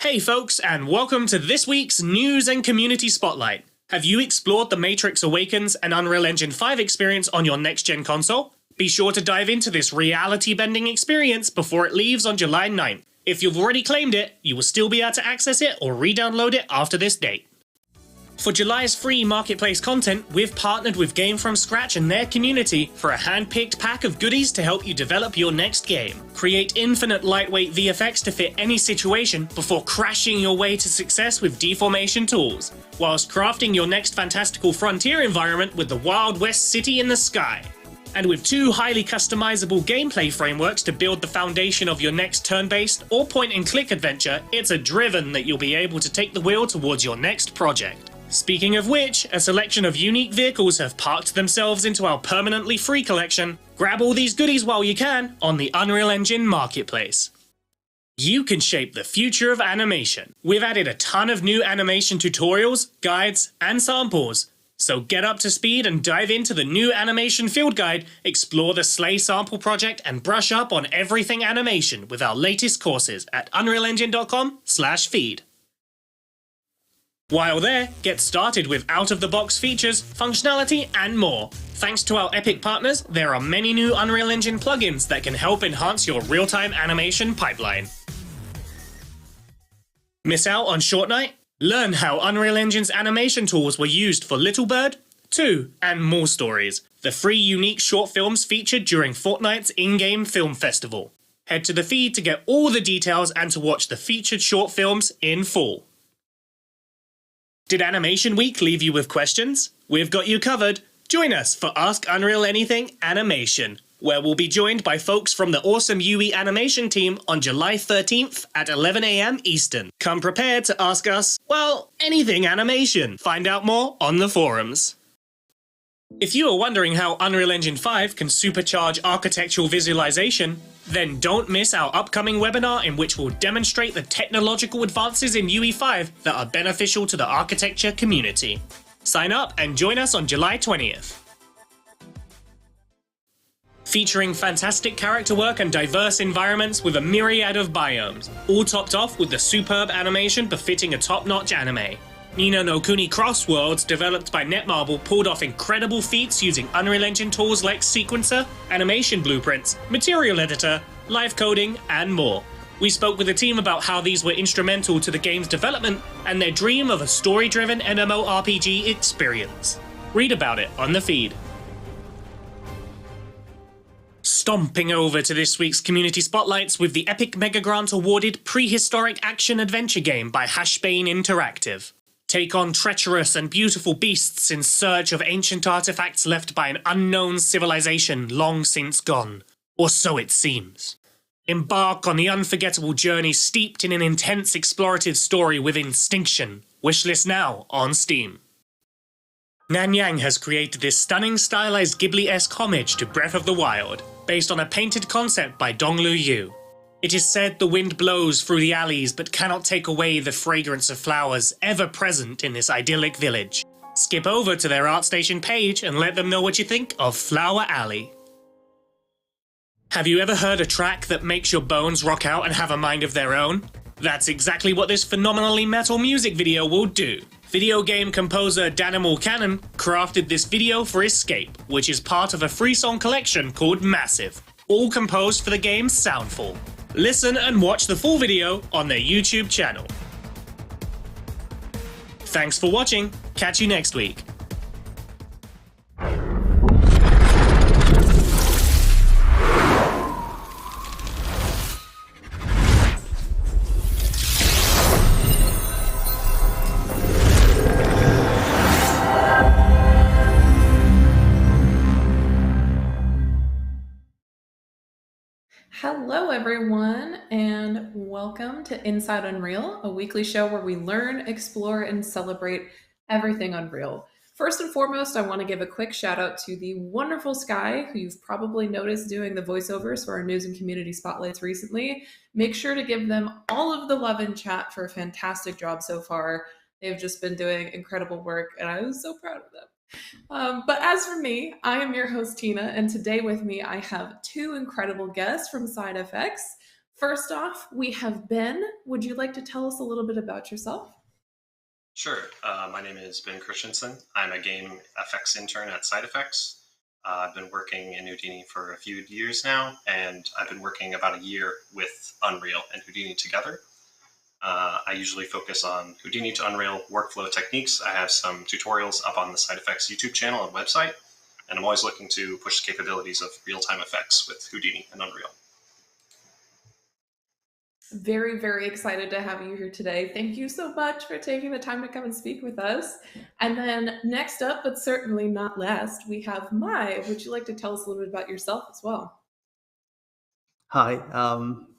Hey folks, and welcome to this week's News and Community Spotlight. Have you explored the Matrix Awakens and Unreal Engine 5 experience on your next-gen console? Be sure to dive into this reality-bending experience before it leaves on July 9th. If you've already claimed it, you will still be able to access it or re-download it after this date. For July's free marketplace content, we've partnered with Game From Scratch and their community for a hand-picked pack of goodies to help you develop your next game. Create infinite lightweight VFX to fit any situation before crashing your way to success with deformation tools, whilst crafting your next fantastical frontier environment with the Wild West city in the sky. And with 2 highly customizable gameplay frameworks to build the foundation of your next turn-based or point-and-click adventure, it's a driven that you'll be able to take the wheel towards your next project. Speaking of which, a selection of unique vehicles have parked themselves into our permanently free collection. Grab all these goodies while you can on the Unreal Engine Marketplace. You can shape the future of animation. We've added a ton of new animation tutorials, guides, and samples. So get up to speed and dive into the new animation field guide, explore the Slay sample project, and brush up on everything animation with our latest courses at unrealengine.com/feed. While there, get started with out-of-the-box features, functionality, and more. Thanks to our Epic partners, there are many new Unreal Engine plugins that can help enhance your real-time animation pipeline. Miss out on Short Night? Learn how Unreal Engine's animation tools were used for Little Bird, 2, and More Stories, the 3 unique short films featured during Fortnite's in-game film festival. Head to the feed to get all the details and to watch the featured short films in full. Did Animation Week leave you with questions? We've got you covered. Join us for Ask Unreal Anything Animation, where we'll be joined by folks from the awesome UE animation team on July 13th at 11 AM Eastern. Come prepared to ask us, well, anything animation. Find out more on the forums. If you are wondering how Unreal Engine 5 can supercharge architectural visualization, then don't miss our upcoming webinar in which we'll demonstrate the technological advances in UE5 that are beneficial to the architecture community. Sign up and join us on July 20th. Featuring fantastic character work and diverse environments with a myriad of biomes, all topped off with the superb animation befitting a top-notch anime. Ni no Kuni Cross Worlds, developed by Netmarble, pulled off incredible feats using Unreal Engine tools like Sequencer, animation blueprints, material editor, live coding, and more. We spoke with the team about how these were instrumental to the game's development and their dream of a story-driven MMORPG experience. Read about it on the feed. Stomping over to this week's Community Spotlights with the Epic Mega Grant awarded Prehistoric Action Adventure game by Hashbane Interactive. Take on treacherous and beautiful beasts in search of ancient artifacts left by an unknown civilization long since gone. Or so it seems. Embark on the unforgettable journey steeped in an intense explorative story with Instinction. Wishlist now on Steam. Nanyang has created this stunning stylized Ghibli-esque homage to Breath of the Wild, based on a painted concept by Donglu Yu. It is said the wind blows through the alleys but cannot take away the fragrance of flowers ever present in this idyllic village. Skip over to their ArtStation page and let them know what you think of Flower Alley. Have you ever heard a track that makes your bones rock out and have a mind of their own? That's exactly what this phenomenally metal music video will do. Video game composer Danimal Cannon crafted this video for Escape, which is part of a free song collection called Massive, all composed for the game Soundfall. Listen and watch the full video on their YouTube channel. Thanks for watching. Catch you next week. Hello everyone, and welcome to Inside Unreal, a weekly show where we learn, explore, and celebrate everything Unreal. First and foremost, I want to give a quick shout out to the wonderful Sky, who you've probably noticed doing the voiceovers for our news and community spotlights recently. Make sure to give them all of the love in chat for a fantastic job so far. They've just been doing incredible work, and I was so proud of them. But as for me, I am your host, Tina, and today with me I have 2 incredible guests from SideFX. First off, we have Ben. Would you like to tell us a little bit about yourself? Sure. My name is Ben Christensen. I'm a game FX intern at Side Effects. I've been working in Houdini for a few years now, and I've been working about a year with Unreal and Houdini together. I usually focus on Houdini to Unreal workflow techniques. I have some tutorials up on the Side Effects YouTube channel and website, and I'm always looking to push the capabilities of real-time effects with Houdini and Unreal. Very, very excited to have you here today. Thank you so much for taking the time to come and speak with us. And then next up, but certainly not last, we have Mai. Would you like to tell us a little bit about yourself as well? Hi,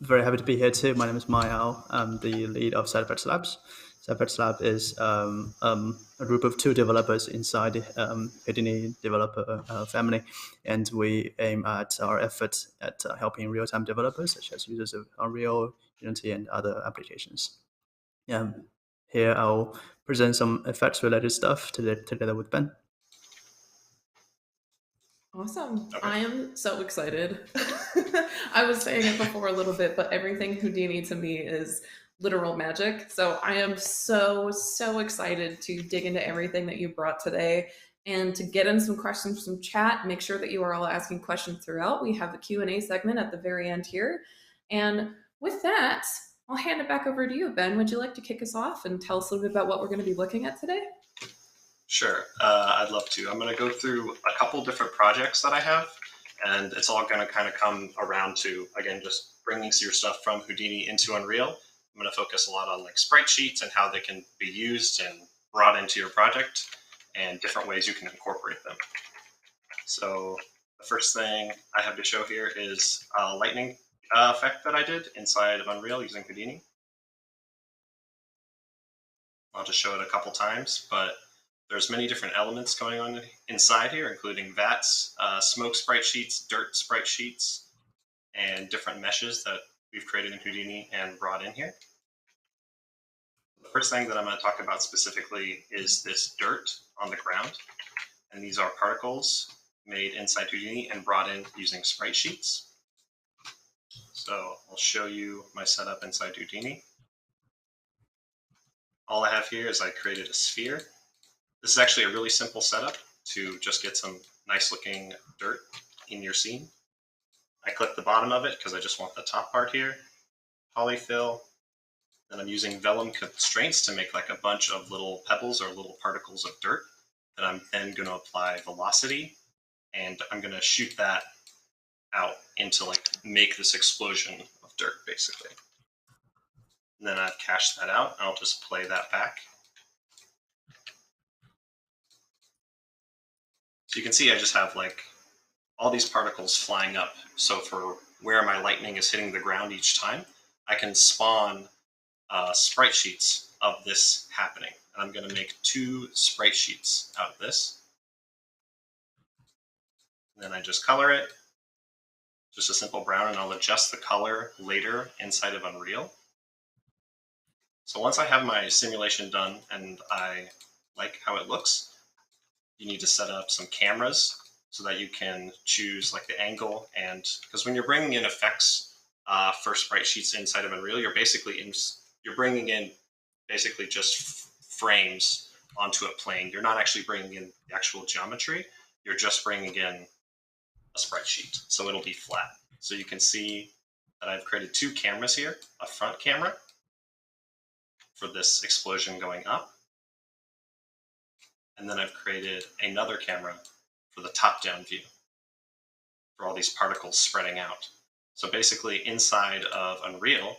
very happy to be here too. My name is Mai Ao. I'm the lead of Side Effects Labs. Side Effects Lab is a group of 2 developers inside the Houdini developer family, and we aim at our efforts at helping real-time developers, such as users of Unreal, Unity, and other applications. Here I'll present some effects-related stuff together with Ben. Awesome. Okay. I am so excited. I was saying it before a little bit, but everything Houdini to me is literal magic. So I am so, so excited to dig into everything that you brought today and to get in some questions from chat. Make sure that you are all asking questions throughout. We have a Q&A segment at the very end here. And with that, I'll hand it back over to you, Ben. Would you like to kick us off and tell us a little bit about what we're going to be looking at today? Sure, I'd love to. I'm going to go through a couple different projects that I have, and it's all going to kind of come around to, again, just bringing your stuff from Houdini into Unreal. I'm going to focus a lot on like sprite sheets and how they can be used and brought into your project and different ways you can incorporate them. So the first thing I have to show here is a lightning effect that I did inside of Unreal using Houdini. I'll just show it a couple times, but there's many different elements going on inside here, including vats, smoke sprite sheets, dirt sprite sheets, and different meshes that we've created in Houdini and brought in here. The first thing that I'm going to talk about specifically is this dirt on the ground. And these are particles made inside Houdini and brought in using sprite sheets. So I'll show you my setup inside Houdini. All I have here is I created a sphere. This is actually a really simple setup to just get some nice looking dirt in your scene. I click the bottom of it because I just want the top part here. Polyfill. Then I'm using vellum constraints to make like a bunch of little pebbles or little particles of dirt that I'm then going to apply velocity, and I'm going to shoot that out into like make this explosion of dirt basically. And then I've cached that out. I'll just play that back. So you can see I just have like all these particles flying up. So for where my lightning is hitting the ground each time, I can spawn sprite sheets of this happening. And I'm going to make 2 sprite sheets out of this. And then I just color it, just a simple brown, and I'll adjust the color later inside of Unreal. So once I have my simulation done and I like how it looks, you need to set up some cameras so that you can choose like the angle, and because when you're bringing in effects for sprite sheets inside of Unreal, you're bringing in basically just frames onto a plane. You're not actually bringing in the actual geometry. You're just bringing in a sprite sheet, so it'll be flat. So you can see that I've created 2 cameras here, a front camera for this explosion going up, and then I've created another camera for the top-down view for all these particles spreading out. So basically inside of Unreal,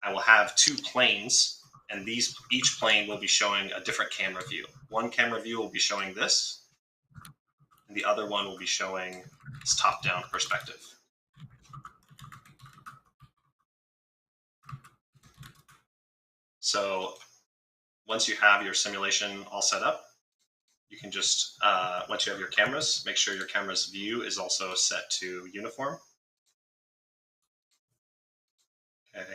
I will have 2 planes, and each plane will be showing a different camera view. One camera view will be showing this, and the other one will be showing this top-down perspective. So once you have your simulation all set up, you can just, once you have your cameras, make sure your camera's view is also set to uniform. Okay.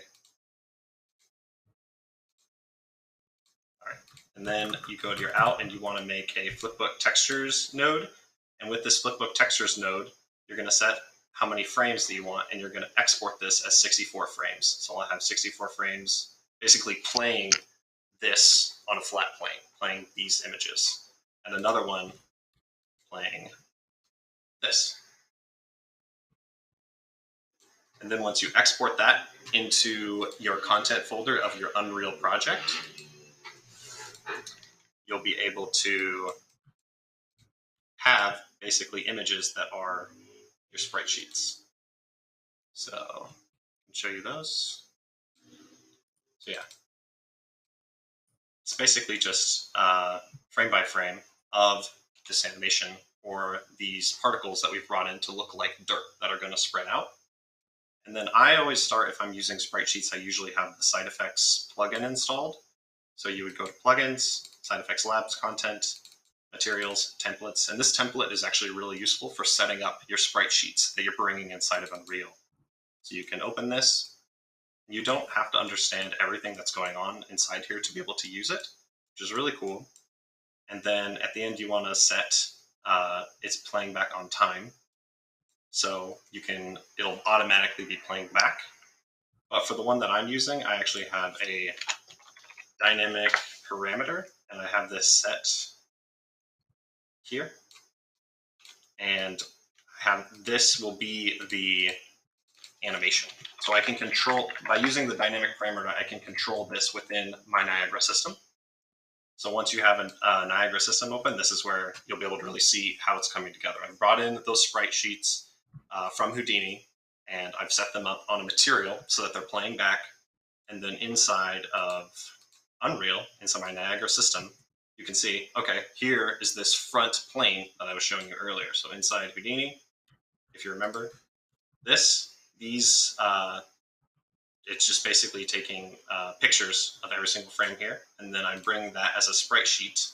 All right. And then you go to your out and you want to make a flipbook textures node. And with this flipbook textures node, you're going to set how many frames that you want, and you're going to export this as 64 frames. So I'll have 64 frames basically playing this on a flat plane, playing these images, and another one playing this. And then once you export that into your content folder of your Unreal project, you'll be able to have basically images that are your sprite sheets. So I can show you those. So yeah, it's basically just frame by frame of this animation or these particles that we've brought in to look like dirt that are going to spread out. And then I always start, if I'm using sprite sheets, I usually have the Side Effects plugin installed. So you would go to Plugins, Side Effects Labs, Content, Materials, Templates. And this template is actually really useful for setting up your sprite sheets that you're bringing inside of Unreal. So you can open this. You don't have to understand everything that's going on inside here to be able to use it, which is really cool. And then at the end, you want to set it's playing back on time. So it'll automatically be playing back. But for the one that I'm using, I actually have a dynamic parameter, and I have this set here. And this will be the animation. So I can control, by using the dynamic parameter, I can control this within my Niagara system. So once you have a Niagara system open, this is where you'll be able to really see how it's coming together. I've brought in those sprite sheets from Houdini, and I've set them up on a material so that they're playing back. And then inside of Unreal, inside my Niagara system, you can see, okay, here is this front plane that I was showing you earlier. So inside Houdini, if you remember this, it's just basically taking pictures of every single frame here, and then I bring that as a sprite sheet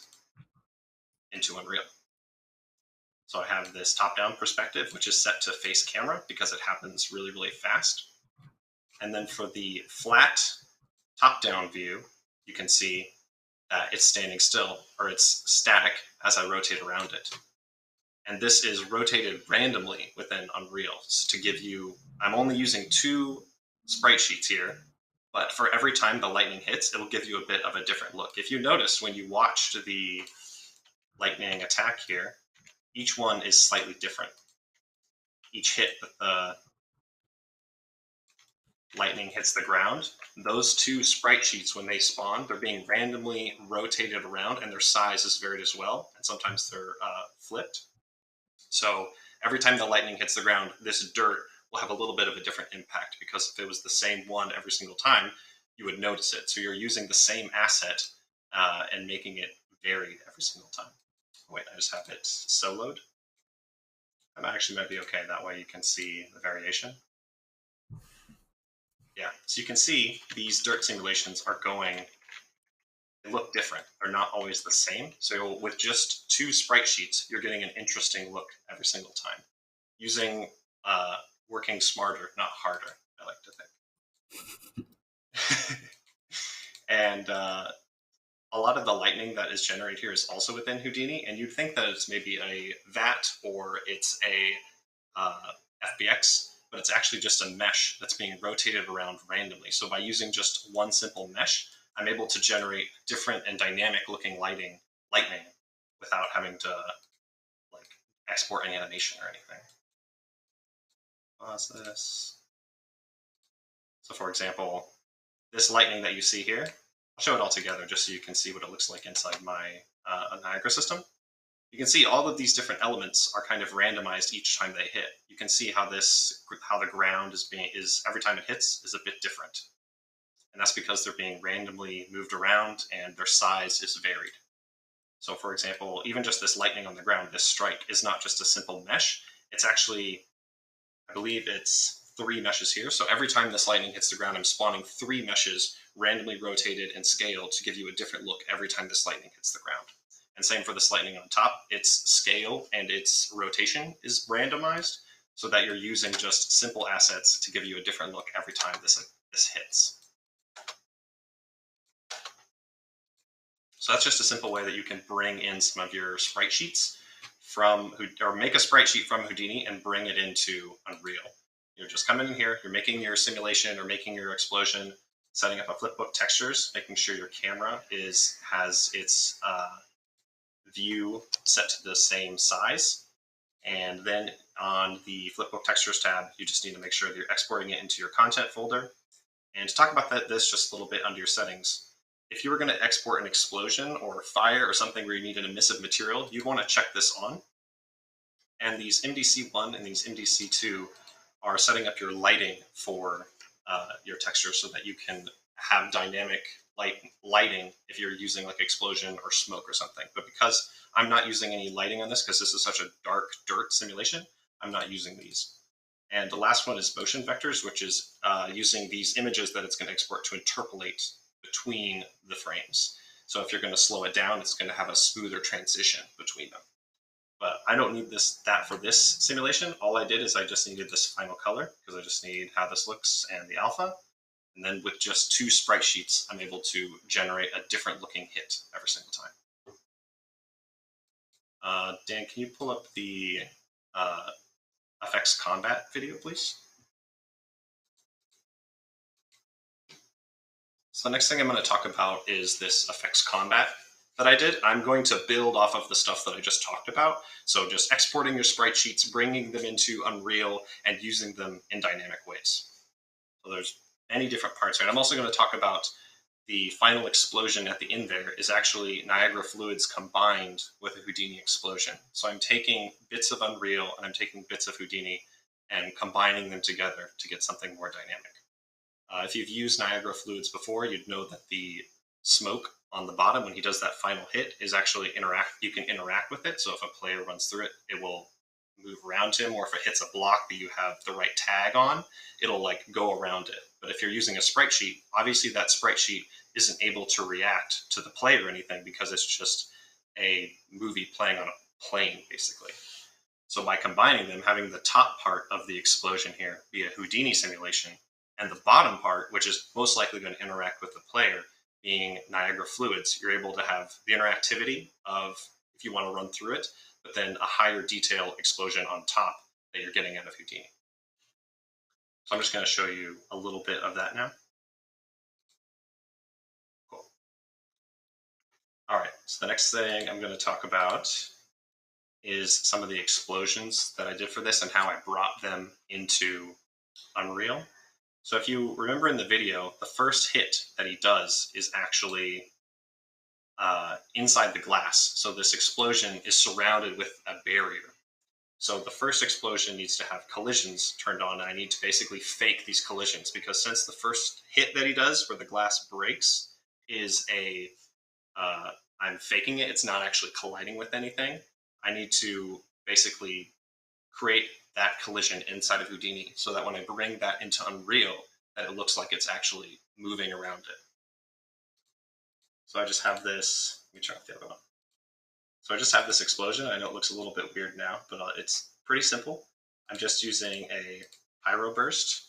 into Unreal. So I have this top-down perspective, which is set to face camera because it happens really, really fast. And then for the flat top-down view, you can see that it's standing still, or it's static as I rotate around it. And this is rotated randomly within Unreal to give you, I'm only using 2 sprite sheets here, but for every time the lightning hits, it'll give you a bit of a different look. If you notice when you watched the lightning attack here, each one is slightly different. Each hit that the lightning hits the ground, those 2 sprite sheets, when they spawn, they're being randomly rotated around, and their size is varied as well, and sometimes they're flipped. So every time the lightning hits the ground, this dirt will have a little bit of a different impact, because if it was the same one every single time, you would notice it. So you're using the same asset and making it varied every single time. Wait, I just have it soloed. That actually might be okay. That way you can see the variation. Yeah, so you can see these dirt simulations are going, they look different. They're not always the same. So with just 2 sprite sheets, you're getting an interesting look every single time. Using working smarter, not harder, I like to think. And a lot of the lightning that is generated here is also within Houdini, and you'd think that it's maybe a VAT or it's a FBX, but it's actually just a mesh that's being rotated around randomly. So by using just one simple mesh, I'm able to generate different and dynamic looking lightning without having to like export an animation or anything. Pause this. So for example, this lightning that you see here, I'll show it all together just so you can see what it looks like inside my Niagara system. You can see all of these different elements are kind of randomized each time they hit. You can see how the ground is every time it hits is a bit different. And that's because they're being randomly moved around and their size is varied. So for example, even just this lightning on the ground, this strike is not just a simple mesh. It's actually, I believe it's 3 meshes here. So every time this lightning hits the ground, I'm spawning 3 meshes randomly rotated and scaled to give you a different look every time this lightning hits the ground. And same for this lightning on top, its scale and its rotation is randomized so that you're using just simple assets to give you a different look every time this hits. So that's just a simple way that you can bring in some of your sprite sheets from, or make a sprite sheet from Houdini and bring it into Unreal. You're just coming in here, you're making your simulation or making your explosion, setting up a flipbook textures, making sure your camera has its view set to the same size. And then on the flipbook textures tab, you just need to make sure that you're exporting it into your content folder. And to talk about this just a little bit under your settings, if you were going to export an explosion or fire or something where you needed emissive material, you'd want to check this on. And these MDC1 and these MDC2 are setting up your lighting for your texture so that you can have dynamic lighting if you're using like explosion or smoke or something. But because I'm not using any lighting on this because this is such a dark dirt simulation, I'm not using these. And the last one is motion vectors, which is using these images that it's going to export to interpolate between the frames. So if you're going to slow it down, it's going to have a smoother transition between them. But I don't need that for this simulation. All I did is I just needed this final color because I just need how this looks and the alpha. And then with just 2 sprite sheets, I'm able to generate a different looking hit every single time. Dan, can you pull up the FX Combat video, please? So the next thing I'm going to talk about is this FX Combat that I did. I'm going to build off of the stuff that I just talked about. So just exporting your sprite sheets, bringing them into Unreal, and using them in dynamic ways. So there's many different parts, right? I'm also going to talk about the final explosion at the end there is actually Niagara fluids combined with a Houdini explosion. So I'm taking bits of Unreal and I'm taking bits of Houdini and combining them together to get something more dynamic. If you've used Niagara fluids before, you'd know that the smoke on the bottom, when he does that final hit, is actually you can interact with it. So if a player runs through it, it will move around him, or if it hits a block that you have the right tag on, it'll like go around it. But if you're using a sprite sheet, obviously that sprite sheet isn't able to react to the play or anything because it's just a movie playing on a plane, basically. So by combining them, having the top part of the explosion here be a Houdini simulation, and the bottom part, which is most likely going to interact with the player, being Niagara fluids, you're able to have the interactivity of if you want to run through it, but then a higher detail explosion on top that you're getting out of Houdini. So I'm just going to show you a little bit of that now. Cool. All right, so the next thing I'm going to talk about is some of the explosions that I did for this and how I brought them into Unreal. So if you remember in the video, the first hit that he does is actually inside the glass. So this explosion is surrounded with a barrier. So the first explosion needs to have collisions turned on, and I need to basically fake these collisions because since the first hit that he does where the glass breaks is I'm faking it, it's not actually colliding with anything. I need to basically create that collision inside of Houdini so that when I bring that into Unreal, that it looks like it's actually moving around it. So I just have this, let me turn off the other one. So I just have this explosion. I know it looks a little bit weird now, but it's pretty simple. I'm just using a pyro burst.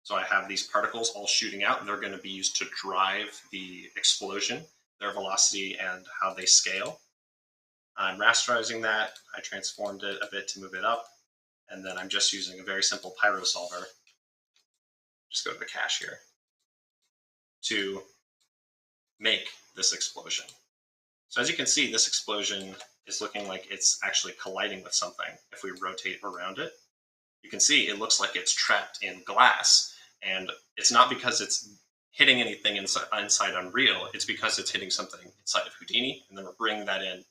So I have these particles all shooting out, and they're going to be used to drive the explosion, their velocity, and how they scale. I'm rasterizing that. I transformed it a bit to move it up. And then I'm just using a very simple pyro solver. Just go to the cache here to make this explosion. So as you can see, this explosion is looking like it's actually colliding with something. If we rotate around it, you can see it looks like it's trapped in glass. And it's not because it's hitting anything inside Unreal, it's because it's hitting something inside of Houdini, and then we're bringing that in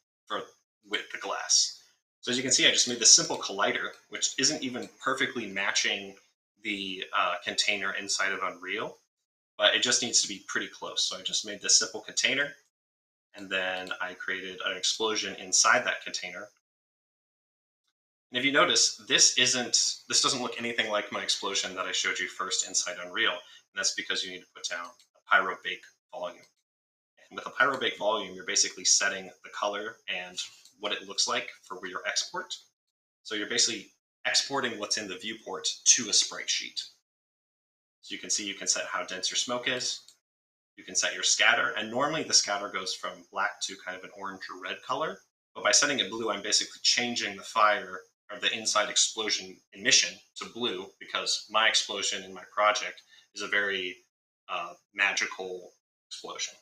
with the glass. So as you can see, I just made this simple collider, which isn't even perfectly matching the container inside of Unreal, but it just needs to be pretty close. So I just made this simple container, and then I created an explosion inside that container. And if you notice, this doesn't look anything like my explosion that I showed you first inside Unreal, and that's because you need to put down a pyro bake volume. And with a pyro bake volume, you're basically setting the color and what it looks like for your export. So you're basically exporting what's in the viewport to a sprite sheet. So you can see you can set how dense your smoke is. You can set your scatter, and normally the scatter goes from black to kind of an orange or red color. But by setting it blue, I'm basically changing the fire or the inside explosion emission to blue, because my explosion in my project is a very magical explosion.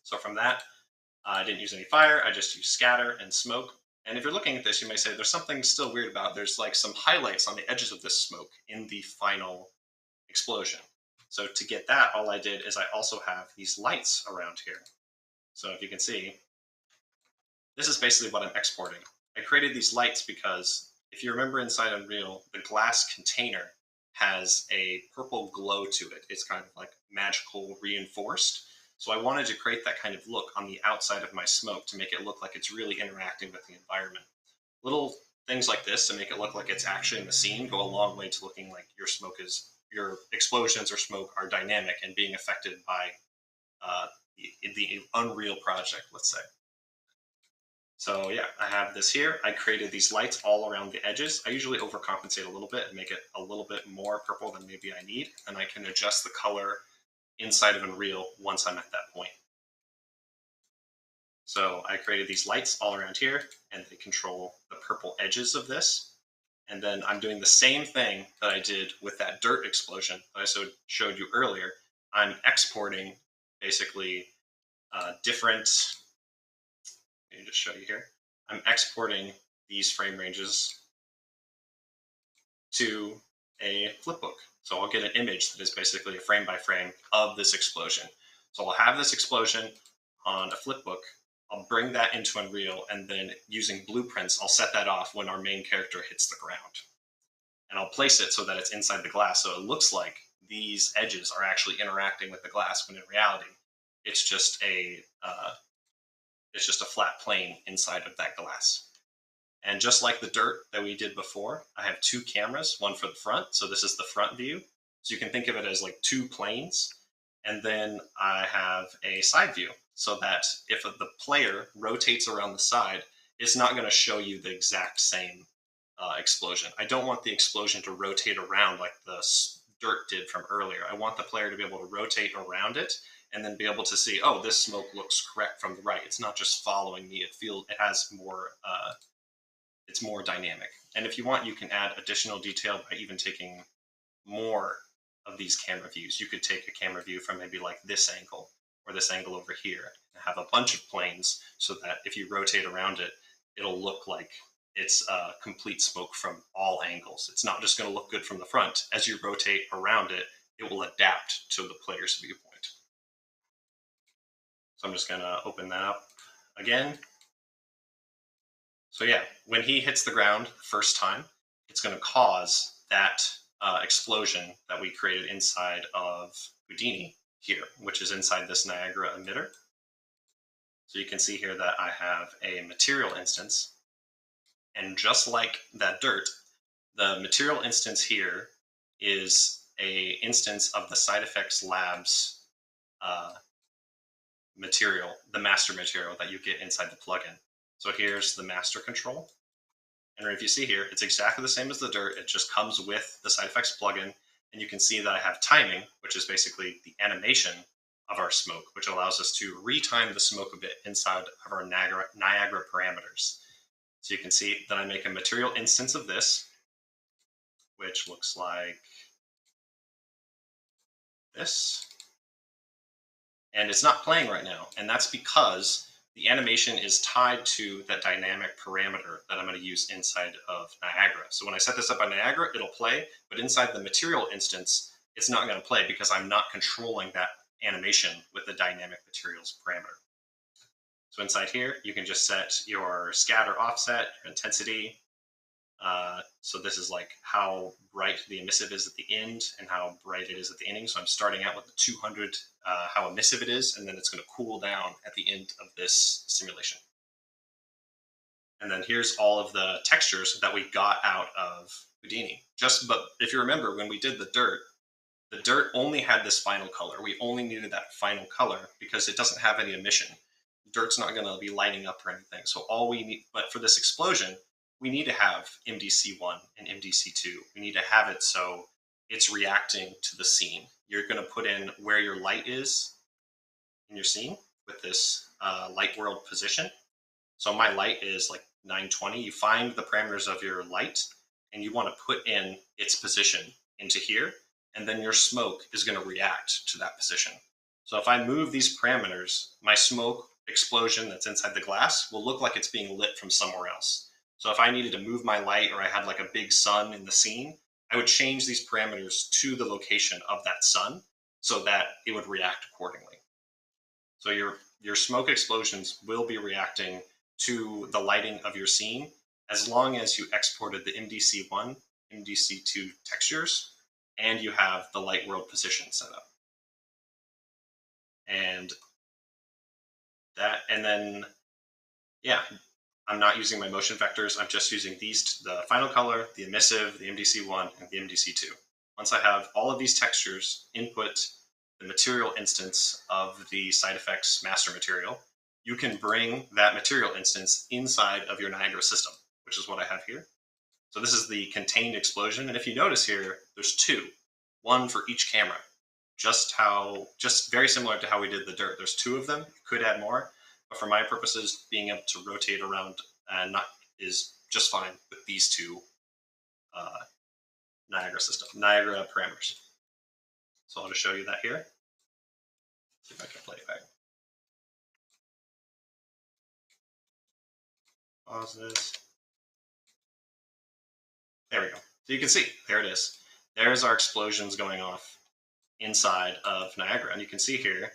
So from that, I didn't use any fire. I just used scatter and smoke. And if you're looking at this, you may say there's something still weird about it. There's like some highlights on the edges of this smoke in the final explosion. So to get that, all I did is I also have these lights around here. So if you can see, this is basically what I'm exporting. I created these lights because if you remember inside Unreal, the glass container has a purple glow to it. It's kind of like magical reinforced. So I wanted to create that kind of look on the outside of my smoke to make it look like it's really interacting with the environment. Little things like this to make it look like it's actually in the scene go a long way to looking like your explosions or smoke are dynamic and being affected by the Unreal project, let's say. So yeah, I have this here. I created these lights all around the edges. I usually overcompensate a little bit and make it a little bit more purple than maybe I need, and I can adjust the color inside of Unreal once I'm at that point. So I created these lights all around here, and they control the purple edges of this. And then I'm doing the same thing that I did with that dirt explosion that I showed you earlier. I'm exporting basically different, let me just show you here. I'm exporting these frame ranges to a flipbook. So I'll get an image that is basically a frame by frame of this explosion. So I'll have this explosion on a flipbook. I'll bring that into Unreal, and then using blueprints, I'll set that off when our main character hits the ground. And I'll place it so that it's inside the glass, so it looks like these edges are actually interacting with the glass, when in reality, it's just a flat plane inside of that glass. And just like the dirt that we did before, I have two cameras, one for the front. So this is the front view. So you can think of it as like two planes. And then I have a side view, so that if the player rotates around the side, it's not going to show you the exact same explosion. I don't want the explosion to rotate around like the dirt did from earlier. I want the player to be able to rotate around it and then be able to see, oh, this smoke looks correct from the right. It's not just following me. It has more, it's more dynamic. And if you want, you can add additional detail by even taking more of these camera views. You could take a camera view from maybe like this angle or this angle over here and have a bunch of planes, so that if you rotate around it, it'll look like it's complete smoke from all angles. It's not just going to look good from the front. As you rotate around it, it will adapt to the player's viewpoint. So I'm just going to open that up again. So yeah, when he hits the ground the first time, it's going to cause that explosion that we created inside of Houdini here, which is inside this Niagara emitter. So you can see here that I have a material instance. And just like that dirt, the material instance here is a instance of the Side Effects Labs material, the master material that you get inside the plugin. So here's the master control. And if you see here, it's exactly the same as the dirt. It just comes with the Side Effects plugin. And you can see that I have timing, which is basically the animation of our smoke, which allows us to retime the smoke a bit inside of our Niagara parameters. So you can see that I make a material instance of this, which looks like this. And it's not playing right now. And that's because the animation is tied to that dynamic parameter that I'm going to use inside of Niagara. So when I set this up on Niagara, it'll play, but inside the material instance, it's not going to play because I'm not controlling that animation with the dynamic materials parameter. So inside here, you can just set your scatter offset, your intensity. So this is like how bright the emissive is at the end and how bright it is at the ending. So I'm starting out with the 200, how emissive it is, and then it's going to cool down at the end of this simulation. And then here's all of the textures that we got out of Houdini. But if you remember, when we did the dirt only had this final color. We only needed that final color because it doesn't have any emission. Dirt's not going to be lighting up or anything. So all we need, but for this explosion, we need to have MDC1 and MDC2. We need to have it so it's reacting to the scene. You're going to put in where your light is in your scene with this light world position. So my light is like 920. You find the parameters of your light and you want to put in its position into here, and then your smoke is going to react to that position. So if I move these parameters, my smoke explosion that's inside the glass will look like it's being lit from somewhere else. So if I needed to move my light, or I had like a big sun in the scene, I would change these parameters to the location of that sun so that it would react accordingly. So your smoke explosions will be reacting to the lighting of your scene as long as you exported the MDC1, MDC2 textures, and you have the light world position set up. And then, yeah, I'm not using my motion vectors. I'm just using these, the final color, the emissive, the MDC1, and the MDC2. Once I have all of these textures input the material instance of the side effects master material, you can bring that material instance inside of your Niagara system, which is what I have here. So this is the contained explosion. And if you notice here, there's two, one for each camera. Just very similar to how we did the dirt. There's two of them. You could add more, but for my purposes, being able to rotate around is just fine with these two Niagara parameters. So I'll just show you that here. See if I can play it back. Pause this. There we go. So you can see, there it is. There's our explosions going off inside of Niagara. And you can see here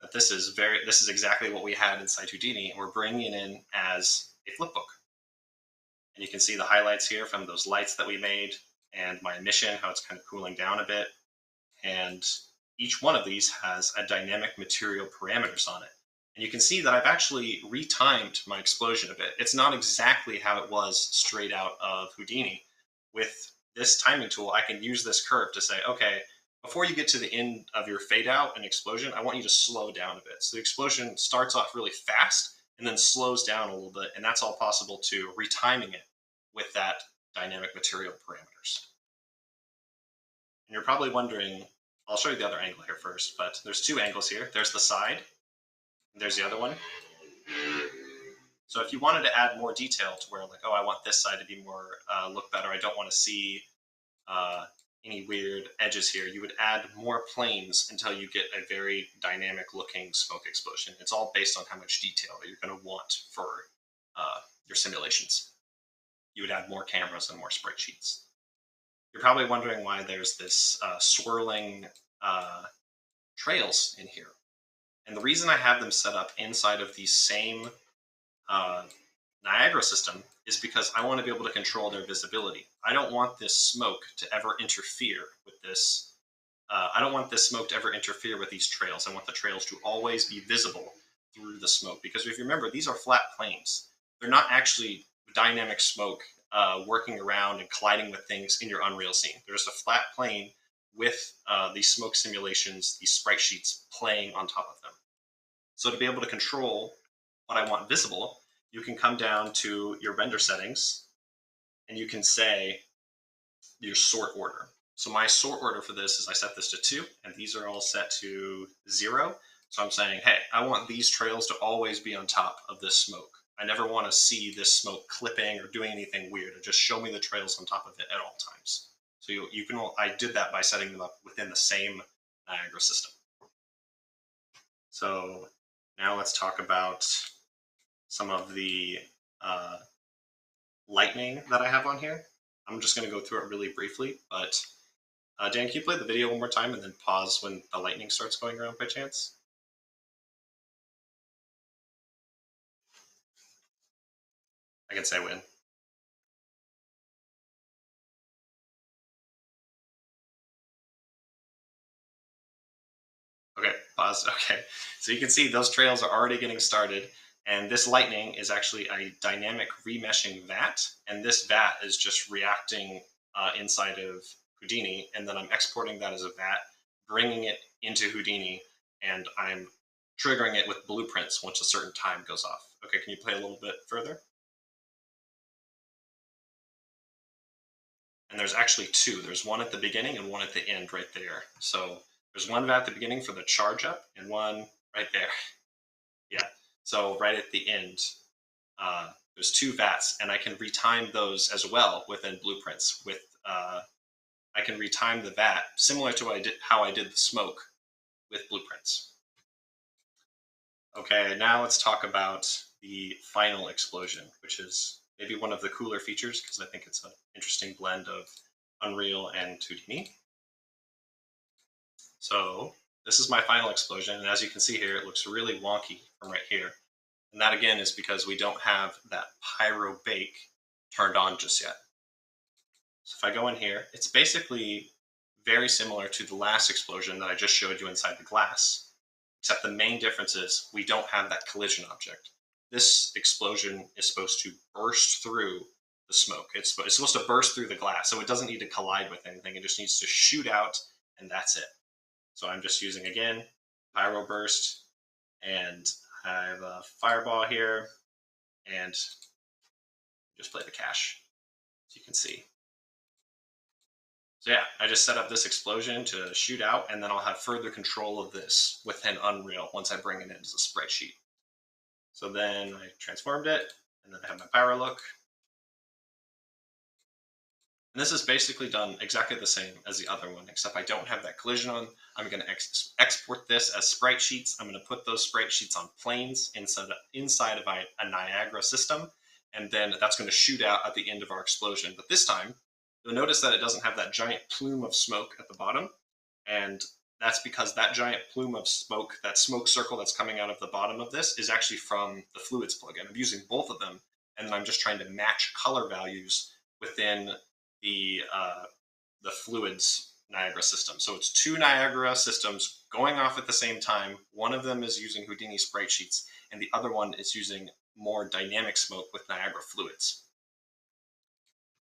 that this is exactly what we had inside Houdini. We're bringing it in as a flipbook. And you can see the highlights here from those lights that we made and my emission, how it's kind of cooling down a bit. And each one of these has a dynamic material parameters on it. And you can see that I've actually retimed my explosion a bit. It's not exactly how it was straight out of Houdini. With this timing tool, I can use this curve to say, okay, before you get to the end of your fade out and explosion, I want you to slow down a bit. So the explosion starts off really fast and then slows down a little bit. And that's all possible to retiming it with that dynamic material parameters. And you're probably wondering, I'll show you the other angle here first, but there's two angles here. There's the side, and there's the other one. So if you wanted to add more detail to where like, oh, I want this side to be more, look better, I don't want to see any weird edges here, you would add more planes until you get a very dynamic looking smoke explosion. It's all based on how much detail that you're going to want for your simulations. You would add more cameras and more sprite sheets. You're probably wondering why there's this swirling trails in here. And the reason I have them set up inside of the same Niagara system is because I want to be able to control their visibility. I don't want this smoke to ever interfere with this. I don't want this smoke to ever interfere with these trails. I want the trails to always be visible through the smoke. Because if you remember, these are flat planes. They're not actually dynamic smoke working around and colliding with things in your Unreal scene. There's a flat plane with these smoke simulations, these sprite sheets playing on top of them. So to be able to control what I want visible, you can come down to your render settings and you can say your sort order. So my sort order for this is I set this to 2 and these are all set to 0. So I'm saying, hey, I want these trails to always be on top of this smoke. I never want to see this smoke clipping or doing anything weird. Just show me the trails on top of it at all times. So I did that by setting them up within the same Niagara system. So now let's talk about some of the lightning that I have on here. I'm just going to go through it really briefly, but Dan, can you play the video one more time and then pause when the lightning starts going around by chance? I can say when. Okay, pause. Okay, so you can see those trails are already getting started. And this lightning is actually a dynamic remeshing vat. And this vat is just reacting inside of Houdini. And then I'm exporting that as a vat, bringing it into Houdini, and I'm triggering it with blueprints once a certain time goes off. Okay, can you play a little bit further? And there's actually 2. There's one at the beginning and one at the end right there. So there's one vat at the beginning for the charge up and one right there. Yeah. So right at the end, there's 2 vats, and I can retime those as well within blueprints. I can retime the vat similar to how I did the smoke with blueprints. Okay, now let's talk about the final explosion, which is maybe one of the cooler features because I think it's an interesting blend of Unreal and Houdini. So this is my final explosion, and as you can see here, it looks really wonky from right here. And that again is because we don't have that pyro bake turned on just yet. So if I go in here, it's basically very similar to the last explosion that I just showed you inside the glass, except the main difference is we don't have that collision object. This explosion is supposed to burst through the smoke. It's supposed to burst through the glass, so it doesn't need to collide with anything. It just needs to shoot out, and that's it. So I'm just using, again, pyro burst, and I have a fireball here, and just play the cache, as you can see. So yeah, I just set up this explosion to shoot out, and then I'll have further control of this within Unreal once I bring it in as a sprite sheet. So then I transformed it, and then I have my pyro look. And this is basically done exactly the same as the other one, except I don't have that collision on. I'm going to export this as sprite sheets. I'm going to put those sprite sheets on planes inside of a Niagara system, and then that's going to shoot out at the end of our explosion. But this time, you'll notice that it doesn't have that giant plume of smoke at the bottom, and that's because that giant plume of smoke, that smoke circle that's coming out of the bottom of this, is actually from the fluids plugin. I'm using both of them, and then I'm just trying to match color values within the fluids Niagara system. So it's 2 Niagara systems going off at the same time. One of them is using Houdini sprite sheets, and the other one is using more dynamic smoke with Niagara fluids.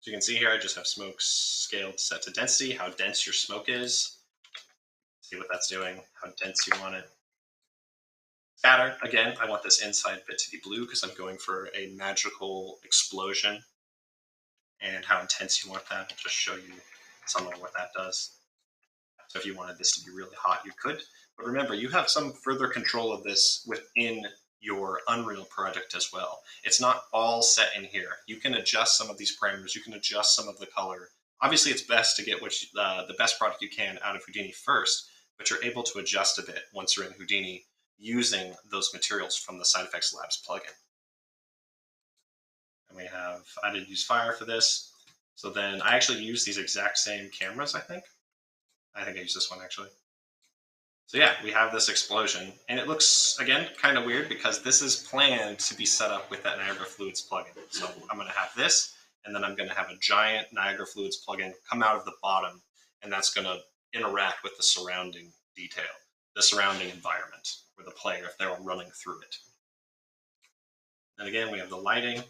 So you can see here, I just have smoke scaled set to density, how dense your smoke is. See what that's doing, how dense you want it. Scatter, again, I want this inside bit to be blue because I'm going for a magical explosion. And how intense you want that. I'll just show you some of what that does. So if you wanted this to be really hot, you could. But remember, you have some further control of this within your Unreal project as well. It's not all set in here. You can adjust some of these parameters. You can adjust some of the color. Obviously, it's best to get the best product you can out of Houdini first, but you're able to adjust a bit once you're in Houdini using those materials from the Side Effects Labs plugin. And we have, I did use fire for this. So then I actually use these exact same cameras, I think. I used this one actually. So yeah, we have this explosion, and it looks, again, kind of weird because this is planned to be set up with that Niagara Fluids plugin. So I'm going to have this, and then I'm going to have a giant Niagara Fluids plugin come out of the bottom, and that's going to interact with the surrounding detail, the surrounding environment, or the player if they're running through it. And again, we have the lighting.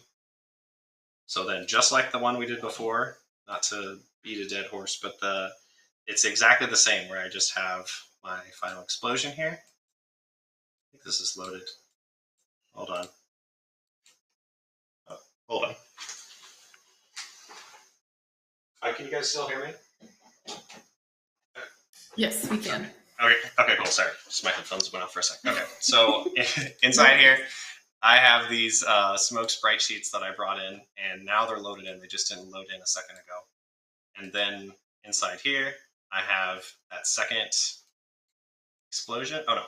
So then, just like the one we did before, not to beat a dead horse, but it's exactly the same, where I just have my final explosion here. I think this is loaded. Hold on. Oh, hold on. Can you guys still hear me? Yes, we can. Okay, cool. Sorry, just my headphones went off for a second. Okay, so inside here, I have these smoke sprite sheets that I brought in, and now they're loaded in. They just didn't load in a second ago. And then inside here, I have that second explosion. Oh no,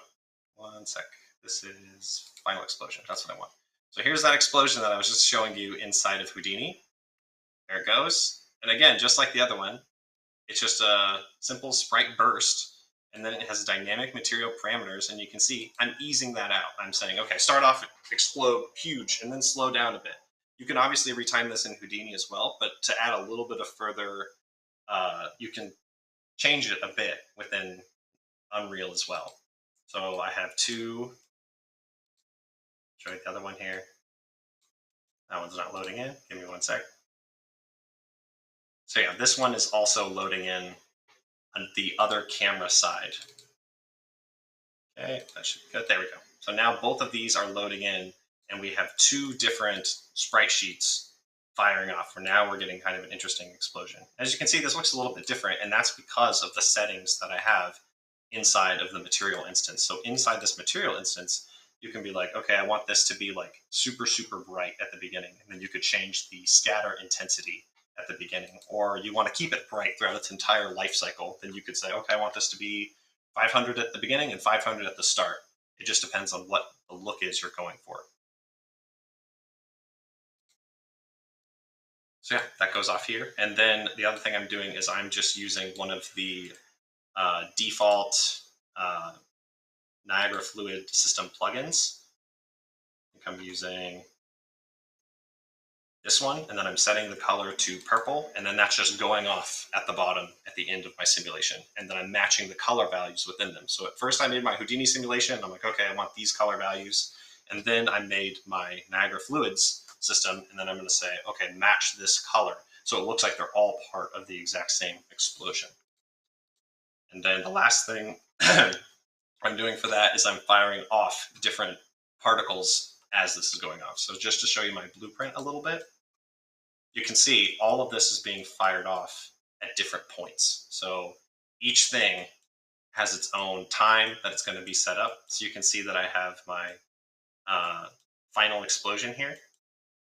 one sec. This is final explosion. That's what I want. So here's that explosion that I was just showing you inside of Houdini. There it goes. And again, just like the other one, it's just a simple sprite burst. And then it has dynamic material parameters, and you can see I'm easing that out. I'm saying, okay, start off, explode huge, and then slow down a bit. You can obviously retime this in Houdini as well, but to add a little bit of further, you can change it a bit within Unreal as well. So I have 2. Show you the other one here. That one's not loading in. Give me one sec. So yeah, this one is also loading in on the other camera side. Okay, that should be good. There we go. So now both of these are loading in, and we have 2 different sprite sheets firing off. For now, we're getting kind of an interesting explosion. As you can see, this looks a little bit different, and that's because of the settings that I have inside of the material instance. So inside this material instance, you can be like, okay, I want this to be like super, super bright at the beginning. And then you could change the scatter intensity at the beginning. Or you want to keep it bright throughout its entire life cycle. Then you could say, okay, I want this to be 500 at the beginning and 500 at the start. It just depends on what the look is you're going for. So yeah, that goes off here. And then the other thing I'm doing is I'm just using one of the default Niagara Fluid System plugins. I think I'm using this one, and then I'm setting the color to purple, and then that's just going off at the bottom at the end of my simulation. And then I'm matching the color values within them. So at first I made my Houdini simulation. I'm like, okay, I want these color values. And then I made my Niagara Fluids system, and then I'm going to say, okay, match this color. So it looks like they're all part of the exact same explosion. And then the last thing I'm doing for that is I'm firing off different particles as this is going off. So just to show you my blueprint a little bit, you can see all of this is being fired off at different points. So each thing has its own time that it's going to be set up. So you can see that I have my final explosion here,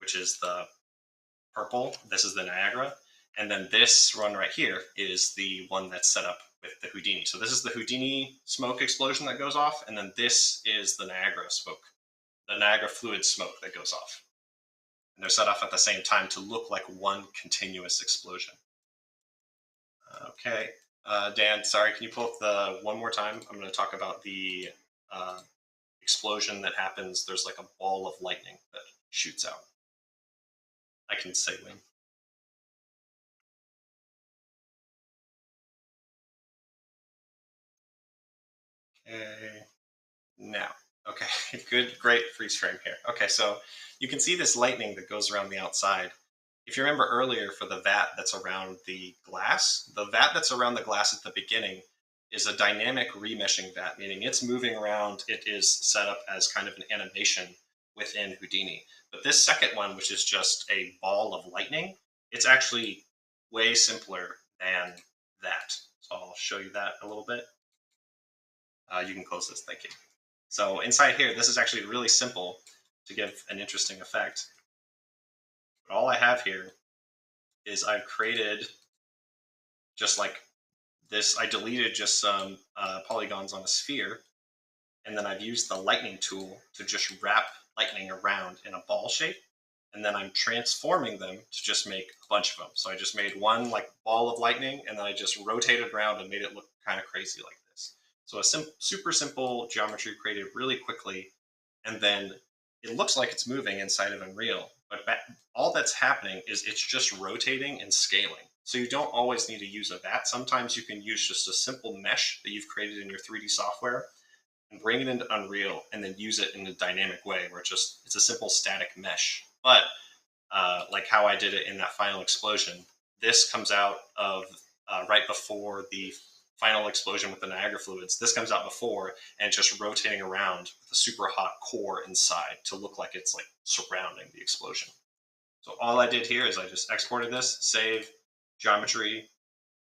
which is the purple. This is the Niagara. And then this one right here is the one that's set up with the Houdini. So this is the Houdini smoke explosion that goes off. And then this is the Niagara smoke, the Niagara fluid smoke that goes off. And they're set off at the same time to look like one continuous explosion. Okay, Dan, sorry, can you pull up the one more time? I'm going to talk about the explosion that happens. There's like a ball of lightning that shoots out. I can say when. Okay, now, okay, good, great freeze frame here. Okay, so you can see this lightning that goes around the outside. If you remember earlier for the vat that's around the glass, the vat that's around the glass at the beginning is a dynamic remeshing vat, meaning it's moving around. It is set up as kind of an animation within Houdini. But this second one, which is just a ball of lightning, it's actually way simpler than that. So I'll show you that a little bit. You can close this, thank you. So inside here, this is actually really simple to give an interesting effect. But all I have here is I've created just like this. I deleted just some polygons on a sphere, and then I've used the lightning tool to just wrap lightning around in a ball shape, and then I'm transforming them to just make a bunch of them. So I just made one like ball of lightning, and then I just rotated around and made it look kind of crazy like this. So a super simple geometry created really quickly, and then it looks like it's moving inside of Unreal, but all that's happening is it's just rotating and scaling. So you don't always need to use a vat. Sometimes you can use just a simple mesh that you've created in your 3D software and bring it into Unreal and then use it in a dynamic way where it's a simple static mesh. But like how I did it in that final explosion, this comes out of right before the final explosion with the Niagara fluids. This comes out before and just rotating around with a super hot core inside to look like it's like surrounding the explosion. So all I did here is I just exported this, save geometry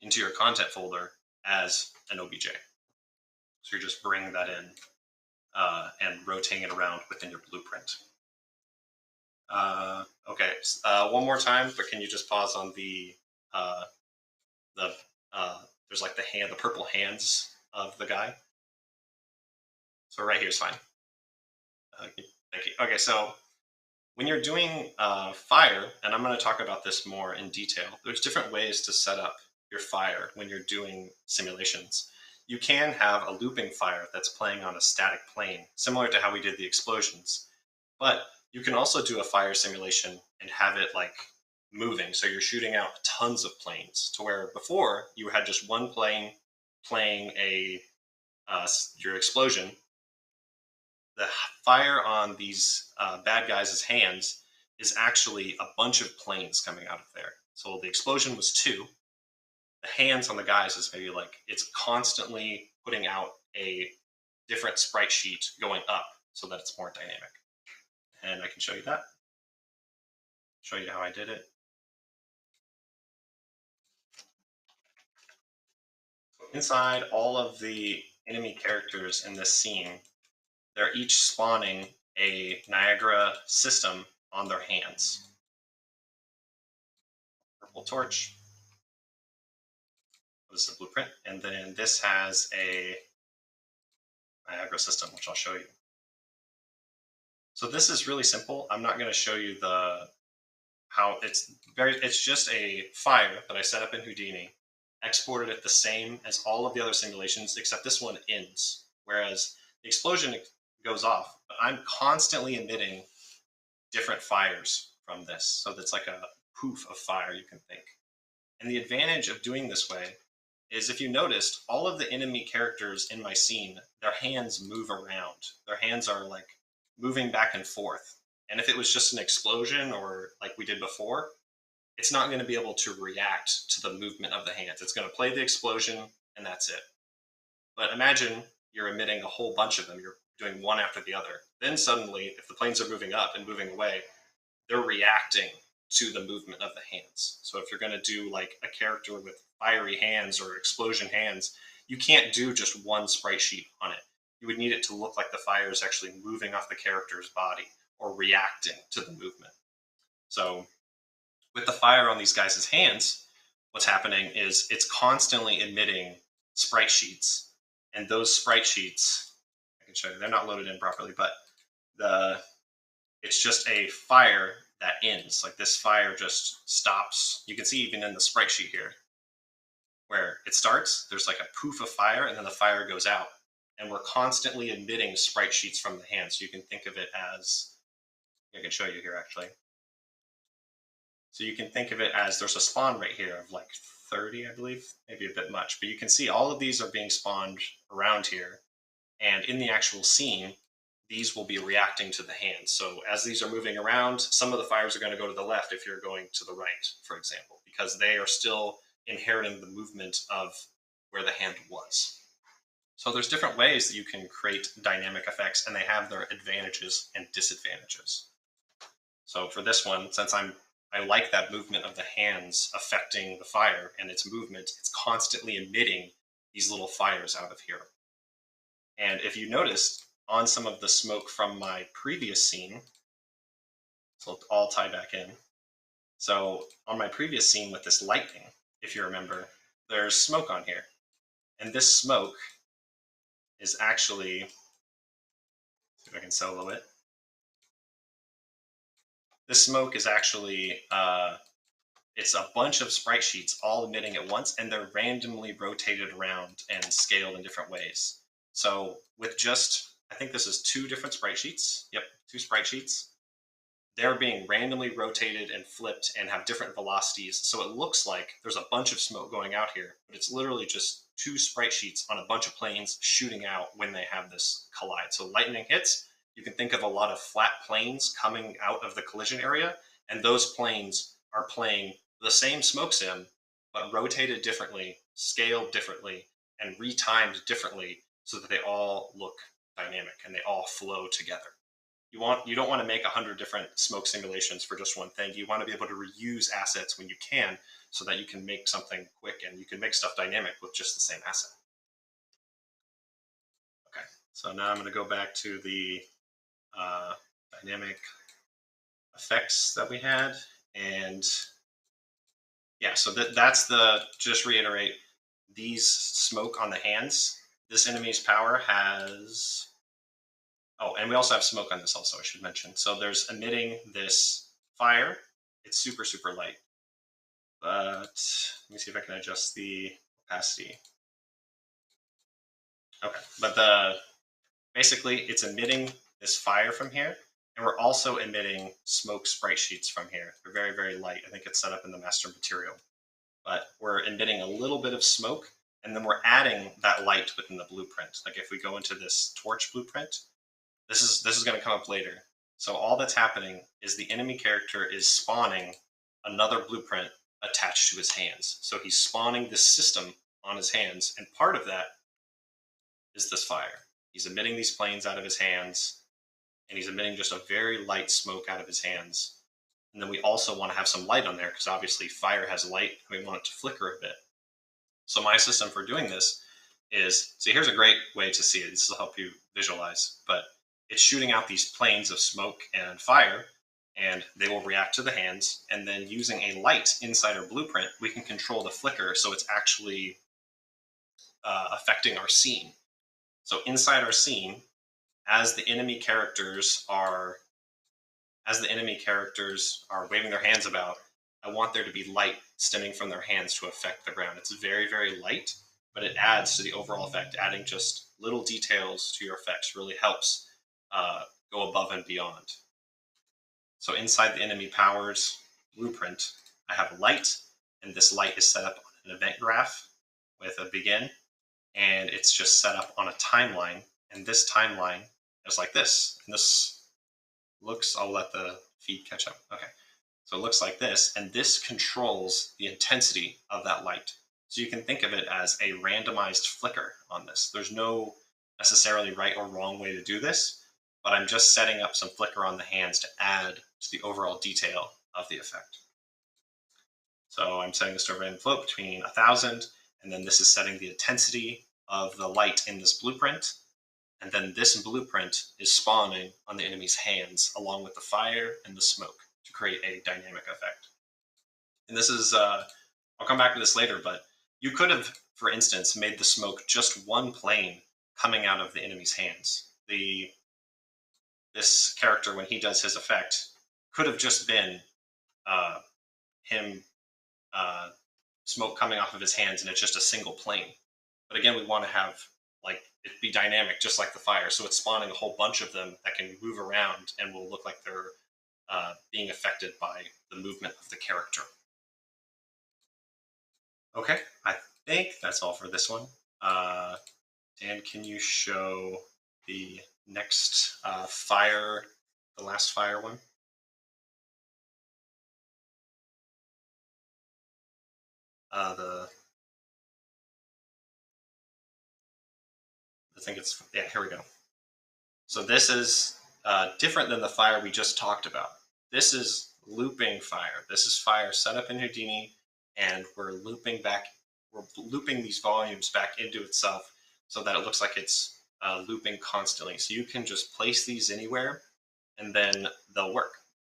into your content folder as an OBJ. So you're just bringing that in and rotating it around within your blueprint. Okay, one more time, but can you just pause on the there's like the purple hands of the guy. So right here is fine. Thank you. Okay, so when you're doing fire, and I'm going to talk about this more in detail, there's different ways to set up your fire when you're doing simulations. You can have a looping fire that's playing on a static plane, similar to how we did the explosions. But you can also do a fire simulation and have it like moving. So you're shooting out tons of planes, to where before you had just one plane playing your explosion. The fire on these bad guys' hands is actually a bunch of planes coming out of there. So the explosion was 2. The hands on the guys is maybe like it's constantly putting out a different sprite sheet going up so that it's more dynamic. And I can show you that. Show you how I did it. Inside all of the enemy characters in this scene, they're each spawning a Niagara system on their hands. Purple torch. This is a blueprint. And then this has a Niagara system, which I'll show you. So this is really simple. I'm not going to show you how it's just a fire that I set up in Houdini, exported it the same as all of the other simulations, except this one ends, whereas the explosion goes off, but I'm constantly emitting different fires from this. So that's like a poof of fire, you can think. And the advantage of doing this way is, if you noticed, all of the enemy characters in my scene, their hands move around. Their hands are like moving back and forth. And if it was just an explosion or like we did before, it's not going to be able to react to the movement of the hands. It's going to play the explosion and that's it. But imagine you're emitting a whole bunch of them. You're doing one after the other. Then suddenly, if the planes are moving up and moving away, they're reacting to the movement of the hands. So if you're going to do like a character with fiery hands or explosion hands, you can't do just one sprite sheet on it. You would need it to look like the fire is actually moving off the character's body or reacting to the movement. So with the fire on these guys' hands, what's happening is it's constantly emitting sprite sheets. And those sprite sheets, I can show you, they're not loaded in properly, but it's just a fire that ends. Like this fire just stops. You can see even in the sprite sheet here, where it starts, there's like a poof of fire and then the fire goes out. And we're constantly emitting sprite sheets from the hand. So you can think of it as, I can show you here actually. So you can think of it as there's a spawn rate here of like 30, I believe, maybe a bit much. But you can see all of these are being spawned around here. And in the actual scene, these will be reacting to the hands. So as these are moving around, some of the fires are going to go to the left if you're going to the right, for example, because they are still inheriting the movement of where the hand was. So there's different ways that you can create dynamic effects, and they have their advantages and disadvantages. So for this one, since I like that movement of the hands affecting the fire and its movement, it's constantly emitting these little fires out of here. And if you noticed, on some of the smoke from my previous scene, so it'll all tie back in. So on my previous scene with this lightning, if you remember, there's smoke on here. And this smoke is actually, see if I can solo it. This smoke is actually, it's a bunch of sprite sheets all emitting at once, and they're randomly rotated around and scaled in different ways. So with just, I think this is 2 different sprite sheets. Yep, 2 sprite sheets. They're being randomly rotated and flipped and have different velocities. So it looks like there's a bunch of smoke going out here, but it's literally just 2 sprite sheets on a bunch of planes shooting out when they have this collide. So lightning hits, you can think of a lot of flat planes coming out of the collision area, and those planes are playing the same smoke sim, but rotated differently, scaled differently, and retimed differently so that they all look dynamic and they all flow together. You don't want to make 100 different smoke simulations for just one thing. You want to be able to reuse assets when you can, so that you can make something quick and you can make stuff dynamic with just the same asset. Okay, so now I'm going to go back to the dynamic effects that we had, and yeah, so that's the, just reiterate, these smoke on the hands, this enemy's power has, oh, and we also have smoke on this also, I should mention. So there's emitting this fire. It's super, super light. But let me see if I can adjust the opacity. Okay, but basically it's emitting this fire from here, and we're also emitting smoke sprite sheets from here. They're very, very light. I think it's set up in the master material. But we're emitting a little bit of smoke, and then we're adding that light within the blueprint. Like if we go into this torch blueprint, this is going to come up later. So all that's happening is the enemy character is spawning another blueprint attached to his hands. So he's spawning this system on his hands, and part of that is this fire. He's emitting these planes out of his hands, and he's emitting just a very light smoke out of his hands. And then we also want to have some light on there, because obviously fire has light, and we want it to flicker a bit. So my system for doing this is, see, here's a great way to see it. This will help you visualize, but it's shooting out these planes of smoke and fire, and they will react to the hands. And then using a light inside our blueprint, we can control the flicker so it's actually affecting our scene. So inside our scene, as the enemy characters are waving their hands about, I want there to be light stemming from their hands to affect the ground. It's very, very light, but it adds to the overall effect. Adding just little details to your effects really helps go above and beyond. So inside the enemy powers blueprint, I have light, and this light is set up on an event graph with a begin, and it's just set up on a timeline. And this timeline is like this. And this looks, I'll let the feed catch up. Okay. So it looks like this, and this controls the intensity of that light. So you can think of it as a randomized flicker on this. There's no necessarily right or wrong way to do this, but I'm just setting up some flicker on the hands to add to the overall detail of the effect. So I'm setting this to a random float between 1,000, and then this is setting the intensity of the light in this blueprint. And then this blueprint is spawning on the enemy's hands along with the fire and the smoke to create a dynamic effect. And this is, I'll come back to this later, but you could have, for instance, made the smoke just one plane coming out of the enemy's hands. This character, when he does his effect, could have just been him smoke coming off of his hands, and it's just a single plane. But again, we want to have like it be dynamic, just like the fire. So it's spawning a whole bunch of them that can move around and will look like they're being affected by the movement of the character. Okay, I think that's all for this one. Dan, can you show the next fire, the last fire one? I think it's, yeah, here we go. So this is different than the fire we just talked about. This is looping fire. This is fire set up in Houdini, and we're looping these volumes back into itself so that it looks like it's looping constantly. So you can just place these anywhere, and then they'll work.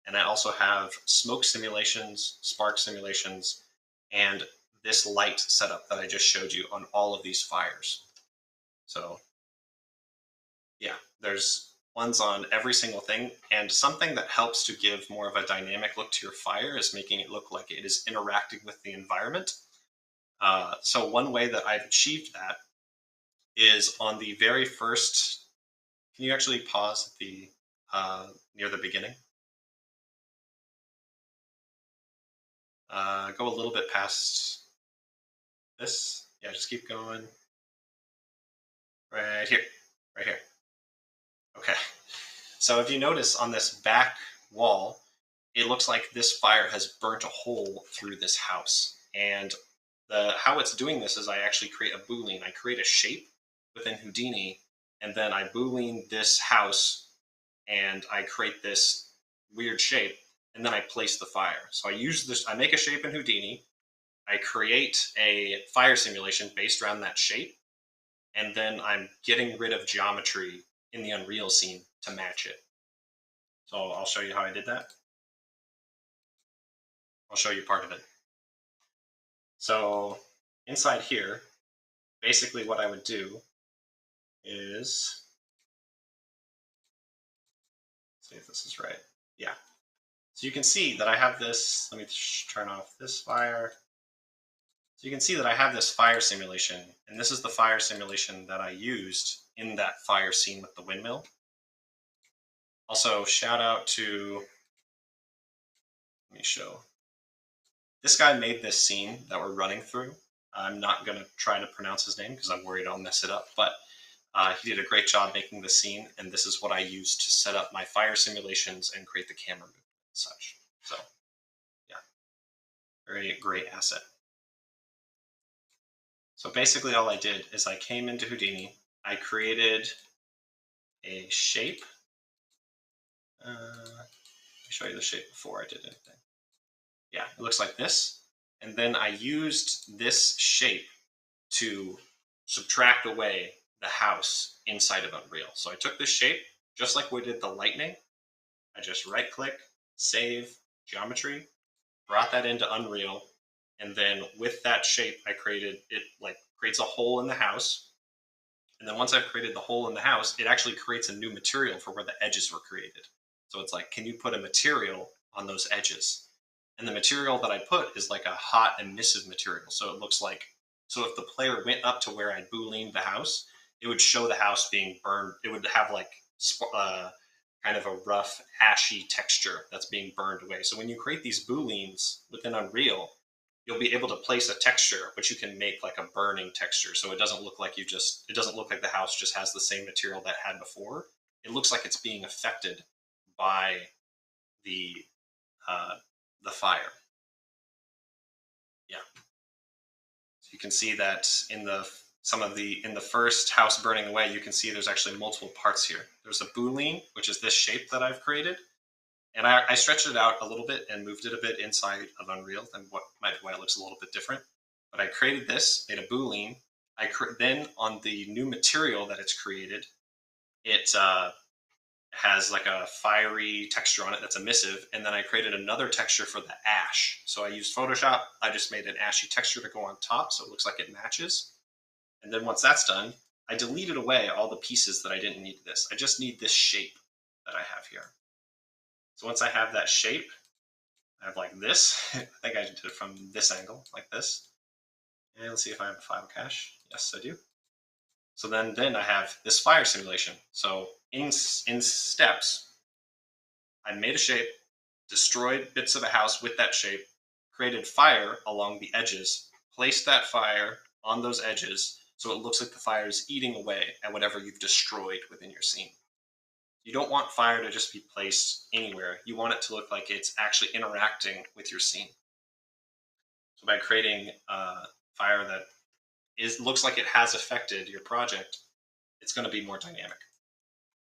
And I also have smoke simulations, spark simulations, and this light setup that I just showed you on all of these fires. So yeah, there's ones on every single thing, and something that helps to give more of a dynamic look to your fire is making it look like it is interacting with the environment. So one way that I've achieved that is on the very first, can you actually pause at the near the beginning? Go a little bit past this. Yeah, just keep going. Right here, right here. Okay, so if you notice on this back wall, it looks like this fire has burnt a hole through this house. And how it's doing this is I actually create a boolean. I create a shape within Houdini, and then I boolean this house, and I create this weird shape, and then I place the fire. So I use this, I make a shape in Houdini, I create a fire simulation based around that shape, and then I'm getting rid of geometry in the Unreal scene to match it. So I'll show you how I did that. I'll show you part of it. So inside here, basically what I would do is, see if this is right. Yeah. So you can see that I have this, let me turn off this fire. So you can see that I have this fire simulation, and this is the fire simulation that I used in that fire scene with the windmill. Also, shout out to, let me show. This guy made this scene that we're running through. I'm not going to try to pronounce his name because I'm worried I'll mess it up, but he did a great job making the scene, and this is what I used to set up my fire simulations and create the camera movement and such. So, yeah, very great asset. So basically all I did is I came into Houdini, I created a shape. Let me show you the shape before I did anything. Yeah, it looks like this. And then I used this shape to subtract away the house inside of Unreal. So I took this shape, just like we did the lightning, I just right click, save, geometry, brought that into Unreal, and then with that shape I created, it like creates a hole in the house. And then once I've created the hole in the house, it actually creates a new material for where the edges were created. So it's like, can you put a material on those edges? And the material that I put is like a hot emissive material. So it looks like, so if the player went up to where I'd booleaned the house, it would show the house being burned. It would have like kind of a rough, ashy texture that's being burned away. So when you create these booleans within Unreal, you'll be able to place a texture, but you can make like a burning texture. So it doesn't look like it doesn't look like the house just has the same material that it had before. It looks like it's being affected by the fire. Yeah. So you can see that in the first house burning away, you can see there's actually multiple parts here. There's a boolean, which is this shape that I've created. And I stretched it out a little bit and moved it a bit inside of Unreal, and why it looks a little bit different. But I created this, made a boolean. Then on the new material that it's created, it has like a fiery texture on it that's emissive. And then I created another texture for the ash. So I used Photoshop. I just made an ashy texture to go on top, so it looks like it matches. And then once that's done, I deleted away all the pieces that I didn't need this. I just need this shape that I have here. So once I have that shape, I have like this. I think I did it from this angle, like this. And let's see if I have a file cache. Yes, I do. So then I have this fire simulation. So in steps, I made a shape, destroyed bits of a house with that shape, created fire along the edges, placed that fire on those edges so it looks like the fire is eating away at whatever you've destroyed within your scene. You don't want fire to just be placed anywhere. You want it to look like it's actually interacting with your scene. So by creating fire that looks like it has affected your project, it's going to be more dynamic.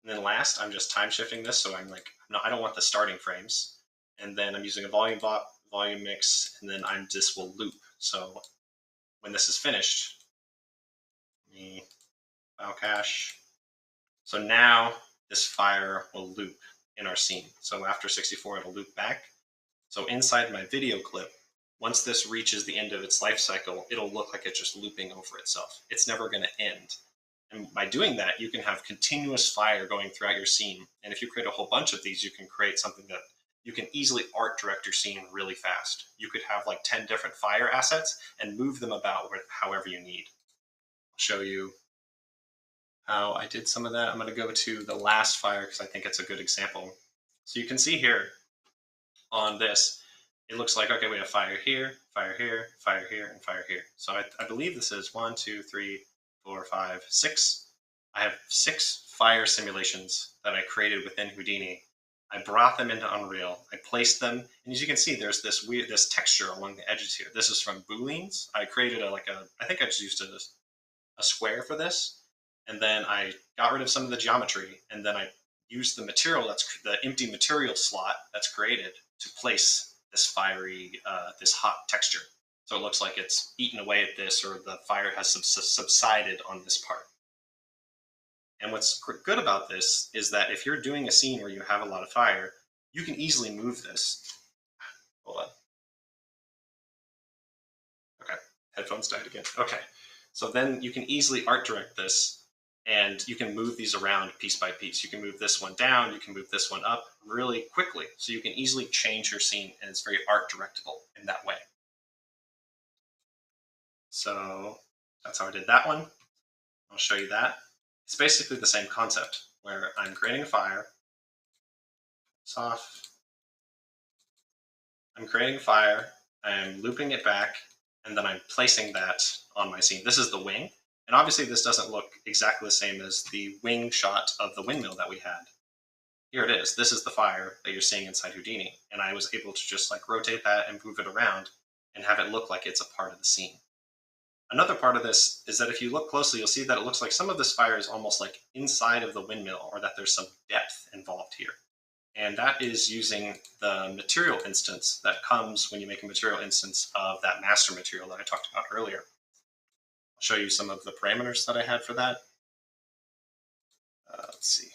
And then last, I'm just time shifting this, so I'm like, no, I don't want the starting frames. And then I'm using a volume mix, and then this will loop. So when this is finished, file cache. So now this fire will loop in our scene. So after 64, it'll loop back. So inside my video clip, once this reaches the end of its life cycle, it'll look like it's just looping over itself. It's never going to end. And by doing that, you can have continuous fire going throughout your scene. And if you create a whole bunch of these, you can create something that you can easily art direct your scene really fast. You could have like 10 different fire assets and move them about however you need. I'll show you how I did some of that. I'm going to go to the last fire because I think it's a good example. So you can see here on this, it looks like, okay, we have fire here, fire here, fire here, and fire here. So I believe this is 1, 2, 3, 4, 5, 6. I have 6 fire simulations that I created within Houdini. I brought them into Unreal. I placed them, and as you can see, there's this texture along the edges here. This is from booleans. I created I think I just used a square for this, and then I got rid of some of the geometry, and then I used the material the empty material slot that's created to place this fiery, this hot texture. So it looks like it's eaten away at this, or the fire has subsided on this part. And what's good about this is that if you're doing a scene where you have a lot of fire, you can easily move this. Hold on. Okay, headphones died again. Okay, so then you can easily art direct this, and you can move these around piece by piece. You can move this one down, you can move this one up really quickly. So you can easily change your scene, and it's very art directable in that way. So that's how I did that one. I'll show you that. It's basically the same concept where I'm creating a fire. I'm creating a fire, I'm looping it back, and then I'm placing that on my scene. This is the wing. And obviously this doesn't look exactly the same as the wing shot of the windmill that we had. Here it is. This is the fire that you're seeing inside Houdini. And I was able to just like rotate that and move it around and have it look like it's a part of the scene. Another part of this is that if you look closely, you'll see that it looks like some of this fire is almost like inside of the windmill, or that there's some depth involved here. And that is using the material instance that comes when you make a material instance of that master material that I talked about earlier. Show you some of the parameters that I had for that. Let's see.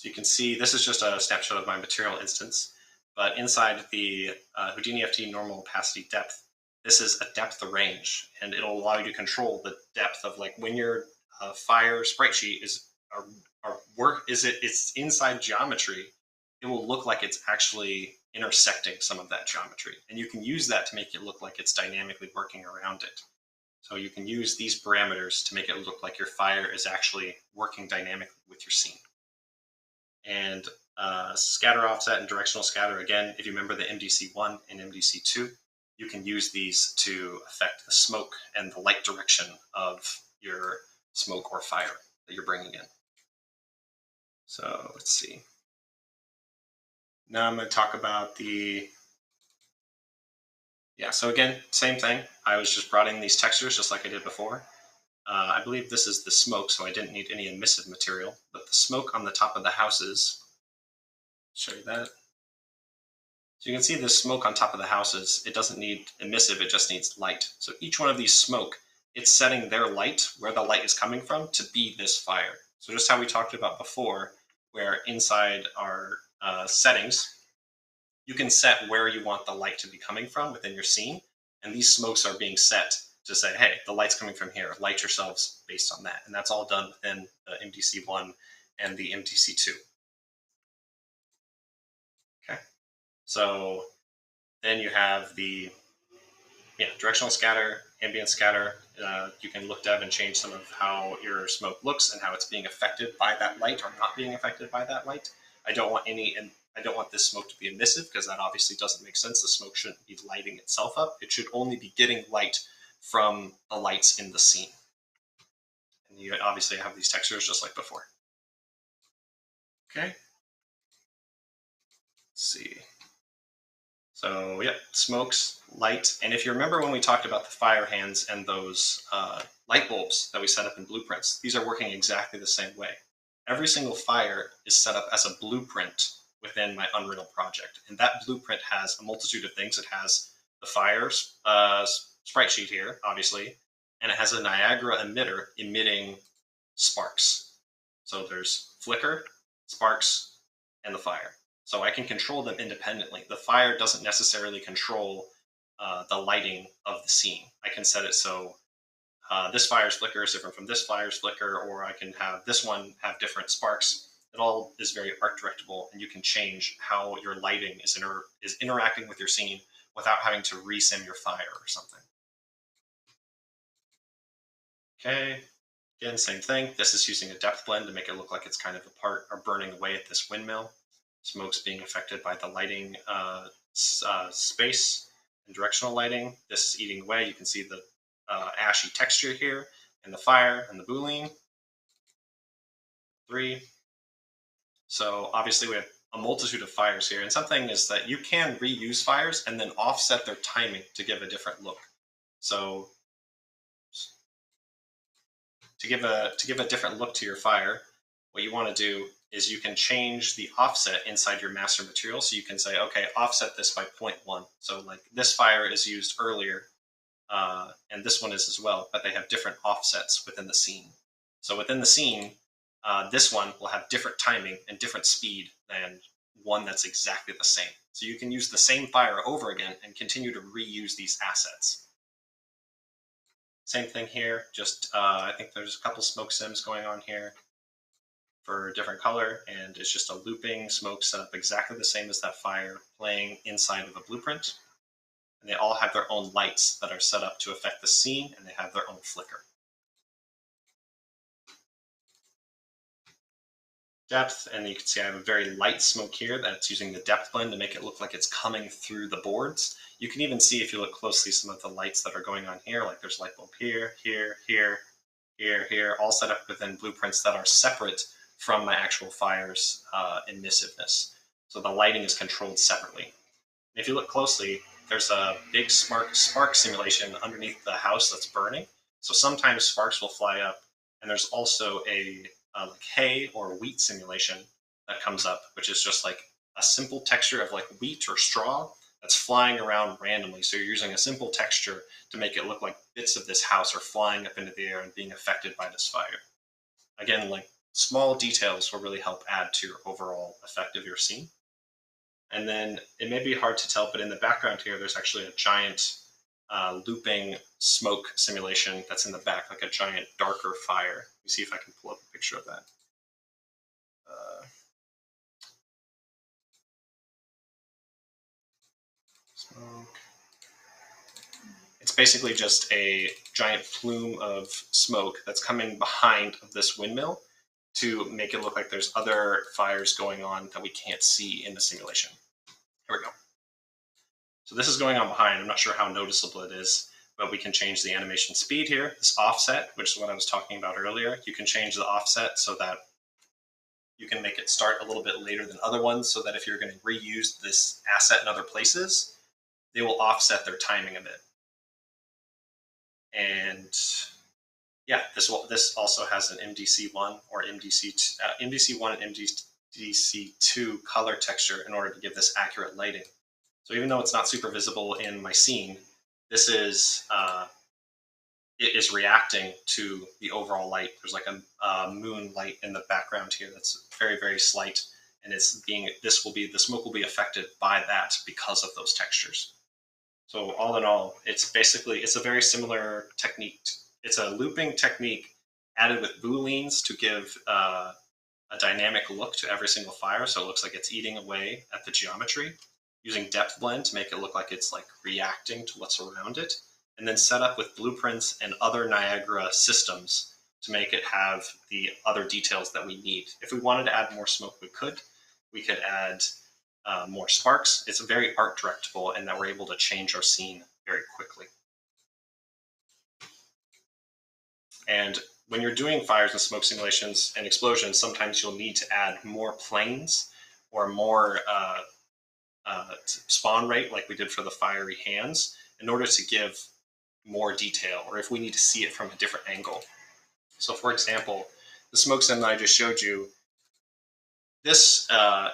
So you can see this is just a snapshot of my material instance, but inside the Houdini FT normal opacity depth, this is a depth range, and it'll allow you to control the depth of like when your fire sprite sheet is it's inside geometry, it will look like it's actually intersecting some of that geometry, and you can use that to make it look like it's dynamically working around it. So you can use these parameters to make it look like your fire is actually working dynamically with your scene. And scatter offset and directional scatter, again, if you remember the MDC1 and MDC2, you can use these to affect the smoke and the light direction of your smoke or fire that you're bringing in. So let's see. Now I'm going to talk about so again, same thing. I was just brought in these textures just like I did before. I believe this is the smoke, so I didn't need any emissive material, but the smoke on the top of the houses, show you that. So you can see the smoke on top of the houses, it doesn't need emissive, it just needs light. So each one of these smoke, it's setting their light, where the light is coming from, to be this fire. So just how we talked about before, where inside our settings, you can set where you want the light to be coming from within your scene, and these smokes are being set to say, hey, the light's coming from here, light yourselves based on that. And that's all done within the MDC1 and the MDC2. Okay, so then you have the directional scatter, ambient scatter. You can look dev and change some of how your smoke looks and how it's being affected by that light or not being affected by that light. I don't want this smoke to be emissive, because that obviously doesn't make sense. The smoke shouldn't be lighting itself up. It should only be getting light from the lights in the scene. And you obviously have these textures just like before. Okay. Let's see. So yeah, smokes, light. And if you remember when we talked about the fire hands and those light bulbs that we set up in blueprints, these are working exactly the same way. Every single fire is set up as a blueprint within my Unreal project. And that blueprint has a multitude of things. It has the fire's sprite sheet here, obviously, and it has a Niagara emitter emitting sparks. So there's flicker, sparks, and the fire. So I can control them independently. The fire doesn't necessarily control the lighting of the scene. I can set it so this fire's flicker is different from this fire's flicker, or I can have this one have different sparks. It all is very art directable, and you can change how your lighting is interacting with your scene without having to resim your fire or something. Okay, again, same thing. This is using a depth blend to make it look like it's kind of apart or burning away at this windmill. Smoke's being affected by the lighting space and directional lighting. This is eating away. You can see the ashy texture here, and the fire and the boolean. 3. So obviously we have a multitude of fires here, and something is that you can reuse fires and then offset their timing to give a different look. So to give a different look to your fire, what you want to do is you can change the offset inside your master material. So you can say, okay, offset this by 0.1. So like this fire is used earlier, and this one is as well, but they have different offsets within the scene. So within the scene, this one will have different timing and different speed than one that's exactly the same. So you can use the same fire over again and continue to reuse these assets. Same thing here, just I think there's a couple smoke sims going on here for a different color, and it's just a looping smoke set up exactly the same as that fire playing inside of a blueprint. And they all have their own lights that are set up to affect the scene, and they have their own flicker. Depth, and you can see I have a very light smoke here that's using the depth blend to make it look like it's coming through the boards. You can even see, if you look closely, some of the lights that are going on here, like there's light bulb here, here, here, here, here, all set up within blueprints that are separate from my actual fire's emissiveness. So the lighting is controlled separately. And if you look closely, there's a big spark simulation underneath the house that's burning. So sometimes sparks will fly up, and there's also a like hay or wheat simulation that comes up, which is just like a simple texture of like wheat or straw that's flying around randomly. So you're using a simple texture to make it look like bits of this house are flying up into the air and being affected by this fire. Again, like small details will really help add to your overall effect of your scene. And then it may be hard to tell, but in the background here, there's actually a giant looping smoke simulation that's in the back, like a giant darker fire. Let me see if I can pull up a picture of that. Smoke. It's basically just a giant plume of smoke that's coming behind this windmill to make it look like there's other fires going on that we can't see in the simulation. Here we go. So this is going on behind. I'm not sure how noticeable it is, but we can change the animation speed here. This offset, which is what I was talking about earlier, you can change the offset so that you can make it start a little bit later than other ones, so that if you're going to reuse this asset in other places, they will offset their timing a bit. And yeah, this also has an MDC1 or MDC1 and MDC2 color texture in order to give this accurate lighting. So even though it's not super visible in my scene, this is it is reacting to the overall light. There's like a moon light in the background here that's very, very slight, and the smoke will be affected by that because of those textures. So all in all, it's a very similar technique. It's a looping technique added with booleans to give a dynamic look to every single fire, so it looks like it's eating away at the geometry, using depth blend to make it look like it's like reacting to what's around it, and then set up with blueprints and other Niagara systems to make it have the other details that we need. If we wanted to add more smoke, we could. We could add more sparks. It's very art directable, and that we're able to change our scene very quickly. And when you're doing fires and smoke simulations and explosions, sometimes you'll need to add more planes or more spawn rate, like we did for the fiery hands, in order to give more detail, or if we need to see it from a different angle. So for example, the smoke sim that I just showed you, this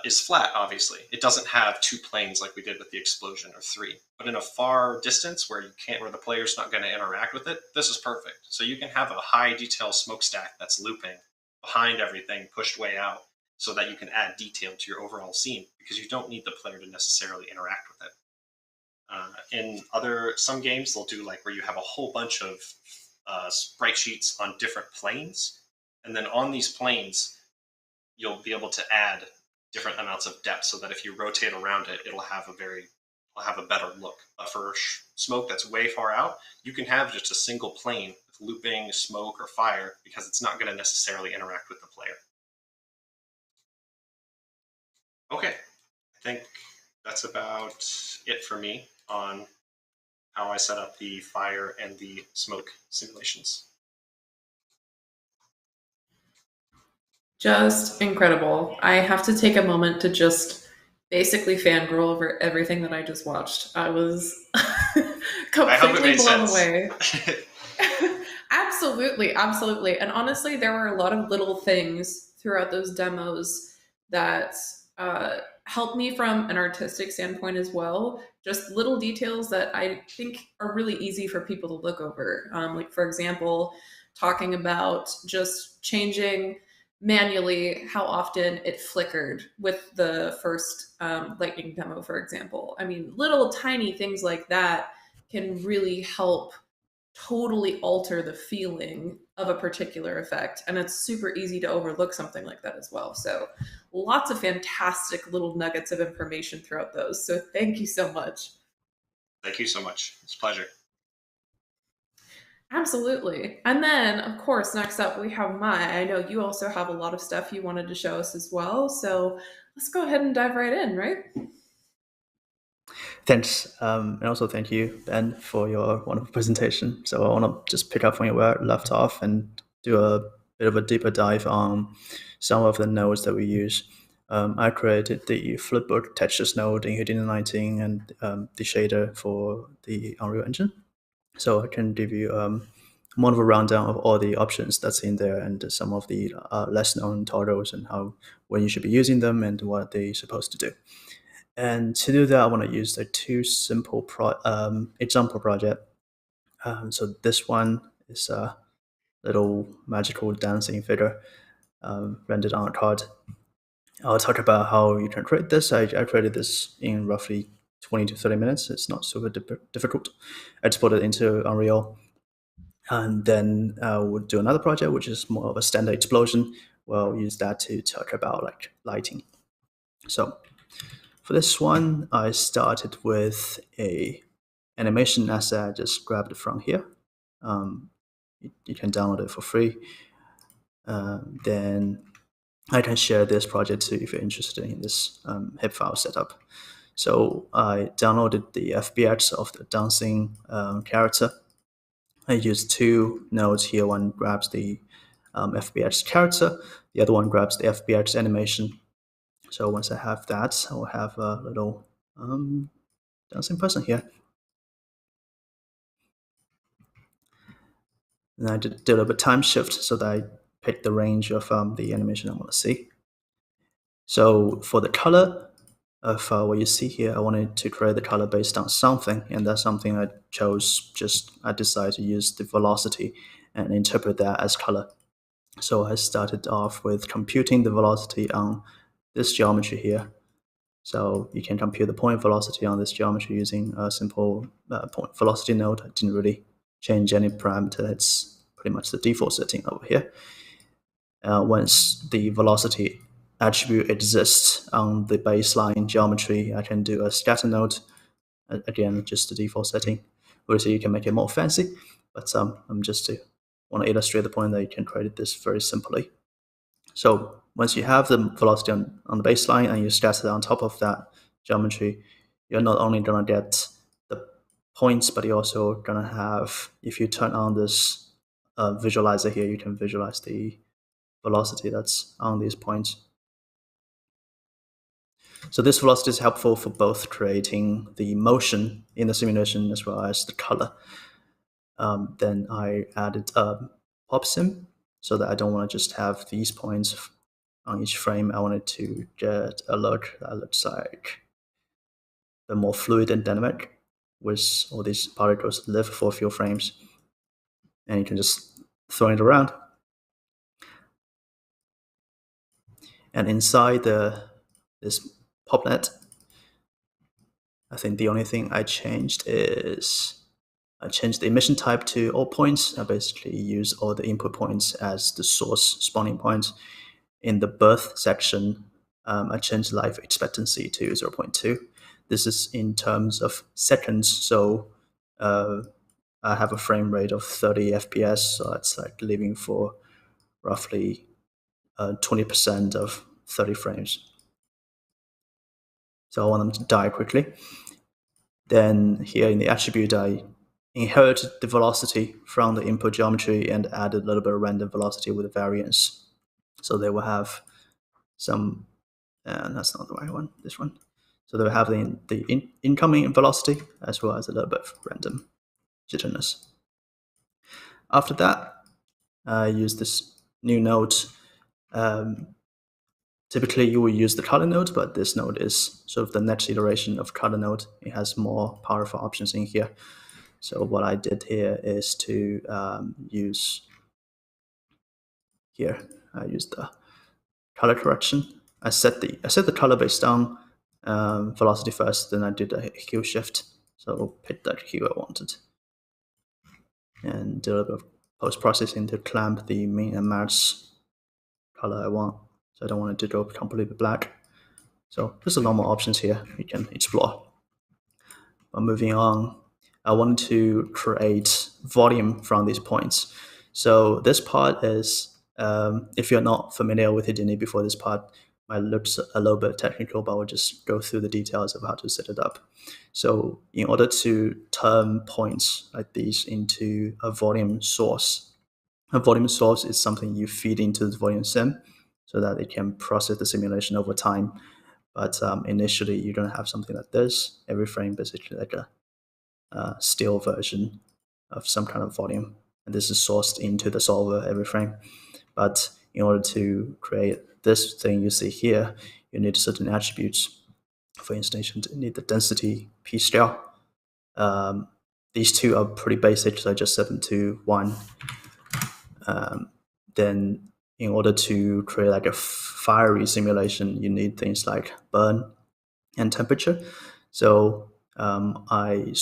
is flat, obviously. It doesn't have two planes like we did with the explosion, or three. But in a far distance where the player's not going to interact with it, this is perfect. So you can have a high detail smokestack that's looping behind everything, pushed way out, so that you can add detail to your overall scene, because you don't need the player to necessarily interact with it. In some games, they'll do like where you have a whole bunch of sprite sheets on different planes, and then on these planes, you'll be able to add different amounts of depth, so that if you rotate around it, it'll have a better look. For smoke that's way far out, you can have just a single plane with looping smoke or fire, because it's not going to necessarily interact with the player. Okay, I think that's about it for me on how I set up the fire and the smoke simulations. Just incredible. I have to take a moment to just basically fangirl over everything that I just watched. I was completely blown away. Absolutely, absolutely. And honestly, there were a lot of little things throughout those demos that helped me from an artistic standpoint as well. Just little details that I think are really easy for people to look over. Like, for example, talking about just changing manually how often it flickered with the first lightning demo, for example. I mean, little tiny things like that can really help totally alter the feeling of a particular effect, and it's super easy to overlook something like that as well. So lots of fantastic little nuggets of information throughout those, so thank you so much. Thank you so much. It's a pleasure. Absolutely. And then, of course, next up we have Mai. I know you also have a lot of stuff you wanted to show us as well, so let's go ahead and dive right in, right? Thanks, and also thank you, Ben, for your wonderful presentation. So I want to just pick up from where I left off and do a bit of a deeper dive on some of the nodes that we use. I created the flipbook textures node in Houdini 19 and the shader for the Unreal Engine. So I can give you more of a rundown of all the options that's in there, and some of the less known toggles, and when you should be using them and what they're supposed to do. And to do that, I want to use the two simple example project. So this one is a little magical dancing figure. rendered on a card. I'll talk about how you can create this. I created this in roughly 20 to 30 minutes. It's not super difficult. I exported it into Unreal. And then we'll do another project, which is more of a standard explosion. We'll use that to talk about like lighting. So for this one, I started with a animation asset. I just grabbed it from here. You can download it for free. Then I can share this project too if you're interested in this HIP file setup. So I downloaded the FBX of the dancing character. I used two nodes here. One grabs the FBX character, the other one grabs the FBX animation. So once I have that, I'll have a little dancing person here. And I did a little bit time shift so that I pick the range of the animation I want to see. So for the color of what you see here, I wanted to create the color based on something, and that's something I chose. I decided to use the velocity and interpret that as color. So I started off with computing the velocity on this geometry here. So you can compute the point velocity on this geometry using a simple point velocity node. I didn't really change any parameter. It's pretty much the default setting over here. Once the velocity attribute exists on the baseline geometry, I can do a scatter node. Again, just the default setting. Obviously, you can make it more fancy, but I'm just want to illustrate the point that you can create this very simply. So once you have the velocity on the baseline and you scatter it on top of that geometry, you're not only going to get the points, but you're also going to have, if you turn on this visualizer here, you can visualize the velocity that's on these points. So this velocity is helpful for both creating the motion in the simulation as well as the color. Then I added a pop sim so that I don't want to just have these points on each frame. I wanted to get a look that looks like a more fluid and dynamic, with all these particles live for a few frames. And you can just throw it around. And inside this popnet, I think the only thing I changed is I changed the emission type to all points. I basically use all the input points as the source spawning points. In the birth section, I changed life expectancy to 0.2. This is in terms of seconds. So I have a frame rate of 30 FPS. So it's like living for roughly 20% of 30 frames. So I want them to die quickly. Then here in the attribute, I inherited the velocity from the input geometry and added a little bit of random velocity with variance. So they will have some, and that's not the right one, this one. So they will have the incoming velocity as well as a little bit of random jitteriness. After that, I use this new node. Typically, you will use the color node, but this node is sort of the next iteration of color node. It has more powerful options in here. So what I did here is to use here. I used the color correction. I set the color based on velocity first. Then I did a hue shift. So pick that hue I wanted, and did a little bit of post processing to clamp the min and max color I want. So I don't want it to go completely black. So there's a lot more options here you can explore. But moving on, I wanted to create volume from these points. So this part is, if you're not familiar with Houdini before this part, might look a little bit technical, but we'll just go through the details of how to set it up. So in order to turn points like these into a volume source is something you feed into the volume sim so that it can process the simulation over time. But initially, you're going to have something like this. Every frame basically like a still version of some kind of volume. And this is sourced into the solver every frame. But in order to create this thing you see here, you need certain attributes. For instance, you need the density P scale. These two are pretty basic, so I just set them to 1. Then in order to create like a fiery simulation, you need things like burn and temperature. So I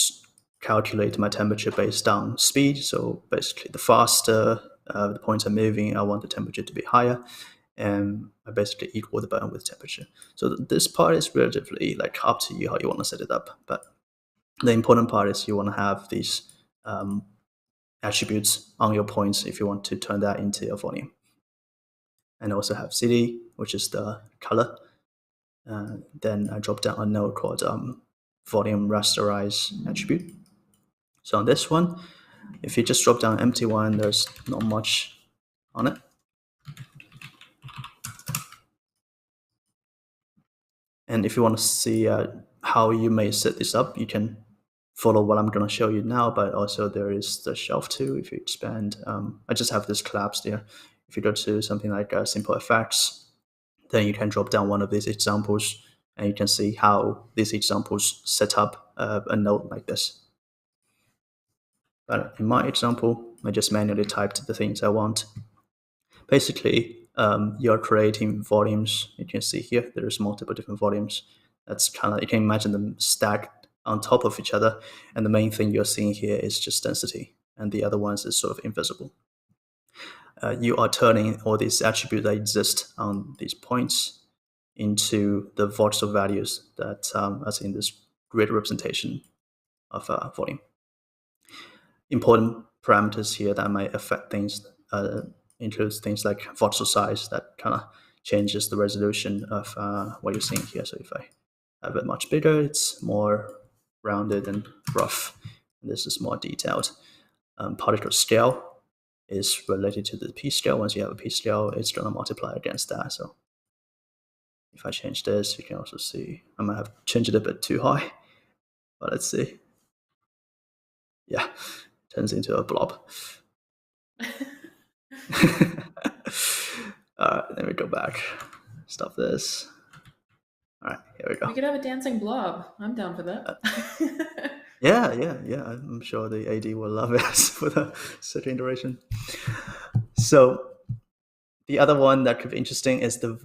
calculate my temperature based on speed. So basically, the faster the points are moving, I want the temperature to be higher, and I basically equal the burn with temperature. So this part is relatively like up to you how you want to set it up. But the important part is you want to have these attributes on your points if you want to turn that into a volume. And also have CD, which is the color. Then I drop down a node called volume rasterize attribute. So on this one, if you just drop down an empty one, there's not much on it. And if you want to see how you may set this up, you can follow what I'm going to show you now, but also there is the shelf too. If you expand, I just have this collapsed here. If you go to something like simple effects, then you can drop down one of these examples and you can see how these examples set up a node like this. But in my example, I just manually typed the things I want. Basically, you're creating volumes. You can see here, there's multiple different volumes. That's kind of, you can imagine them stacked on top of each other. And the main thing you're seeing here is just density. And the other ones is sort of invisible. You are turning all these attributes that exist on these points into the voxel values that as in this grid representation of volume. Important parameters here that might affect things includes things like voxel size that kind of changes the resolution of what you're seeing here. So if I have it much bigger, it's more rounded and rough. And this is more detailed. Particle scale is related to the p-scale. Once you have a p-scale, it's going to multiply against that. So if I change this, you can also see I might have changed it a bit too high, but let's see. Yeah, turns into a blob. All right, let me go back. Stop this. All right, here we go. We could have a dancing blob. I'm down for that. Yeah. I'm sure the AD will love it for the certain duration. So the other one that could be interesting is the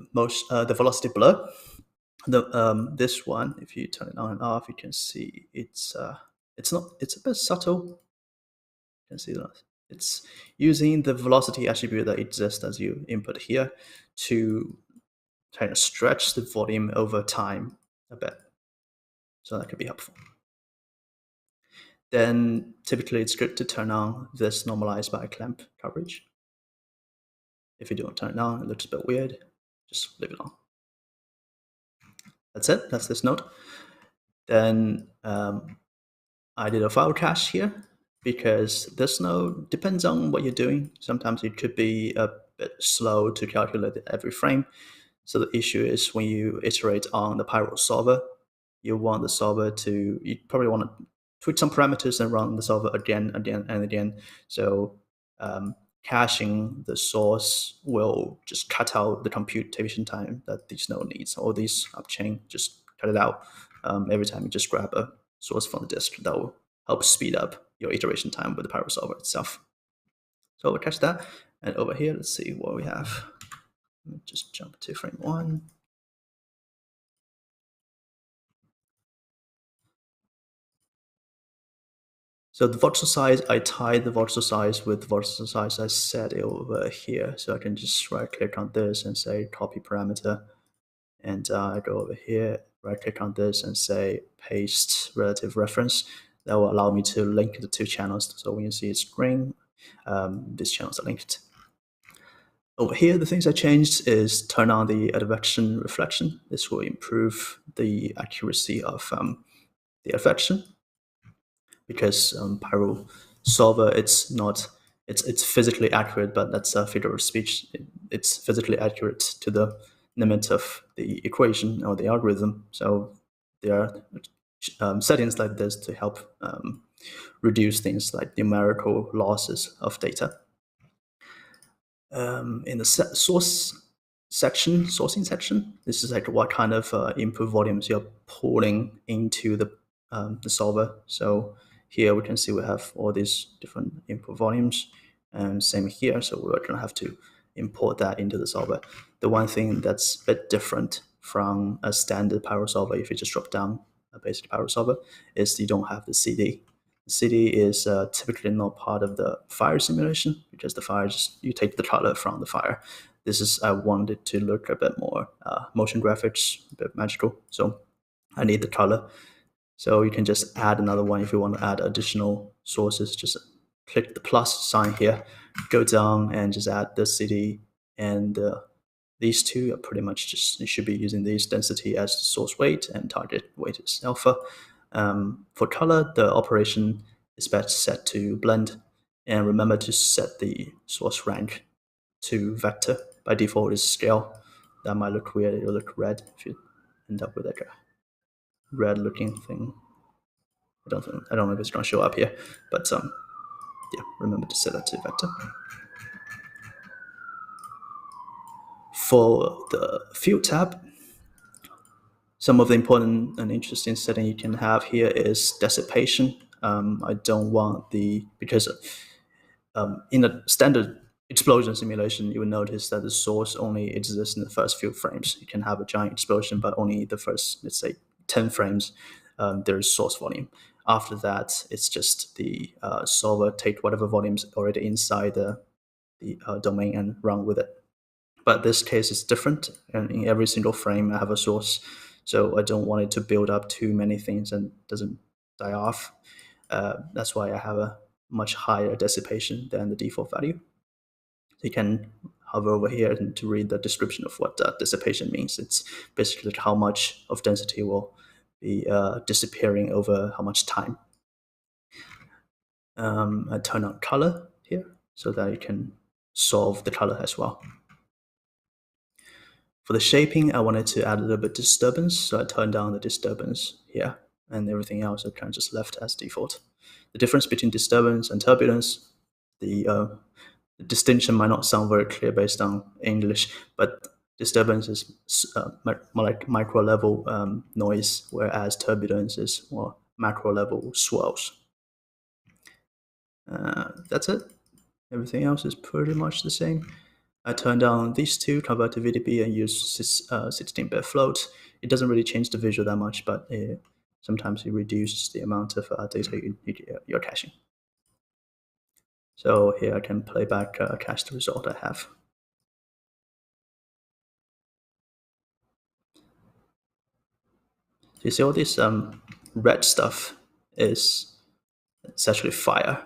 velocity blur. This one, if you turn it on and off, you can see it's a bit subtle. You can see that it's using the velocity attribute that exists as you input here to kind of stretch the volume over time a bit. So that could be helpful. Then typically it's good to turn on this normalized by clamp coverage. If you don't turn it on, it looks a bit weird. Just leave it on. That's it. That's this node. Then I did a file cache here because this node depends on what you're doing. Sometimes it could be a bit slow to calculate every frame. So the issue is when you iterate on the Pyro solver, you want the solver to, you probably want to tweak some parameters and run the solver again and again. So caching the source will just cut out the computation time that this node needs. All these upchain, just cut it out. Every time you just grab a source from the disk, that will help speed up your iteration time with the Pyro solver itself. So we'll cache that. And over here, let's see what we have. Let me just jump to frame 1. So the voxel size, I tied the voxel size with the voxel size I set over here. So I can just right click on this and say copy parameter. And I go over here, right click on this and say paste relative reference. That will allow me to link the two channels. So when you see it's green, these channels are linked. Over here, the things I changed is turn on the advection reflection. This will improve the accuracy of the advection. Because Pyro solver, it's physically accurate, but that's a figure of speech. It's physically accurate to the limit of the equation or the algorithm. So there are settings like this to help reduce things like numerical losses of data. In the sourcing section, this is like what kind of input volumes you're pulling into the solver. So here we can see we have all these different input volumes, and same here. So we're going to have to import that into the solver. The one thing that's a bit different from a standard Pyro solver, if you just drop down a basic Pyro solver, is you don't have the CD. The CD is typically not part of the fire simulation, because the fire you take the color from the fire. This is, I wanted to look a bit more motion graphics, a bit magical, so I need the color. So you can just add another one if you want to add additional sources. Just click the plus sign here, go down and just add the CD, and these two are pretty much just, you should be using these density as the source weight and target weight is alpha. For color, the operation is best set to blend, and remember to set the source rank to vector. By default is scale. That might look weird, it'll look red if you end up with like a red looking thing. I don't know if it's going to show up here, but yeah, remember to set that to vector. For the field tab, some of the important and interesting setting you can have here is dissipation. I don't want because in a standard explosion simulation, you will notice that the source only exists in the first few frames. You can have a giant explosion, but only the first, let's say, 10 frames, there is source volume. After that, it's just the solver take whatever volume's already inside the domain and run with it. But this case is different, and in every single frame I have a source, so I don't want it to build up too many things and doesn't die off. That's why I have a much higher dissipation than the default value. You can hover over here and to read the description of what dissipation means. It's basically like how much of density will be disappearing over how much time. I turn on color here so that you can solve the color as well. For the shaping, I wanted to add a little bit disturbance, so I turned down the disturbance here, and everything else I kind of just left as default. The difference between disturbance and turbulence, the distinction might not sound very clear based on English, but disturbance is more like micro level noise, whereas turbulence is more macro level swirls. That's it. Everything else is pretty much the same. I turn down these two, convert to VDB, and use 16-bit float. It doesn't really change the visual that much, but sometimes it reduces the amount of data you're caching. So here I can play back cache the result I have. You see all this red stuff it's actually fire,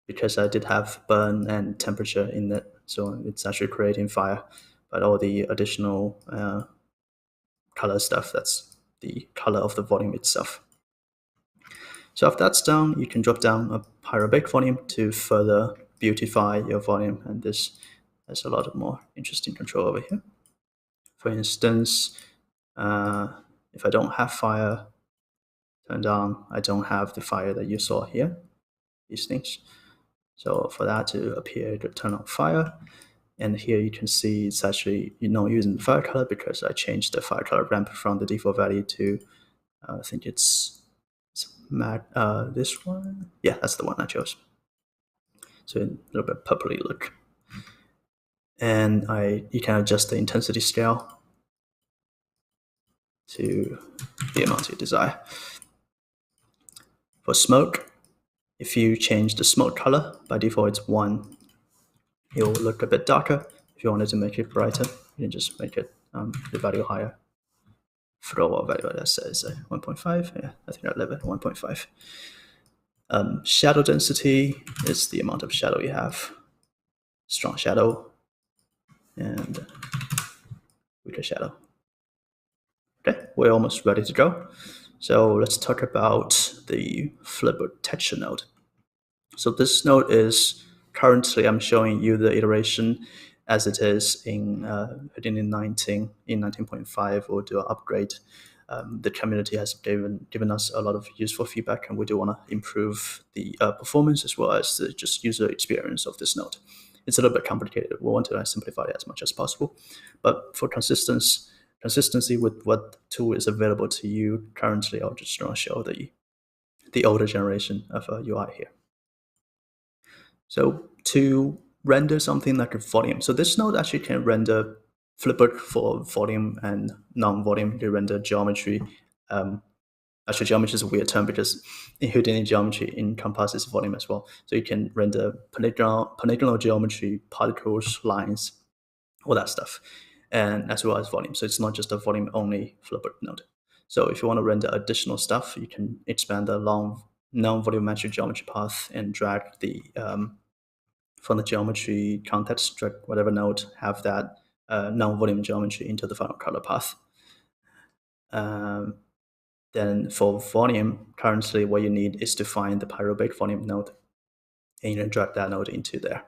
because I did have burn and temperature in it, so it's actually creating fire. But all the additional color stuff, that's the color of the volume itself. So if that's done, you can drop down a Pyro-Bake volume to further beautify your volume, and this has a lot more interesting control over here. For instance, if I don't have fire turned on, I don't have the fire that you saw here, these things. So for that to appear, to turn on fire, and here you can see it's actually using the fire color, because I changed the fire color ramp from the default value to I think it's this one. Yeah, that's the one I chose. So a little bit purpley look, and you can adjust the intensity scale to the amount you desire. For smoke, if you change the smoke color, by default it's 1. It will look a bit darker. If you wanted to make it brighter, you can just make it the value higher. Throw what value that says 1.5. Yeah, I think I leave it 1.5. Shadow density is the amount of shadow you have. Strong shadow and weaker shadow. Okay, we're almost ready to go. So let's talk about the Flipboard texture node. So this node is currently, I'm showing you the iteration as it is in 19.5. We'll do an upgrade. The community has given us a lot of useful feedback, and we do want to improve the performance as well as the just user experience of this node. It's a little bit complicated. We want to simplify it as much as possible, but for consistency with what tool is available to you currently, I'll just show the older generation of UI here. So to render something like a volume. So this node actually can render flipbook for volume and non-volume. They render geometry. Actually, geometry is a weird term because in Houdini, geometry encompasses volume as well. So you can render polygonal geometry, particles, lines, all that stuff, and as well as volume. So it's not just a volume-only flipbook node. So if you want to render additional stuff, you can expand the long non-volumetric geometry path and drag the from the geometry context, drag whatever node have that non-volume geometry into the final color path. Then for volume, currently what you need is to find the pyrobic volume node, and you can drag that node into there,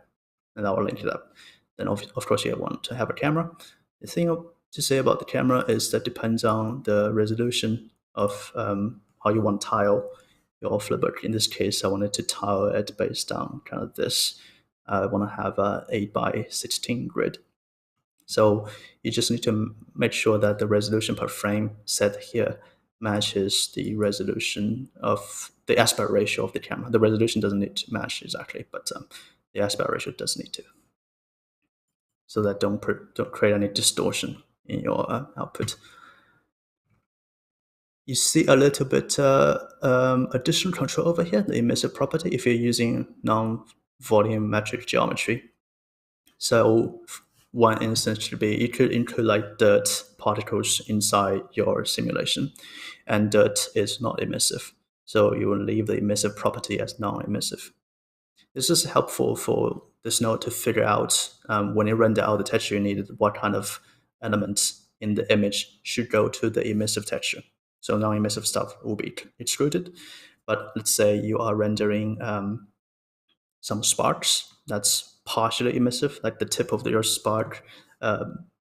and that will link it up. Then of course you want to have a camera. The thing to say about the camera is that depends on the resolution of how you want to tile your flipbook. In this case, I wanted to tile it based on kind of this. I want to have a 8x16 grid. So you just need to make sure that the resolution per frame set here matches the resolution of the aspect ratio of the camera. The resolution doesn't need to match exactly, but the aspect ratio does need to, so that don't create any distortion in your output. You see a little bit additional control over here, the emissive property, if you're using non-volumetric geometry. So one instance should be, you could include like dirt particles inside your simulation, and dirt is not emissive. So you will leave the emissive property as non-emissive. This is helpful for this node to figure out when you render out the texture you needed, what kind of elements in the image should go to the emissive texture. So non-emissive stuff will be excluded. But let's say you are rendering some sparks that's partially emissive, like the tip of your spark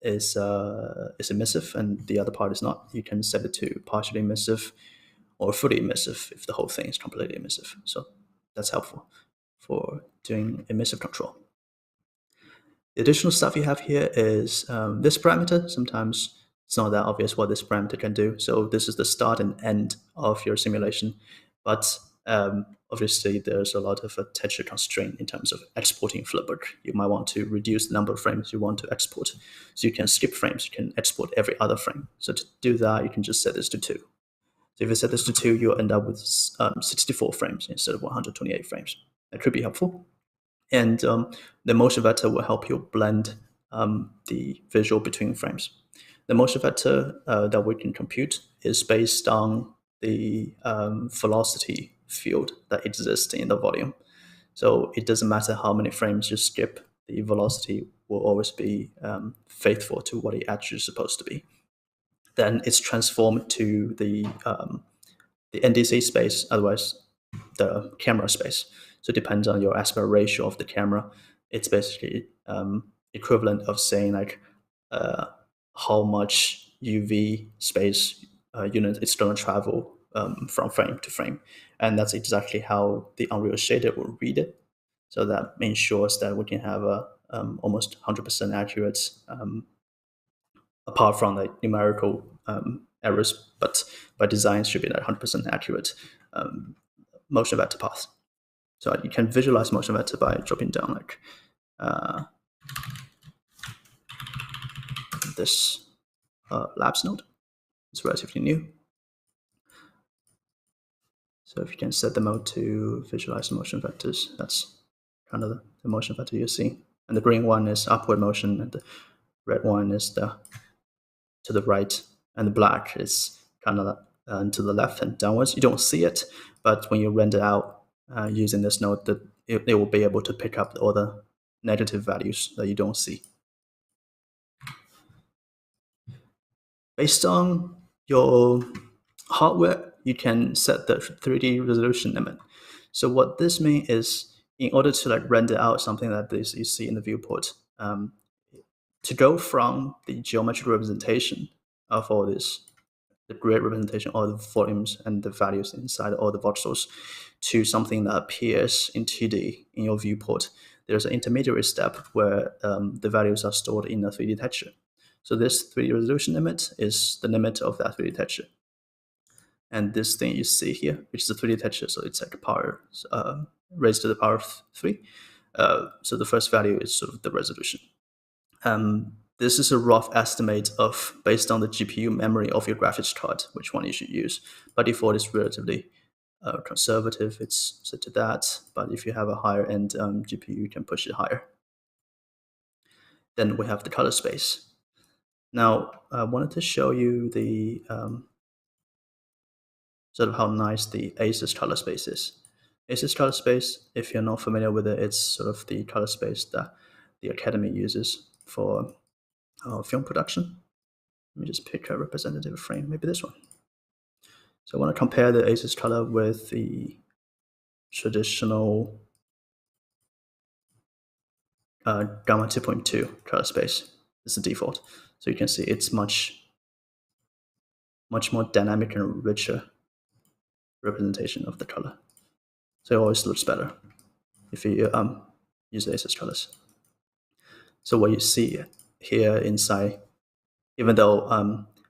is emissive and the other part is not. You can set it to partially emissive or fully emissive if the whole thing is completely emissive. So that's helpful for doing emissive control. The additional stuff you have here is this parameter. Sometimes it's not that obvious what this parameter can do. So this is the start and end of your simulation, but obviously there's a lot of texture constraint in terms of exporting flipbook. You might want to reduce the number of frames you want to export. So you can skip frames, you can export every other frame. So to do that, you can just set this to 2. So if you set this to 2, you'll end up with 64 frames instead of 128 frames. That could be helpful. And the motion vector will help you blend the visual between frames. The motion vector that we can compute is based on the velocity field that exists in the volume. So it doesn't matter how many frames you skip, the velocity will always be faithful to what it actually is supposed to be. Then it's transformed to the NDC space, otherwise the camera space. So it depends on your aspect ratio of the camera. It's basically equivalent of saying like how much UV space unit it's going to travel from frame to frame. And that's exactly how the Unreal shader will read it. So that ensures that we can have a almost 100% accurate, apart from the numerical errors, but by design should be that 100% accurate motion vector path. So you can visualize motion vector by dropping down like this labs node. It's relatively new. So if you can set the mode to visualize motion vectors, that's kind of the motion vector you see. And the green one is upward motion, and the red one is to the right, and the black is kind of to the left and downwards. You don't see it, but when you render out using this node, that it will be able to pick up all the negative values that you don't see. Based on your hardware, you can set the 3D resolution limit. So what this means is, in order to like render out something like this you see in the viewport, to go from the geometric representation of all this, the grid representation, all the volumes and the values inside all the voxels, to something that appears in 2D in your viewport, there's an intermediary step where the values are stored in a 3D texture. So this 3D resolution limit is the limit of that 3D texture. And this thing you see here, which is a 3D texture, so it's like power raised to the power of 3. So the first value is sort of the resolution. This is a rough estimate of based on the GPU memory of your graphics card, which one you should use. By default, it's relatively conservative. It's set to that. But if you have a higher end GPU, you can push it higher. Then we have the color space. Now, I wanted to show you the sort of how nice the ASUS color space is. ASUS color space, if you're not familiar with it, it's sort of the color space that the Academy uses for film production. Let me just pick a representative frame, maybe this one. So I want to compare the ASUS color with the traditional Gamma 2.2 color space. It's the default. So you can see it's much more dynamic and richer representation of the color. So it always looks better if you use ASUS colors. So what you see here inside, even though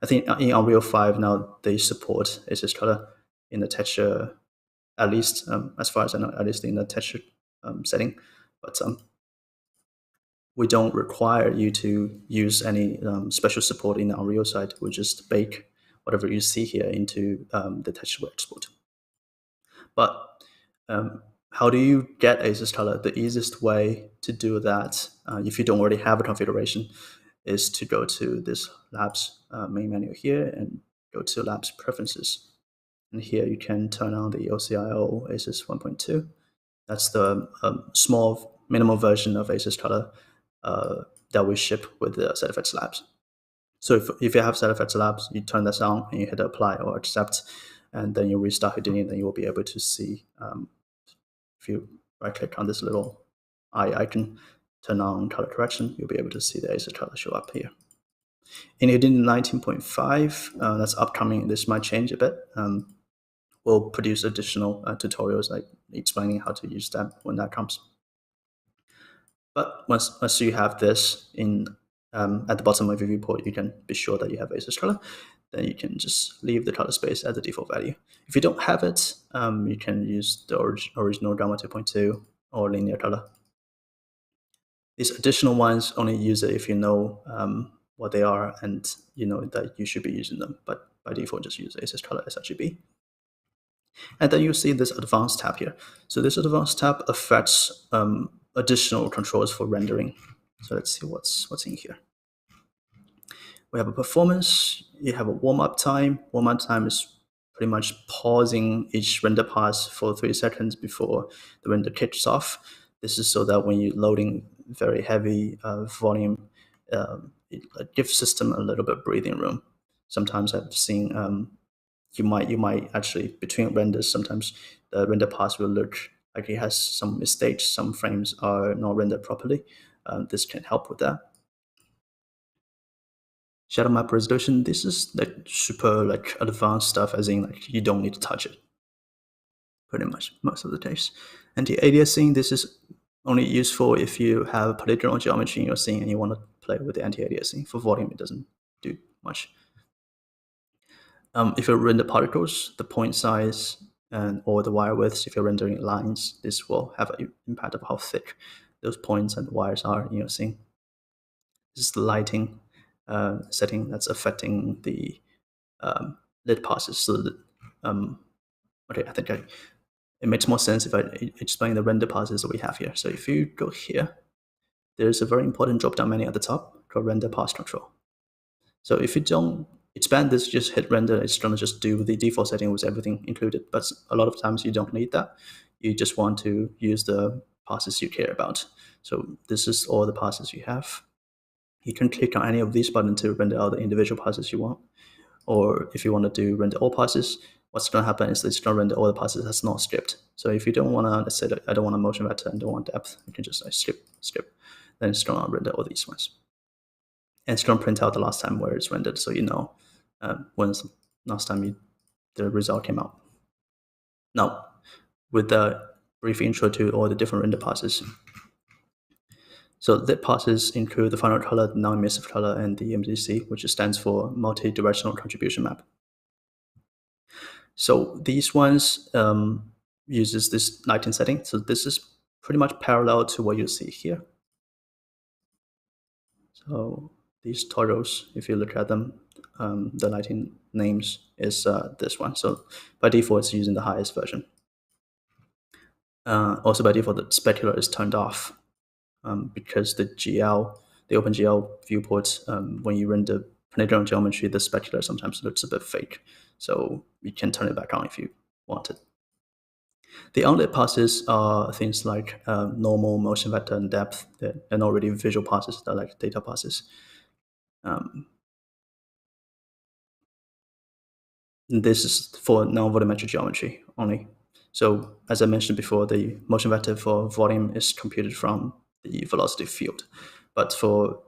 I think in Unreal 5 now they support ASUS color in the texture, at least as far as I know, at least in the texture setting, but we don't require you to use any special support in the Unreal side. We just bake whatever you see here into the texture export. But how do you get ASUS color? The easiest way to do that, if you don't already have a configuration, is to go to this Labs main menu here and go to Labs Preferences. And here you can turn on the OCIO ASUS 1.2. That's the small minimal version of ASUS color that we ship with the ZFX Labs. So if you have ZFX Labs, you turn this on and you hit apply or accept, and then you restart Houdini, then you will be able to see, if you right click on this little eye icon, turn on color correction, you'll be able to see the ASUS color show up here. In Houdini 19.5, that's upcoming, this might change a bit. We'll produce additional tutorials like explaining how to use that when that comes. But once you have this in at the bottom of your viewport, you can be sure that you have ASUS color. Then you can just leave the color space at the default value. If you don't have it, you can use the original Gamma 2.2 or linear color. These additional ones only use it if you know what they are and you know that you should be using them. But by default, just use ASUS color sRGB. And then you see this advanced tab here. So this advanced tab affects additional controls for rendering. So let's see what's in here. We have a performance, you have a warm-up time. Warm-up time is pretty much pausing each render pass for 3 seconds before the render kicks off. This is so that when you're loading very heavy volume, it gives system a little bit breathing room. Sometimes I've seen you might actually, between renders, sometimes the render pass will look like it has some mistakes, some frames are not rendered properly. This can help with that. Shadow map resolution, this is like super advanced stuff, as in you don't need to touch it. Pretty much most of the case. Anti-aliasing, this is only useful if you have polygonal geometry in your scene and you want to play with the anti-aliasing. For volume, it doesn't do much. If you render particles, the point size or the wire widths, if you're rendering lines, this will have an impact of how thick those points and wires are in your scene. This is the lighting setting that's affecting the lit passes. So that, okay, I think it makes more sense if I explain the render passes that we have here. So if you go here, there's a very important drop-down menu at the top called Render Pass Control. So if you don't expand this, just hit render, it's going to just do the default setting with everything included. But a lot of times you don't need that. You just want to use the passes you care about. So this is all the passes you have. You can click on any of these buttons to render out the individual passes you want. Or if you want to do render all passes, what's going to happen is it's going to render all the passes that's not skipped. So if you don't want to, let's say that I don't want a motion vector and don't want depth, you can just skip. Then it's going to render all these ones. And it's going to print out the last time where it's rendered, so you know when's the last time the result came out. Now, with the brief intro to all the different render passes. So lit passes include the final color, the non-emissive color, and the MDC, which stands for multi-directional contribution map. So these ones uses this lighting setting. So this is pretty much parallel to what you see here. So these toggles, if you look at them, the lighting names is this one. So by default, it's using the highest version. Also by default, the specular is turned off because the OpenGL viewport, when you render polygonal geometry, the specular sometimes looks a bit fake. So you can turn it back on if you want it. The unlit passes are things like normal, motion vector, and depth. They're not really visual passes, they're like data passes. This is for non-volumetric geometry only. So as I mentioned before, the motion vector for volume is computed from the velocity field. But for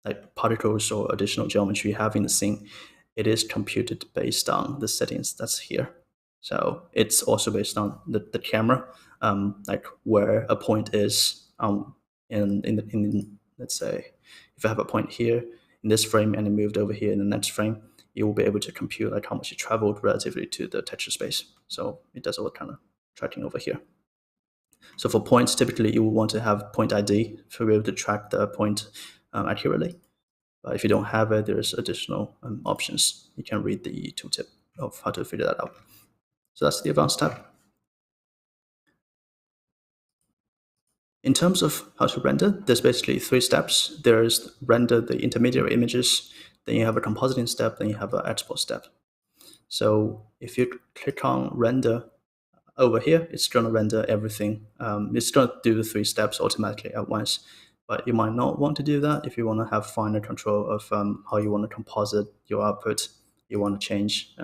like particles or additional geometry you have in the scene, it is computed based on the settings that's here. So it's also based on the camera, like where a point is in let's say, if I have a point here in this frame and it moved over here in the next frame, you will be able to compute like how much it traveled relatively to the texture space. So it does all the kind of tracking over here. So for points, typically you will want to have point ID to be able to track the point accurately. But if you don't have it, there's additional options. You can read the tooltip of how to figure that out. So that's the advanced tab. In terms of how to render, there's basically 3 steps. There's render the intermediary images, then you have a compositing step, then you have an export step. So if you click on render over here, it's going to render everything. It's going to do the 3 steps automatically at once. But you might not want to do that if you want to have finer control of how you want to composite your output. You want to change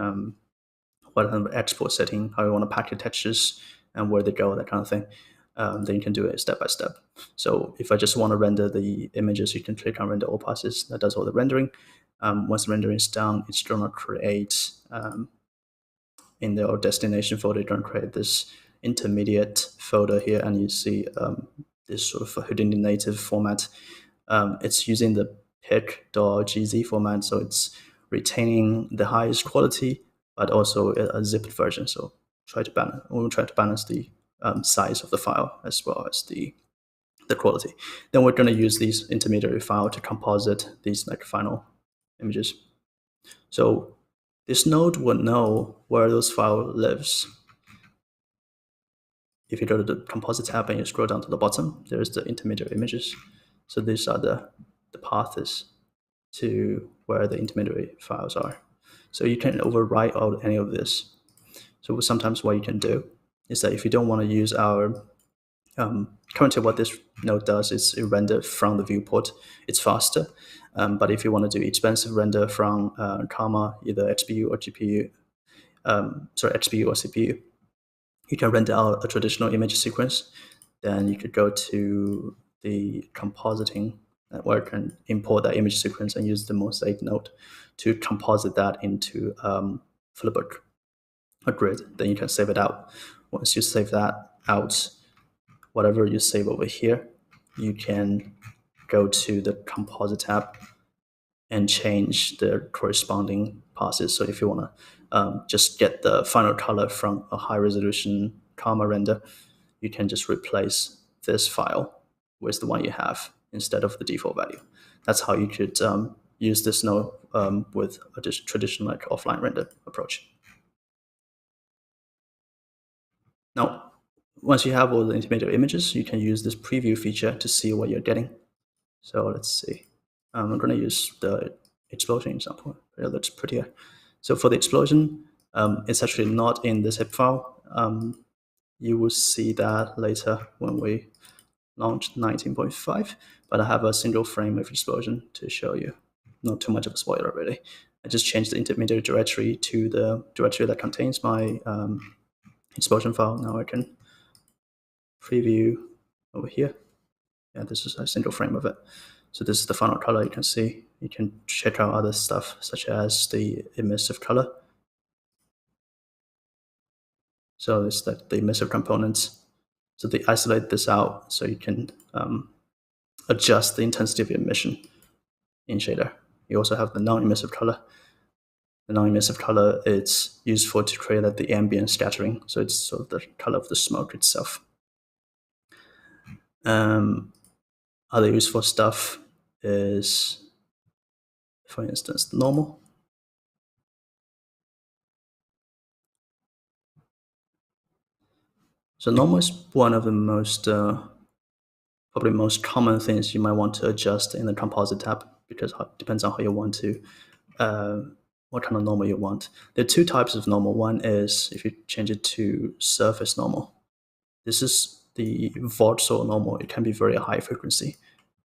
what kind of export setting, how you want to pack your textures, and where they go, that kind of thing. Then you can do it step by step. So if I just want to render the images, you can click on render all passes. That does all the rendering. Once the rendering is done, it's going to create in the destination folder, it's going to create this intermediate folder here, and you see this sort of Houdini native format. It's using the pic.gz format, so it's retaining the highest quality, but also a zipped version. So we'll try to balance the size of the file as well as the quality. Then we're going to use these intermediary file to composite these like final images. So this node will know where those file lives. If you go to the composite tab and you scroll down to the bottom, there's the intermediate images. So these are the paths to where the intermediary files are. So you can overwrite out any of this. So sometimes what you can do is that if you don't want to use our currently what this node does is it render from the viewport. It's faster. But if you want to do expensive render from Karma, either XPU or GPU, XPU or CPU, you can render out a traditional image sequence. Then you could go to the compositing network and import that image sequence and use the Mosaic node to composite that into Flipbook, a grid. Then you can save it out. Once you save that out, whatever you save over here, you can go to the composite tab and change the corresponding passes. So if you want to just get the final color from a high resolution Karma render, you can just replace this file with the one you have instead of the default value. That's how you could use this node with a traditional like offline render approach. Now, once you have all the intermediate images, you can use this preview feature to see what you're getting. So let's see. I'm going to use the explosion example. It looks prettier. So for the explosion, it's actually not in the zip file. You will see that later when we launch 19.5. But I have a single frame of explosion to show you. Not too much of a spoiler, really. I just changed the intermediate directory to the directory that contains my explosion file. Now I can preview over here. Yeah, this is a single frame of it. So this is the final color you can see. You can check out other stuff such as the emissive color. So it's like the emissive components. So they isolate this out so you can adjust the intensity of emission in shader. You also have the non-emissive color. The non-emissive color is useful to create the ambient scattering. So it's sort of the color of the smoke itself. Other useful stuff is, for instance, normal. So normal is one of the probably most common things you might want to adjust in the composite tab, because it depends on how you want to, what kind of normal you want. There are two types of normal. One is if you change it to surface normal. This is the Vauxhall normal. It can be very high frequency,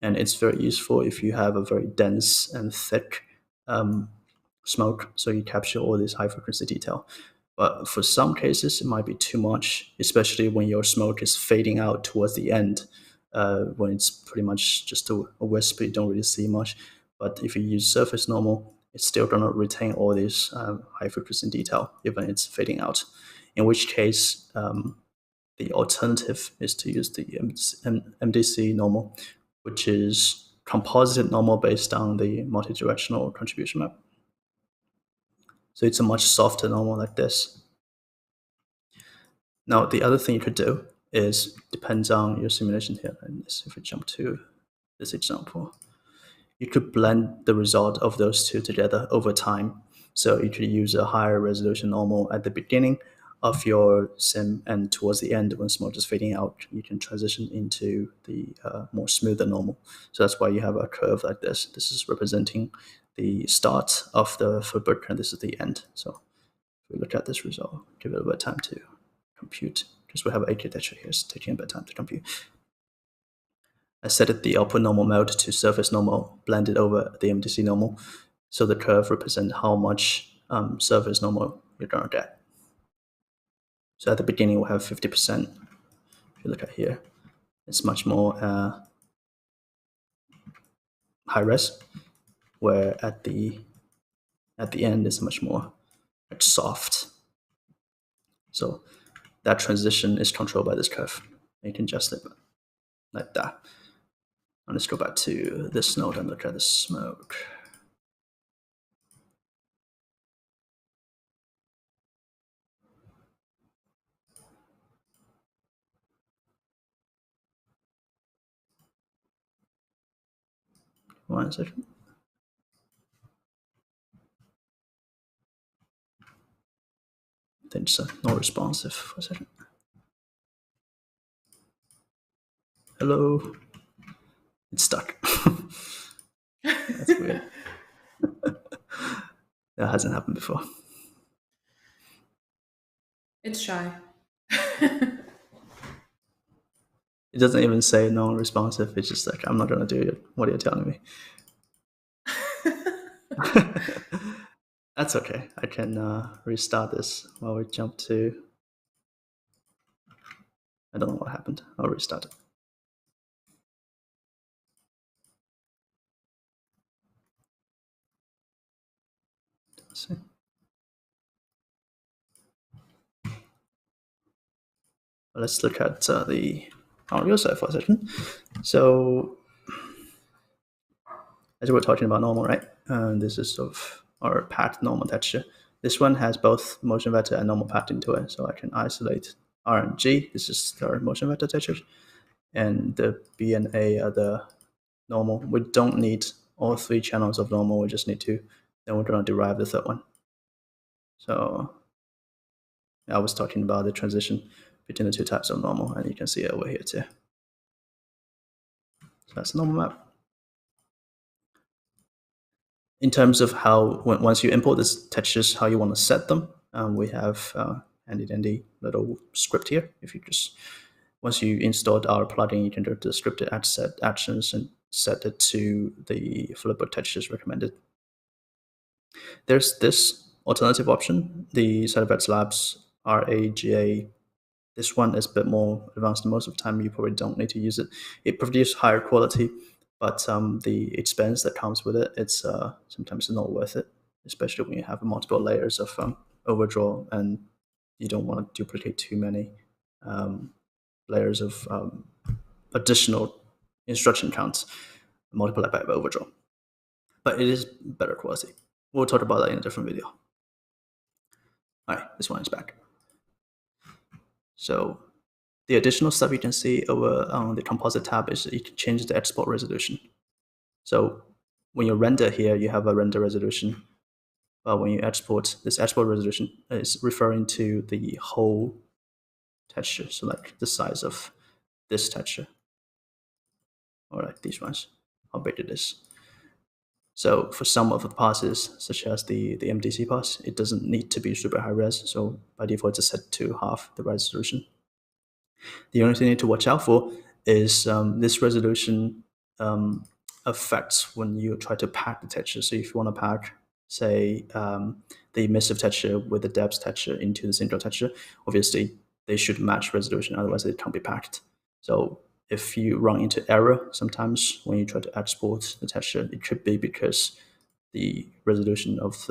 and it's very useful if you have a very dense and thick smoke, so you capture all this high frequency detail. But for some cases, it might be too much, especially when your smoke is fading out towards the end, when it's pretty much just a wisp, you don't really see much. But if you use surface normal, it's still going to retain all this high frequency detail, even it's fading out. In which case, the alternative is to use the MDC normal, which is composite normal based on the multi-directional contribution map. So it's a much softer normal like this. Now, the other thing you could do is, depends on your simulation here. And if we jump to this example, you could blend the result of those two together over time. So you could use a higher resolution normal at the beginning of your sim, and towards the end, when smoke is fading out, you can transition into the more smoother normal. So that's why you have a curve like this. This is representing the start of the footbridge, and this is the end. So if we look at this result, give it a bit of time to compute, because we have architecture here, it's taking a bit of time to compute. I set the output normal mode to surface normal, blended over the MDC normal, so the curve represents how much surface normal you're going to get. So at the beginning, we'll have 50%. If you look at here, it's much more high res, where at the end, it's much more like soft. So that transition is controlled by this curve. You can adjust it like that. And let's go back to this node and look at the smoke. One second. I think it's not responsive for a second. Hello. It's stuck. That's weird. That hasn't happened before. It's shy. It doesn't even say non-responsive. It's just like, I'm not going to do it. What are you telling me? That's okay. I can restart this while we jump to... I don't know what happened. I'll restart it. Let's see. Let's look at the audio side for a second. So, as we're talking about normal, right? This is sort of our packed normal texture. This one has both motion vector and normal packed into it. So I can isolate R and G. This is our motion vector textures. And the B and A are the normal. We don't need all three channels of normal. We just need two. Then we're going to derive the third one. So I was talking about the transition between the two types of normal, and you can see it over here too. So that's the normal map. In terms of how, once you import these textures, how you want to set them, we have handy little script here. If you just, once you installed our plugin, you can go to the scripted set actions and set it to the flipboard textures recommended. There's this alternative option, the Cytopads Labs RAGA. This one is a bit more advanced, and most of the time you probably don't need to use it. It produces higher quality, but the expense that comes with it, it's sometimes not worth it, especially when you have multiple layers of overdraw and you don't want to duplicate too many layers of additional instruction counts multiplied by overdraw. But it is better quality. We'll talk about that in a different video. All right, this one is back. So The additional stuff you can see over on the composite tab is you can change the export resolution. So when you render here, you have a render resolution. But when you export, this export resolution is referring to the whole texture, so like the size of this texture, or like these ones, how big it is. So for some of the passes, such as the MDC pass, it doesn't need to be super high res. So by default, it's set to half the resolution. The only thing you need to watch out for is this resolution affects when you try to pack the texture. So if you want to pack, say, the emissive texture with the depth texture into the single texture, obviously they should match resolution, otherwise it can't be packed. So if you run into error sometimes when you try to export the texture, it could be because the resolution of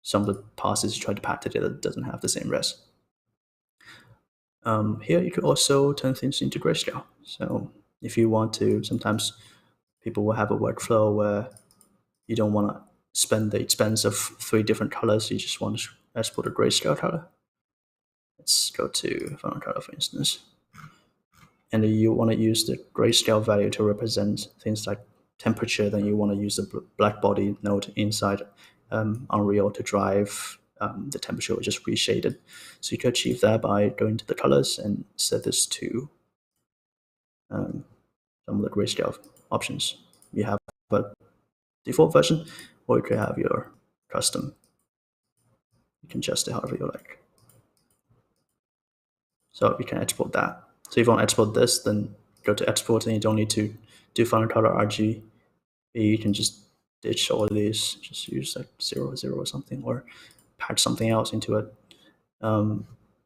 some of the passes you try to pack together doesn't have the same res. Here you could also turn things into grayscale. So if you want to, sometimes people will have a workflow where you don't want to spend the expense of 3 different colors. You just want to export a grayscale color. Let's go to final color, for instance. And you want to use the grayscale value to represent things like temperature. Then you want to use the black body node inside Unreal to drive the temperature, which is reshaded. So you can achieve that by going to the colors and set this to some of the grayscale options. You have a default version, or you could have your custom. You can adjust it however you like. So you can export that. So if you want to export this, then go to export, and you don't need to do final color RGB. You can just ditch all of these, just use like 0, 0 or something, or patch something else into it.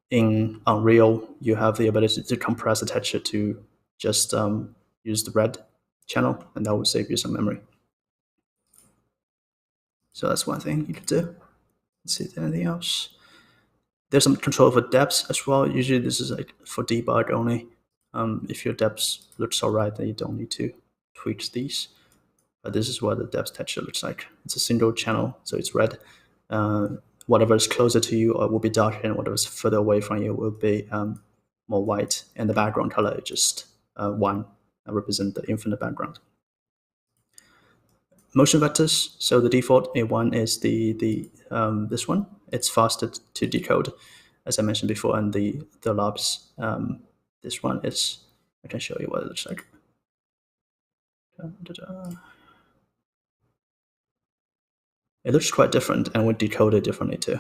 In Unreal, you have the ability to compress the texture to just use the red channel, and that will save you some memory. So that's one thing you could do. Let's see if there's anything else. There's some control for depths as well. Usually this is like for debug only. If your depths looks all right, then you don't need to tweak these. But this is what the depth texture looks like. It's a single channel, so it's red. Whatever is closer to you will be darker, and whatever is further away from you will be more white. And the background color is just 1, that represents the infinite background. Motion vectors. So the default one is this one. It's faster to decode, as I mentioned before, and the labs. This one is. I can show you what it looks like. It looks quite different, and we decode it differently too.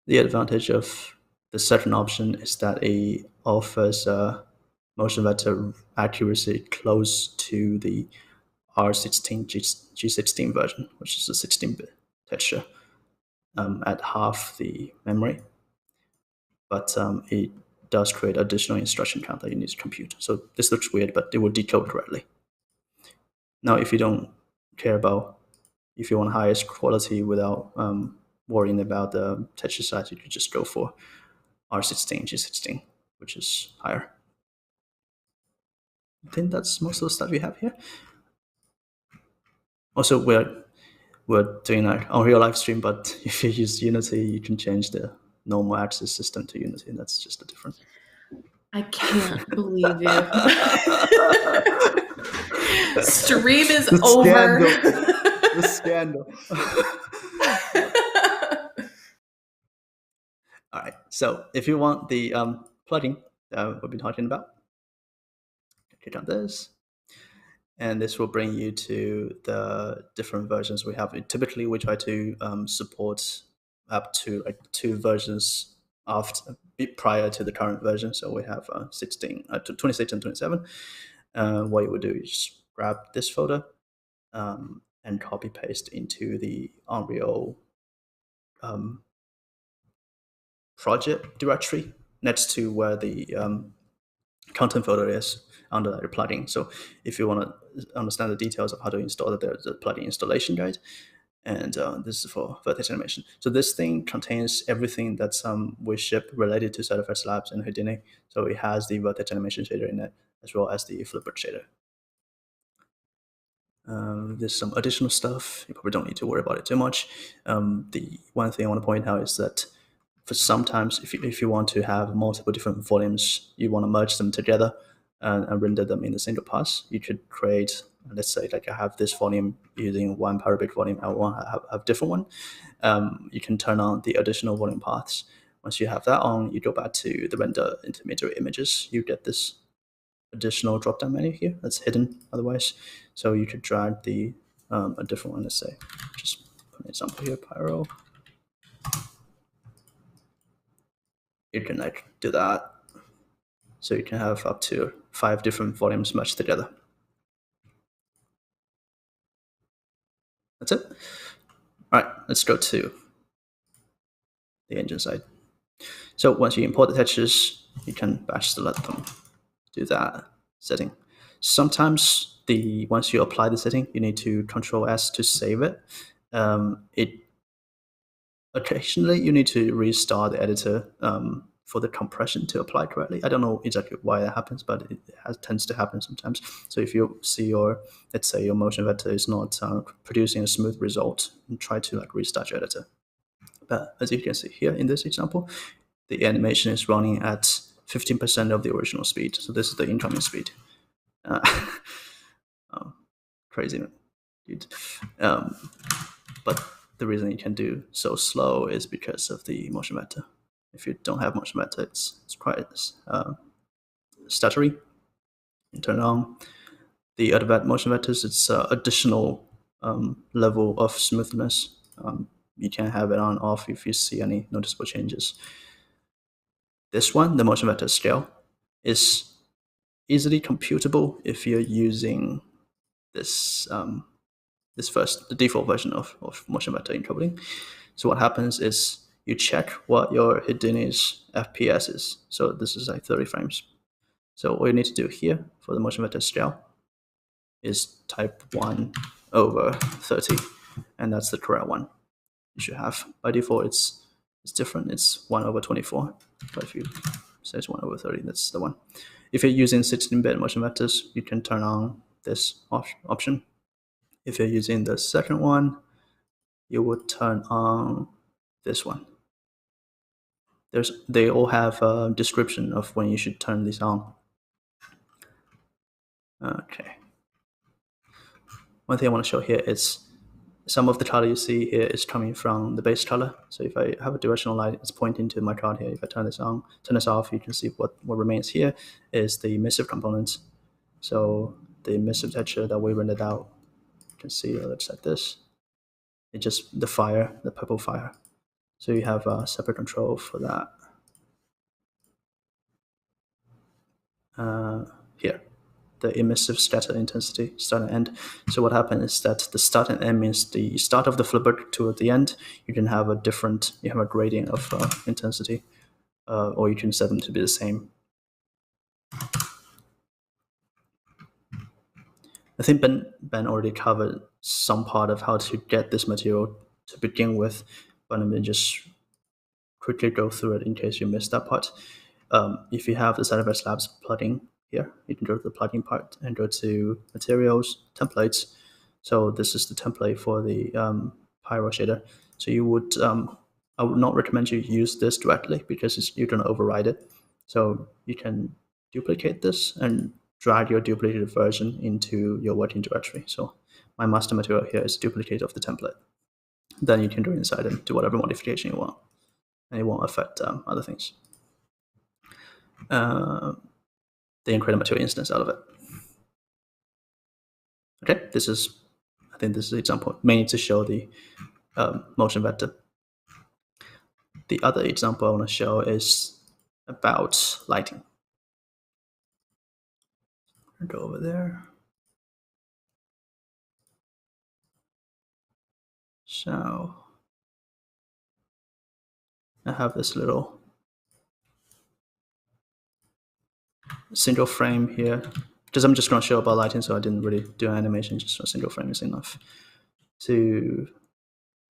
The advantage of the second option is that it offers motion vector accuracy close to the R16 G16 version, which is a 16-bit texture at half the memory. But it does create additional instruction count that you need to compute. So this looks weird, but it will decode correctly. Now, if you don't care about, if you want highest quality without worrying about the texture size, you could just go for R16, G16, which is higher. I think that's most of the stuff we have here. Also, we're doing an Unreal live stream, but if you use Unity, you can change the normal axis system to Unity, and that's just a difference. I can't believe you. Stream is The over. The scandal. All right. So if you want the plugin that we've been talking about, click on this, and this will bring you to the different versions we have. Typically, we try to support up to like 2 versions prior to the current version. So we have 26 and 27. What you would do is grab this folder and copy paste into the Unreal project directory next to where the content folder is under the plugin. So if you want to understand the details of how to install it, there's a plugin installation guide. And this is for vertex animation. So this thing contains everything that's we ship related to Side Effects Labs and Houdini. So it has the vertex animation shader in it, as well as the flipboard shader. There's some additional stuff. You probably don't need to worry about it too much. The one thing I want to point out is that for sometimes if you want to have multiple different volumes, you want to merge them together and render them in a single pass, you could create, let's say, like I have this volume using one Parabit volume, I want to have a different one. You can turn on the additional volume paths. Once you have that on, you go back to the render intermediary images, you get this additional drop-down menu here that's hidden otherwise. So you could drag the a different one, let's say, just put an example here, Pyro. You can like do that. So you can have up to 5 different volumes meshed together. That's it. All right, let's go to the engine side. So once you import the textures, you can batch select them, do that setting. Sometimes once you apply the setting, you need to Control S to save it. Occasionally you need to restart the editor for the compression to apply correctly. I don't know exactly why that happens, but it tends to happen sometimes. So if you see let's say your motion vector is not producing a smooth result, and try to like restart your editor. But as you can see here in this example, the animation is running at 15% of the original speed. So this is the incoming speed. Crazy, dude. But the reason you can do so slow is because of the motion vector. If you don't have motion vector, it's quite stuttery. You turn it on. The other motion vectors, it's additional level of smoothness. You can have it on off if you see any noticeable changes. This one, the motion vector scale, is easily computable if you're using this the default version of motion vector encoding. So what happens is you check what your Houdini's FPS is. So this is like 30 frames. So all you need to do here for the motion vector scale is type 1/30, and that's the correct one you should have. By default, it's different. It's 1/24. But if you say it's 1/30, that's the one. If you're using 16-bit motion vectors, you can turn on this option. If you're using the second one, you would turn on this one. They all have a description of when you should turn this on. Okay. One thing I want to show here is some of the color you see here is coming from the base color. So if I have a directional light, it's pointing to my card here. If I turn this on, turn this off, you can see what remains here is the emissive components. So the emissive texture that we rendered out, you can see it looks like this. It's just the fire, the purple fire. So you have a separate control for that. Here, the emissive scatter intensity, start and end. So what happens is that the start and end means the start of the flipper to the end, you can have a gradient of intensity, or you can set them to be the same. I think Ben already covered some part of how to get this material to begin with, but let me just quickly go through it in case you missed that part. If you have the Cyberverse Labs plugin here, you can go to the plugin part and go to Materials, Templates. So this is the template for the Pyro shader. So you would, I would not recommend you use this directly because you're going to override it. So you can duplicate this and drag your duplicated version into your working directory. So my master material here is a duplicate of the template. Then you can go inside and do whatever modification you want, and it won't affect other things. Then create a material instance out of it. Okay, I think this is the example, mainly to show the motion vector. The other example I want to show is about lighting. I'll go over there. So I have this little single frame here, because I'm just going to show about lighting, so I didn't really do an animation, just a single frame is enough to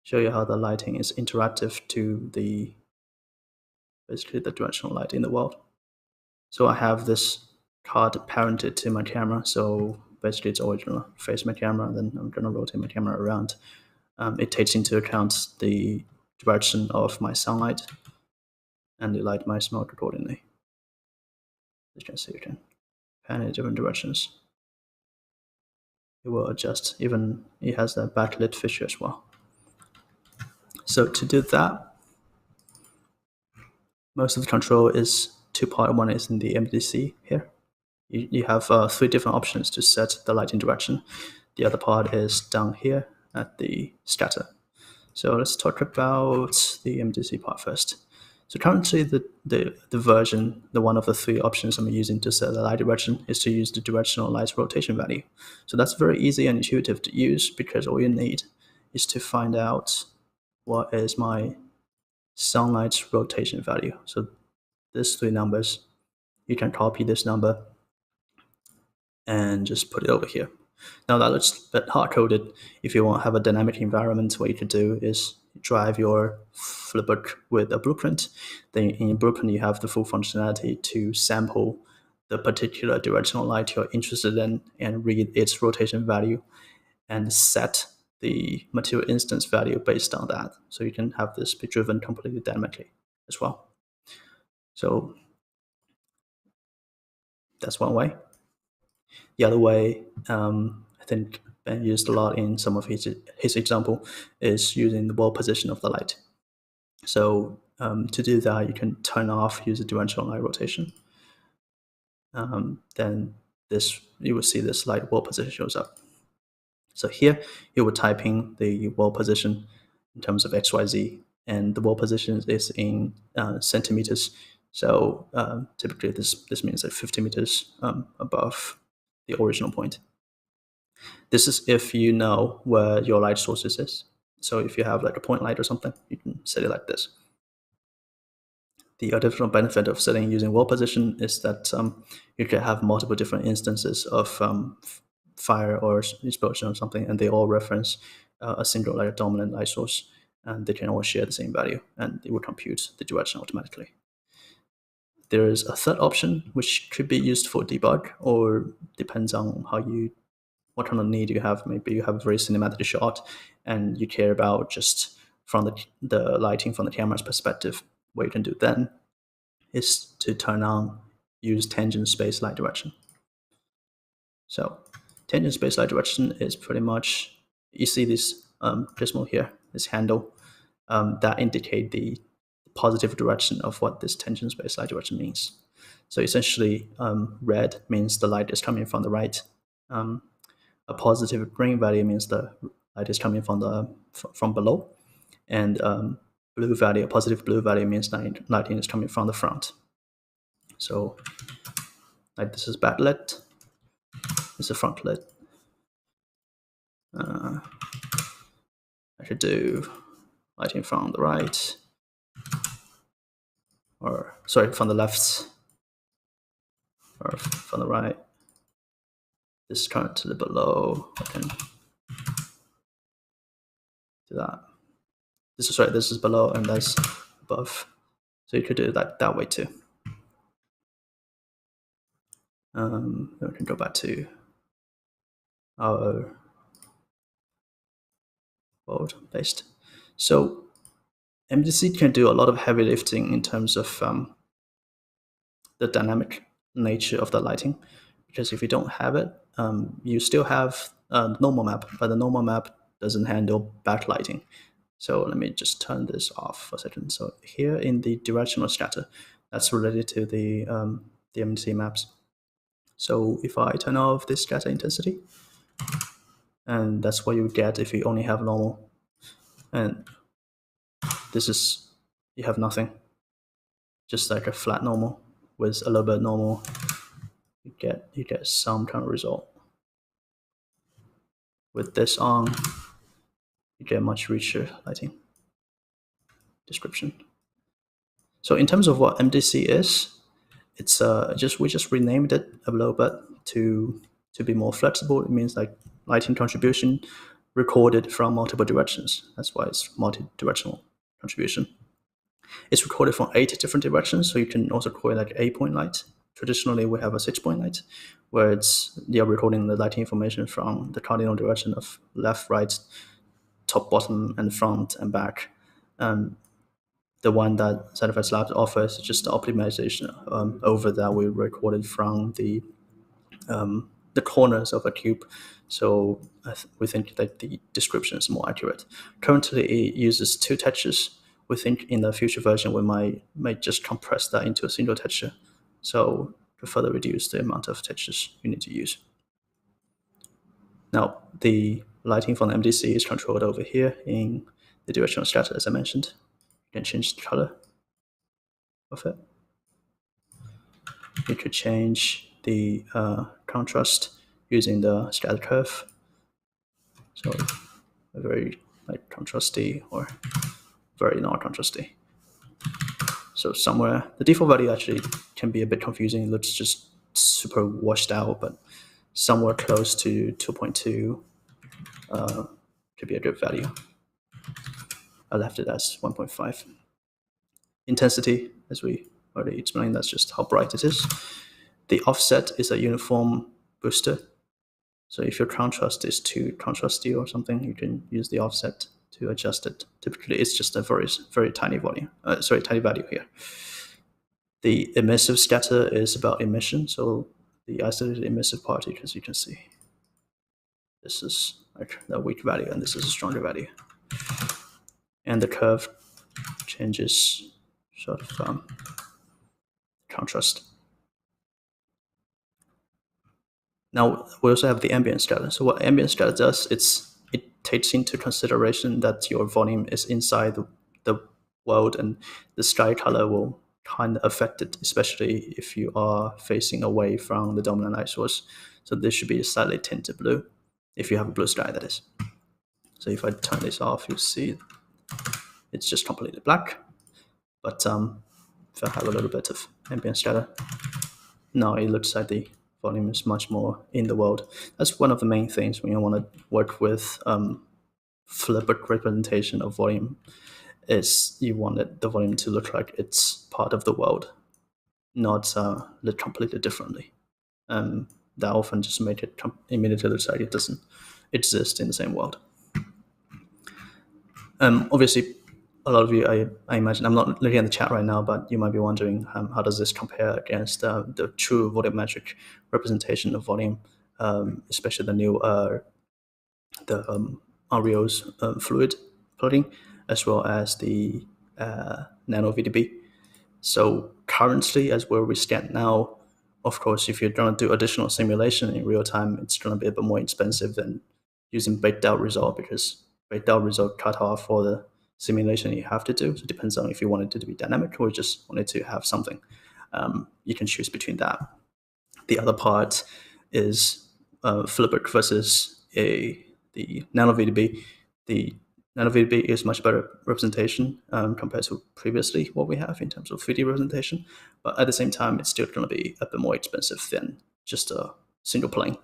show you how the lighting is interactive to basically the directional light in the world. So I have this card parented to my camera, so basically it's always going to face my camera, and then I'm going to rotate my camera around. It takes into account the direction of my sunlight. and the light might smoke accordingly. As you can see, you can pan in different directions. It will adjust, even it has a backlit feature as well. So to do that, most of the control is two-part. One is in the MDC here. You have 3 different options to set the lighting direction. The other part is down here at the scatter. So let's talk about the MDC part first. So currently the version, the one of the 3 options I'm using to set the light direction is to use the directional light rotation value. So that's very easy and intuitive to use, because all you need is to find out what is my sunlight rotation value. So these 3 numbers, you can copy this number and just put it over here. Now that looks a bit hard-coded. If you want to have a dynamic environment, what you could do is drive your flipbook with a blueprint. Then in your blueprint, you have the full functionality to sample the particular directional light you're interested in and read its rotation value and set the material instance value based on that. So you can have this be driven completely dynamically as well. So that's one way. The other way, I think Ben used a lot in some of his example, is using the wall position of the light. So to do that, you can turn off use the directional light rotation. Then you will see this light wall position shows up. So here you will type in the wall position in terms of XYZ, and the wall position is in centimeters. So typically this means that 50 meters above the original point. This is if you know where your light sources is. So if you have like a point light or something, you can set it like this. The additional benefit of setting using wall position is that you can have multiple different instances of fire or explosion or something, and they all reference a single like dominant light source, and they can all share the same value, and it will compute the direction automatically. There is a third option which could be used for debug, or depends on what kind of need you have. Maybe you have a very cinematic shot and you care about just from the lighting from the camera's perspective. What you can do then is to use tangent space light direction. So tangent space light direction is pretty much, you see this gizmo here, this handle, that indicate the positive direction of what this tangent space light direction means. So essentially, red means the light is coming from the right. A positive green value means the light is coming from below, and blue value, a positive blue value means lighting is coming from the front. So, like this is backlit, this is front lit. I should do lighting from the right, or sorry, from the left, or from the right. This is currently below. I can do that. This is below and that's above. So you could do that way too. Then we can go back to our world based. So MDC can do a lot of heavy lifting in terms of the dynamic nature of the lighting, because if you don't have it, you still have the normal map, but the normal map doesn't handle backlighting. So let me just turn this off for a second. So here in the directional scatter, that's related to the MDC maps. So if I turn off this scatter intensity, and that's what you get if you only have normal, and this is, you have nothing, just like a flat normal with a little bit normal, you get some kind of result. With this on, you get much richer lighting description. So in terms of what MDC is, it's we just renamed it a little bit to be more flexible. It means like lighting contribution recorded from multiple directions. That's why it's multi-directional contribution. It's recorded from 8 different directions, so you can also call it like 8-point light. Traditionally, we have a 6-point light, where you're recording the lighting information from the cardinal direction of left, right, top, bottom, and front and back. The the one that Cyberflex Labs offers is just the optimization over that we recorded from the corners of a cube. So we think that the description is more accurate. Currently, it uses 2 textures. We think in the future version, we might just compress that into a single texture. So to further reduce the amount of textures you need to use. Now, the lighting from the MDC is controlled over here in the directional scatter, as I mentioned. You can change the color of it. You could change the contrast using the scatter curve. So a very contrasty or very non-contrasty. So somewhere, the default value actually can be a bit confusing. It looks just super washed out, but somewhere close to 2.2 could be a good value. I left it as 1.5. Intensity, as we already explained, that's just how bright it is. The offset is a uniform booster. So if your contrast is too contrasty or something, you can use the offset to adjust it. Typically, it's just a very, very tiny volume. Tiny value here. The emissive scatter is about emission. So the isolated emissive part, as you can see, this is like a weak value, and this is a stronger value. And the curve changes sort of contrast. Now, we also have the ambient scatter. So what ambient scatter does, it takes into consideration that your volume is inside the world, and the sky color will kind of affect it, especially if you are facing away from the dominant light source. So this should be slightly tinted blue, if you have a blue sky, that is. So if I turn this off, you'll see it's just completely black. But if I have a little bit of ambient scatter, now it looks like the volume is much more in the world. That's one of the main things when you want to work with flipped representation of volume, is you want the volume to look like it's part of the world, not lit completely differently. That often just make it immediately look like it doesn't exist in the same world. Obviously, a lot of you, I imagine, I'm not looking at the chat right now, but you might be wondering how does this compare against the true volumetric representation of volume, especially the new Unreal's fluid plotting, as well as the Nano VDB. So currently, as where we stand now, of course, if you're going to do additional simulation in real time, it's going to be a bit more expensive than using baked out result, because baked out result cut off all the simulation you have to do. So it depends on if you want it to be dynamic or just wanted to have something. You can choose between that. The other part is Flipbook versus the Nano VDB. The Nano VDB is much better representation compared to previously what we have in terms of 3D representation. But at the same time, it's still going to be a bit more expensive than just a single plane.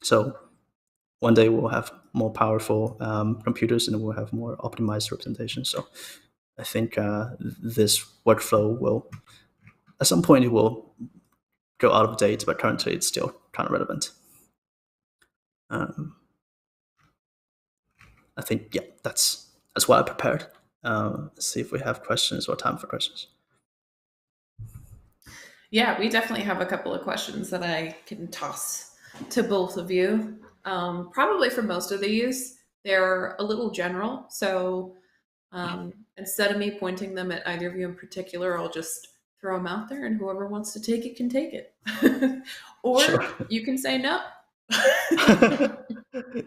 So one day we'll have more powerful computers and we'll have more optimized representation. So I think this workflow will, at some point, it will go out of date, but currently it's still kind of relevant. I think, yeah, that's what I prepared. Let's see if we have questions or time for questions. Yeah, we definitely have a couple of questions that I can toss to both of you. Probably for most of these, they're a little general. So instead of me pointing them at either of you in particular, I'll just throw them out there, and whoever wants to take it can take it. Or Sure. you can say no.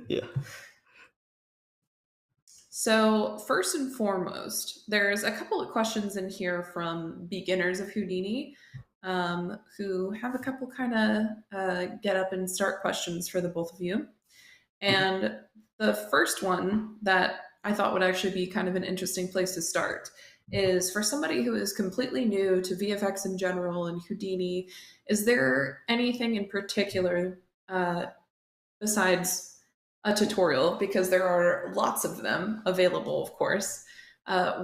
Yeah. So first and foremost, there's a couple of questions in here from beginners of Houdini who have a couple kind of get up and start questions for the both of you. And the first one that I thought would actually be kind of an interesting place to start is for somebody who is completely new to VFX in general and Houdini, is there anything in particular besides a tutorial, because there are lots of them available, of course,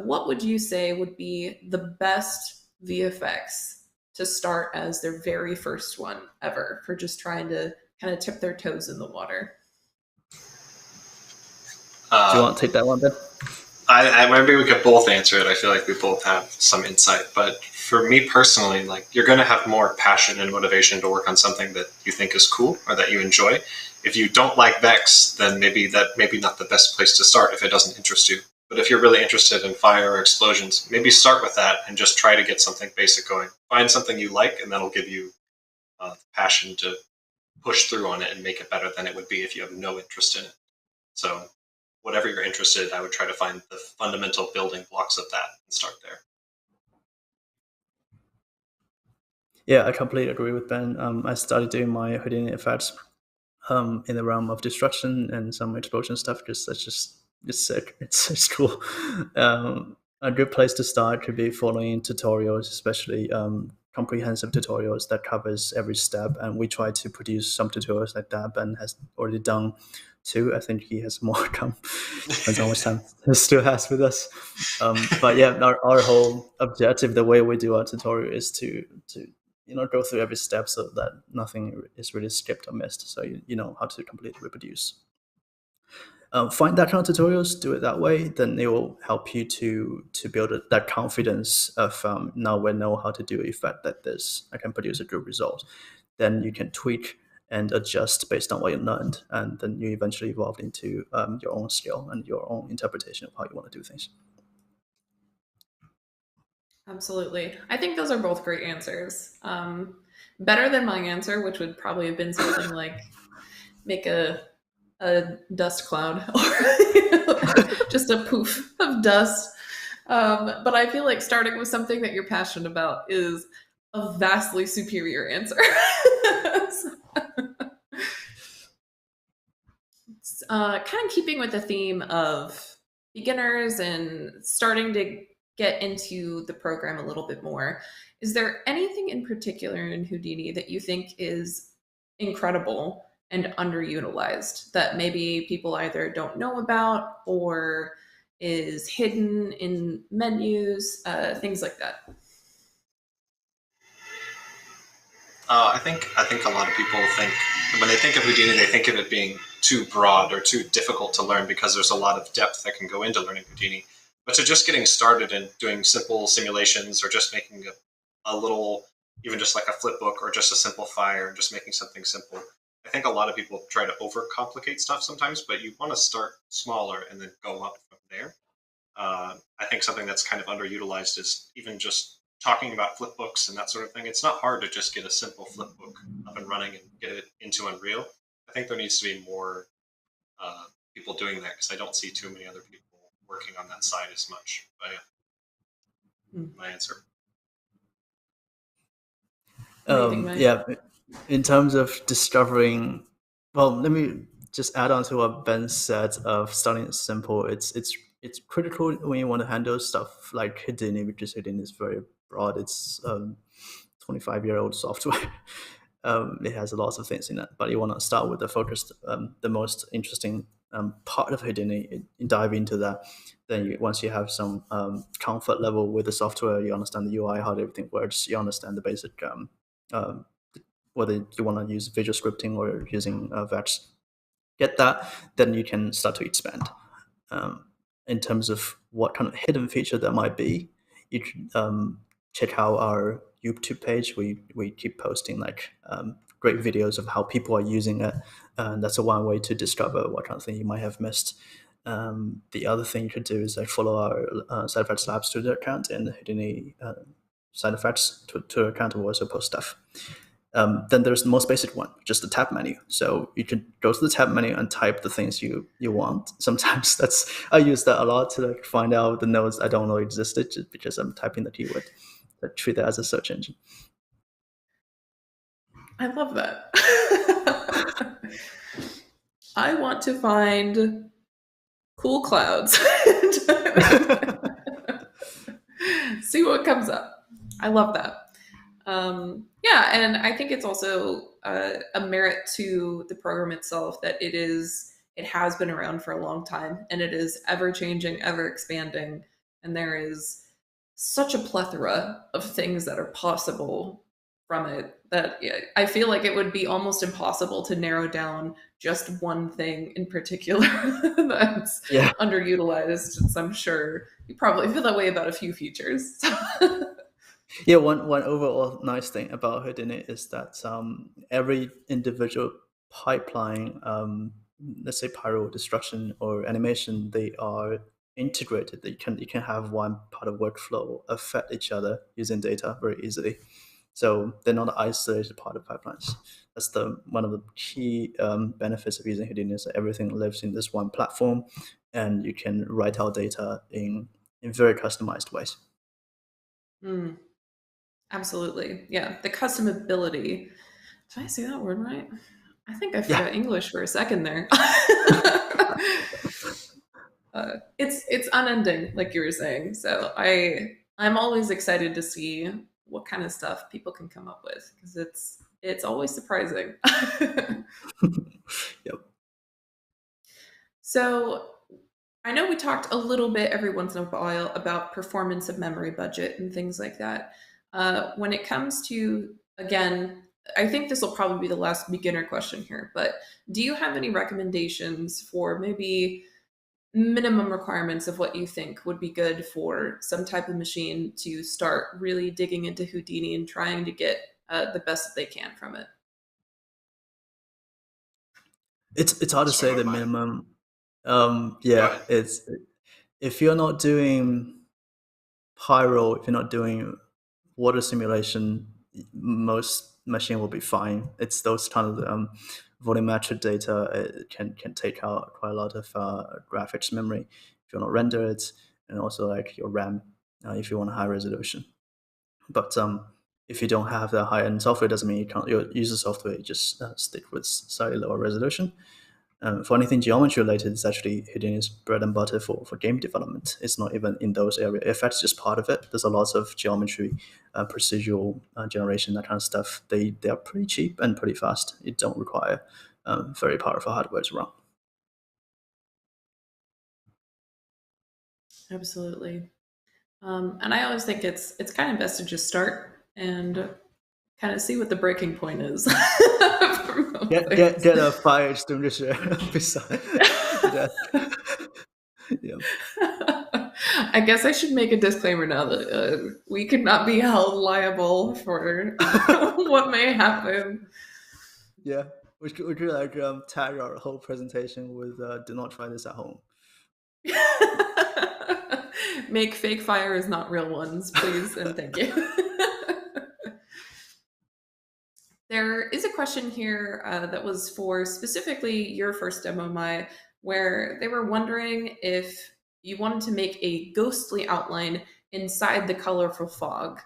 what would you say would be the best VFX to start as their very first one ever for just trying to kind of tip their toes in the water? Do you want to take that one, Ben? maybe we could both answer it. I feel like we both have some insight, but for me personally, like you're going to have more passion and motivation to work on something that you think is cool or that you enjoy. If you don't like Vex, then maybe not the best place to start if it doesn't interest you. But if you're really interested in fire or explosions, maybe start with that and just try to get something basic going. Find something you like, and that'll give you the passion to push through on it and make it better than it would be if you have no interest in it. So whatever you're interested in, I would try to find the fundamental building blocks of that and start there. Yeah, I completely agree with Ben. I started doing my Houdini effects in the realm of destruction and some explosion stuff. It's sick. It's cool. A good place to start could be following tutorials, especially comprehensive tutorials that covers every step. And we try to produce some tutorials like that. Ben has already done 2. I think he has more to come. Depends how much time he still has with us. But yeah, our whole objective, the way we do our tutorial, is to go through every step so that nothing is really skipped or missed. So you know how to completely reproduce. Find that kind of tutorials, do it that way, then it will help you to build that confidence of now I know how to do an effect like this. I can produce a good result. Then you can tweak and adjust based on what you learned, and then you eventually evolve into your own skill and your own interpretation of how you want to do things. Absolutely. I think those are both great answers. Better than my answer, which would probably have been something like make a dust cloud or just a poof of dust. But I feel like starting with something that you're passionate about is a vastly superior answer. Kind of keeping with the theme of beginners and starting to get into the program a little bit more, is there anything in particular in Houdini that you think is incredible and underutilized that maybe people either don't know about or is hidden in menus, things like that? I think a lot of people think when they think of Houdini, they think of it being too broad or too difficult to learn because there's a lot of depth that can go into learning Houdini. But to just getting started and doing simple simulations or just making a little, even just like a flip book or just a simple fire, just making something simple. I think a lot of people try to overcomplicate stuff sometimes, but you want to start smaller and then go up from there. I think something that's kind of underutilized is even just talking about flip books and that sort of thing. It's not hard to just get a simple flip book up and running and get it into Unreal. I think there needs to be more people doing that because I don't see too many other people working on that side as much. But yeah, my answer. Yeah, in terms of discovering, well, let me just add on to what Ben said of starting simple. It's critical when you want to handle stuff like Houdini, because Houdini is very broad. It's 25-year-old software. It has lots of things in it, but you want to start with the focused, the most interesting part of Houdini, dive into that. Then once you have some comfort level with the software, you understand the UI, how everything works, you understand the basic, whether you want to use visual scripting or using Vex, get that, then you can start to expand. In terms of what kind of hidden feature there might be, you can check out our YouTube page. We keep posting like great videos of how people are using it, and that's one way to discover what kind of thing you might have missed. The other thing you could do is follow our Side Effects Labs Twitter account and Houdini Side Effects Twitter account, will also post stuff. Then there's the most basic one, just the tab menu. So you can go to the tab menu and type the things you want. Sometimes I use that a lot to find out the nodes I don't know existed, just because I'm typing the keyword. I treat it as a search engine. I love that. I want to find cool clouds. See what comes up. I love that. Yeah, and I think it's also a merit to the program itself that it has been around for a long time, and it is ever changing, ever expanding, and there is such a plethora of things that are possible from it that I feel like it would be almost impossible to narrow down just one thing in particular that's Yeah. underutilized. So I'm sure you probably feel that way about a few features. Yeah, one overall nice thing about Houdini is that every individual pipeline, let's say pyro destruction or animation, they are integrated. You can have one part of workflow affect each other using data very easily. So they're not isolated part of pipelines. That's the one of the key benefits of using Houdini is that everything lives in this one platform, and you can write out data in very customized ways. Mm, absolutely. Yeah. The customability. Did I say that word right? I think I Yeah. forgot English for a second there. It's unending, like you were saying. So I'm always excited to see what kind of stuff people can come up with because it's always surprising. Yep. So I know we talked a little bit every once in a while about performance of memory budget and things like that. When it comes to, again, I think this will probably be the last beginner question here, but do you have any recommendations for maybe minimum requirements of what you think would be good for some type of machine to start really digging into Houdini and trying to get the best that they can from it? It's hard to That's one say of the mine. minimum. Go Yeah, ahead. it's if you're not doing pyro, if you're not doing water simulation, most machine will be fine. It's those kind of volumetric data. It can take out quite a lot of graphics memory if you want to render it, and also like your RAM if you want a high resolution. But if you don't have the high-end software, doesn't mean you can't use the software. You just stick with slightly lower resolution. For anything geometry related, it's actually Houdini's bread and butter for game development. It's not even in those areas. Effects is just part of it. There's a lot of geometry, procedural generation, that kind of stuff. They are pretty cheap and pretty fast. It don't require very powerful hardware to run. Absolutely. And I always think it's kind of best to just start and kind of see what the breaking point is. For most things. Get a fire extinguisher beside that. Yeah. I guess I should make a disclaimer now that we could not be held liable for what may happen. Yeah. We could like tag our whole presentation with "Do not try this at home." Make fake fires, not real ones, please, and thank you. There is a question here that was for specifically your first demo, Mai, where they were wondering if you wanted to make a ghostly outline inside the colorful fog.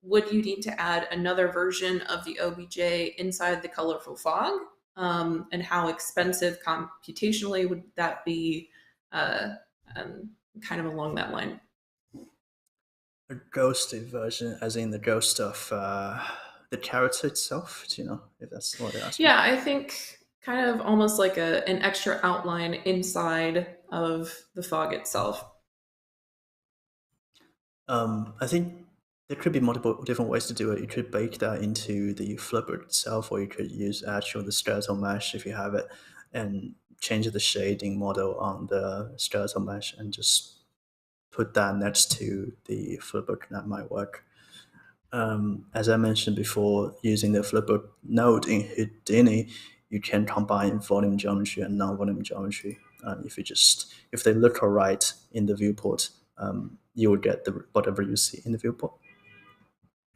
Would you need to add another version of the OBJ inside the colorful fog? And how expensive computationally would that be? Kind of along that line. A ghosted version, as in the ghost of the character itself. Do you know if that's what they're asking? Yeah, I think kind of almost like an extra outline inside of the fog itself. I think there could be multiple different ways to do it. You could bake that into the flipboard itself, or you could use actual the skeletal mesh if you have it, and change the shading model on the skeletal mesh and just put that next to the flipboard. That might work. As I mentioned before, using the flipboard node in Houdini, you can combine volume geometry and non-volume geometry. If they look alright in the viewport, you will get whatever you see in the viewport.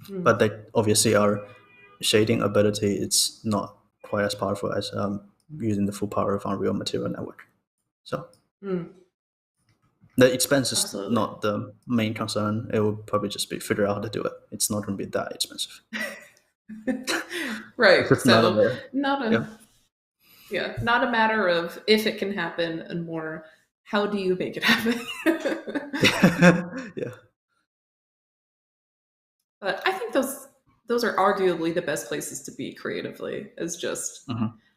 But they obviously are shading ability. It's not quite as powerful as using the full power of Unreal Material Network. So the expense is Absolutely. not the main concern. It will probably just be figure out how to do it. It's not going to be that expensive. Right. It's So not not a matter of if it can happen and more how do you make it happen. Yeah. But I think those are arguably the best places to be creatively, is just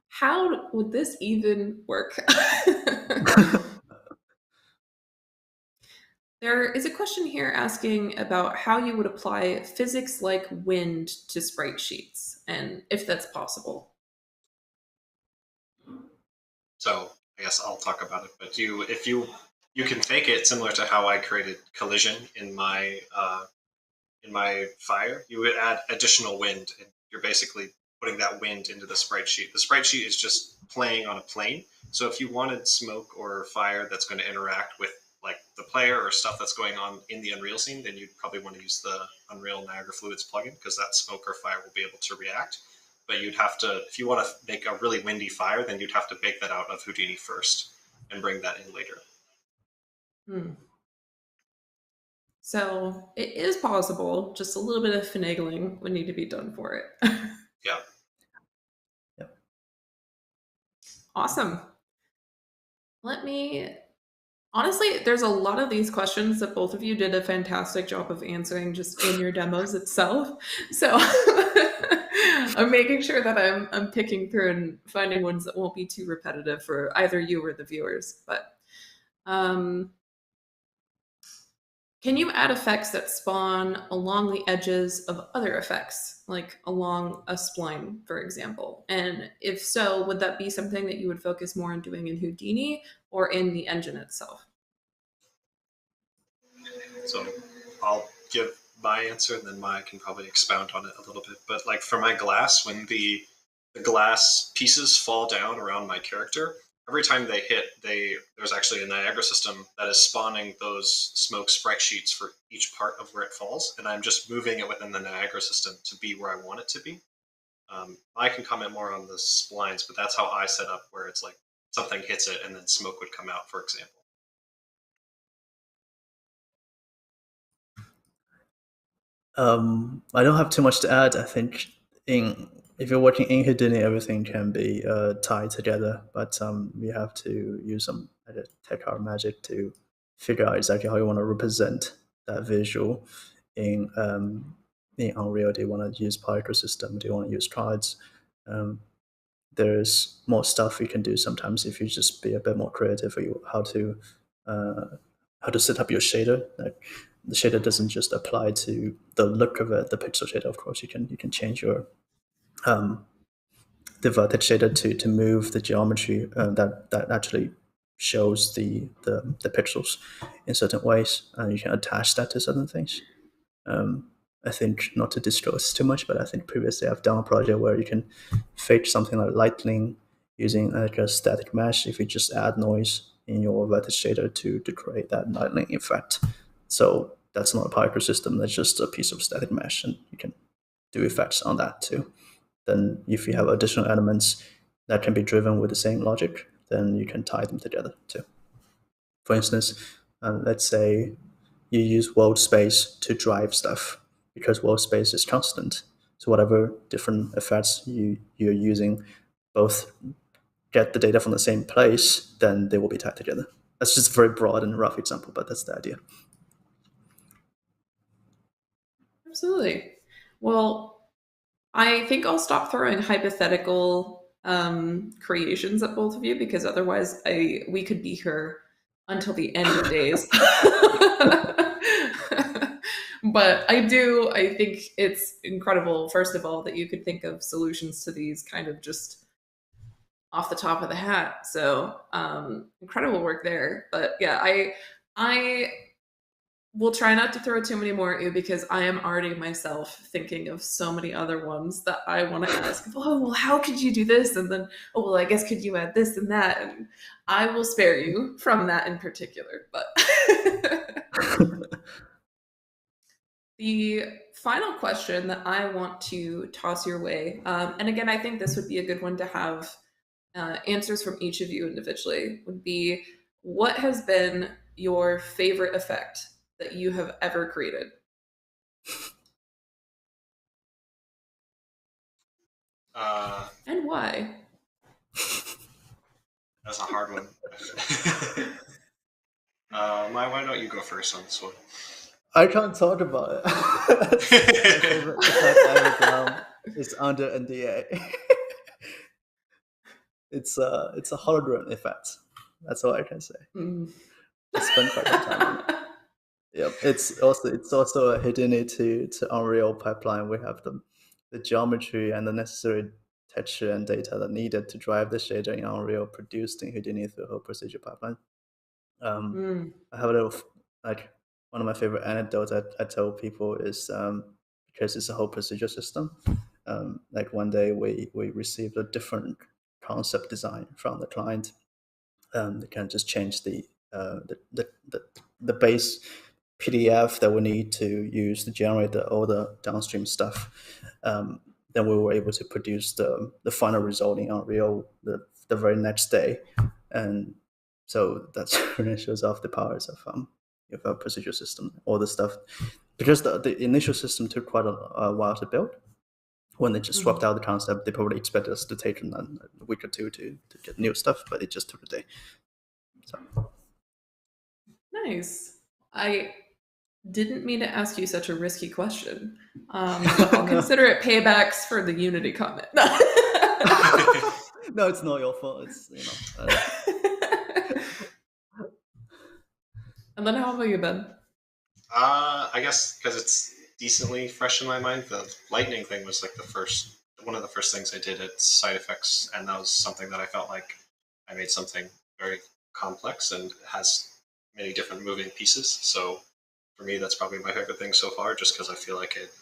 how would this even work? There is a question here asking about how you would apply physics like wind to sprite sheets, and if that's possible. So I guess I'll talk about it. But if you can fake it similar to how I created collision in my fire. You would add additional wind, and you're basically putting that wind into the sprite sheet. The sprite sheet is just playing on a plane. So if you wanted smoke or fire that's going to interact with like the player or stuff that's going on in the Unreal scene, then you'd probably want to use the Unreal Niagara Fluids plugin because that smoke or fire will be able to react. But you'd have to, if you want to make a really windy fire, then you'd have to bake that out of Houdini first and bring that in later. So it is possible, just a little bit of finagling would need to be done for it. Yeah. Awesome. Honestly, there's a lot of these questions that both of you did a fantastic job of answering just in your demos itself. So I'm making sure that I'm picking through and finding ones that won't be too repetitive for either you or the viewers. But can you add effects that spawn along the edges of other effects, like along a spline, for example? And if so, would that be something that you would focus more on doing in Houdini or in the engine itself? So I'll give my answer, and then Maya can probably expound on it a little bit. But like for my glass, when the glass pieces fall down around my character, every time they hit, there's actually a Niagara system that is spawning those smoke sprite sheets for each part of where it falls, and I'm just moving it within the Niagara system to be where I want it to be. I can comment more on the splines, but that's how I set up where it's like something hits it and then smoke would come out, for example. I don't have too much to add. I think if you're working in Houdini, everything can be tied together, but you have to use some tech art magic to figure out exactly how you want to represent that visual in Unreal. Do you want to use particle system? Do you want to use cards? There's more stuff you can do sometimes if you just be a bit more creative for you how to set up your shader. Like, the shader doesn't just apply to the look of it, the pixel shader. Of course, you can change your the vertex shader to move the geometry that actually shows the pixels in certain ways, and you can attach that to certain things. I think, not to disclose too much, but I think previously I've done a project where you can fake something like lightning using like a static mesh if you just add noise in your vertex shader to create that lightning effect. So that's not a particle system, that's just a piece of static mesh, and you can do effects on that too. Then if you have additional elements that can be driven with the same logic, then you can tie them together too. For instance, let's say you use world space to drive stuff, because world space is constant. So whatever different effects you're using both get the data from the same place, then they will be tied together. That's just a very broad and rough example, but that's the idea. Absolutely. Well, I think I'll stop throwing hypothetical creations at both of you, because otherwise we could be here until the end of days. But I think it's incredible, first of all, that you could think of solutions to these kind of just off the top of the hat. So incredible work there. But yeah, I will try not to throw too many more at you, because I am already myself thinking of so many other ones that I want to ask. Oh, well, how could you do this? And then, oh, well, I guess could you add this and that? And I will spare you from that in particular. But the final question that I want to toss your way, and again, I think this would be a good one to have answers from each of you individually, would be, what has been your favorite effect that you have ever created? And why? That's a hard one. Maya, why don't you go first on this one? I can't talk about it. It's under NDA. It's a hologram effect. That's all I can say. I spent quite some time on it. Yep. It's also a Houdini to Unreal pipeline. We have the geometry and the necessary texture and data that needed to drive the shader in Unreal produced in Houdini through a whole procedure pipeline. Mm. I have a little like one of my favorite anecdotes I tell people is because it's a whole procedure system. Like one day we received a different concept design from the client. They can just change the base PDF that we need to use to generate all the downstream stuff. Then we were able to produce the final result in Unreal the very next day, and so that really shows off the powers of a procedure system. All the stuff, because the initial system took quite a while to build. When they just swapped out the concept, they probably expected us to take a week or two to get new stuff, but it just took a day. So. Nice. I didn't mean to ask you such a risky question, but I'll consider it paybacks for the Unity comment. No, it's not your fault. It's And then how about you, Ben? I guess because it's decently fresh in my mind, the lightning thing was like one of the first things I did at Side Effects, and that was something that I felt like I made something very complex and has many different moving pieces. So for me, that's probably my favorite thing so far, just because I feel like it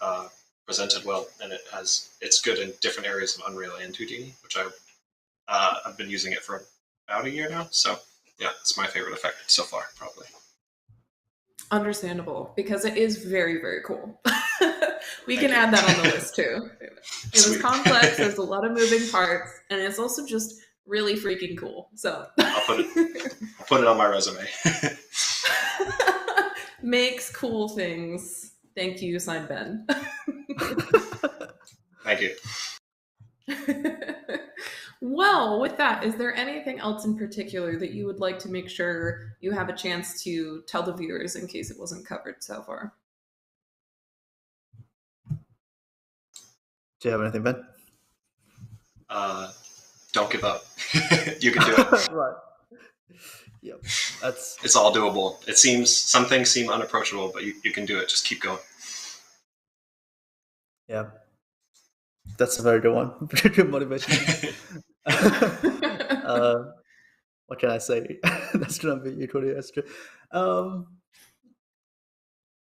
presented well, and it's good in different areas of Unreal and Houdini, which I've been using it for about a year now. So yeah, it's my favorite effect so far, probably. Understandable, because it is very, very cool. We can add that on the list too. It was complex, there's a lot of moving parts, and it's also just really freaking cool. So I'll put it on my resume. Makes cool things. Thank you, signed Ben. Thank you. Well, with that, is there anything else in particular that you would like to make sure you have a chance to tell the viewers in case it wasn't covered so far? Do you have anything, Ben? Don't give up. You can do it. Right. Yep. It's all doable. Some things seem unapproachable, but you can do it. Just keep going. Yeah. That's a very good one. Very good motivation. What can I say? That's gonna be equally as true.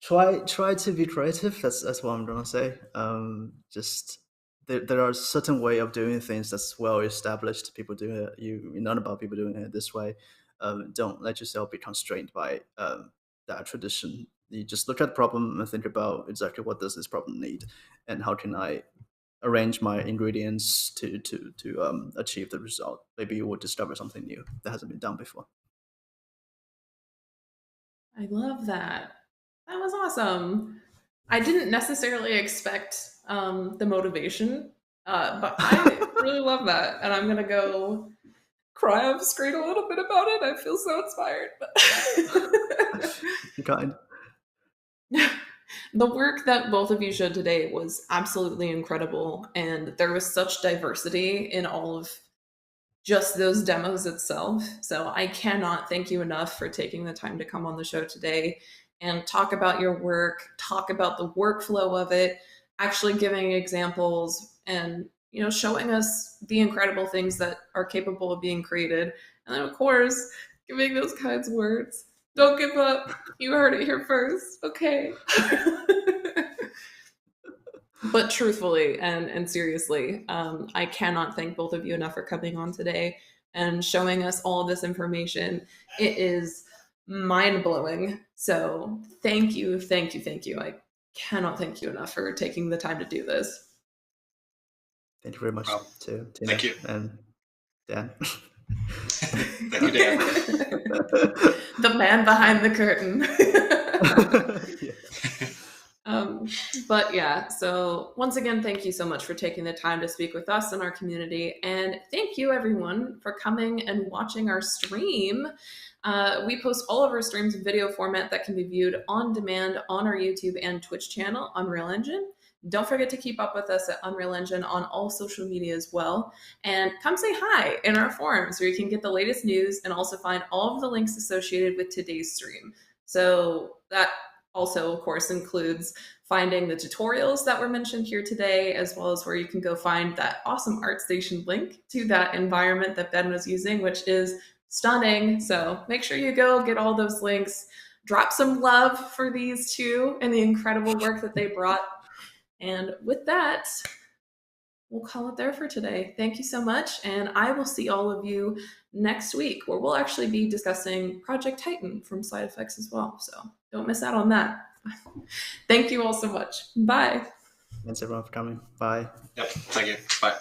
Try to be creative. That's what I'm gonna say. Just there are certain way of doing things that's well established. People do it. You know about people doing it this way. Don't let yourself be constrained by that tradition. You just look at the problem and think about exactly what does this problem need, and how can I arrange my ingredients to achieve the result. Maybe you will discover something new that hasn't been done before. I love that. That was awesome. I didn't necessarily expect the motivation, but I really love that. And I'm going to go cry off screen a little bit about it. I feel so inspired. You're kind. The work that both of you showed today was absolutely incredible. And there was such diversity in all of just those demos itself. So I cannot thank you enough for taking the time to come on the show today and talk about your work, talk about the workflow of it, actually giving examples and, you know, showing us the incredible things that are capable of being created. And then of course, giving those kinds of words. Don't give up. You heard it here first. Okay. But truthfully and seriously, I cannot thank both of you enough for coming on today and showing us all of this information. It is mind-blowing. So thank you, thank you, thank you. I cannot thank you enough for taking the time to do this. Thank you very much to Tina thank you. And Dan. Thank you, Dan. The man behind the curtain. Yeah. But yeah, so once again, thank you so much for taking the time to speak with us and our community. And thank you everyone for coming and watching our stream. We post all of our streams in video format that can be viewed on demand on our YouTube and Twitch channel, Unreal Engine. Don't forget to keep up with us at Unreal Engine on all social media as well. And come say hi in our forums where you can get the latest news and also find all of the links associated with today's stream. So that also, of course, includes finding the tutorials that were mentioned here today, as well as where you can go find that awesome ArtStation link to that environment that Ben was using, which is stunning. So make sure you go get all those links, drop some love for these two and the incredible work that they brought. And with that, we'll call it there for today. Thank you so much. And I will see all of you next week, where we'll actually be discussing Project Titan from SideFX as well. So don't miss out on that. Thank you all so much. Bye. Thanks everyone for coming. Bye. Yep. Thank you. Bye.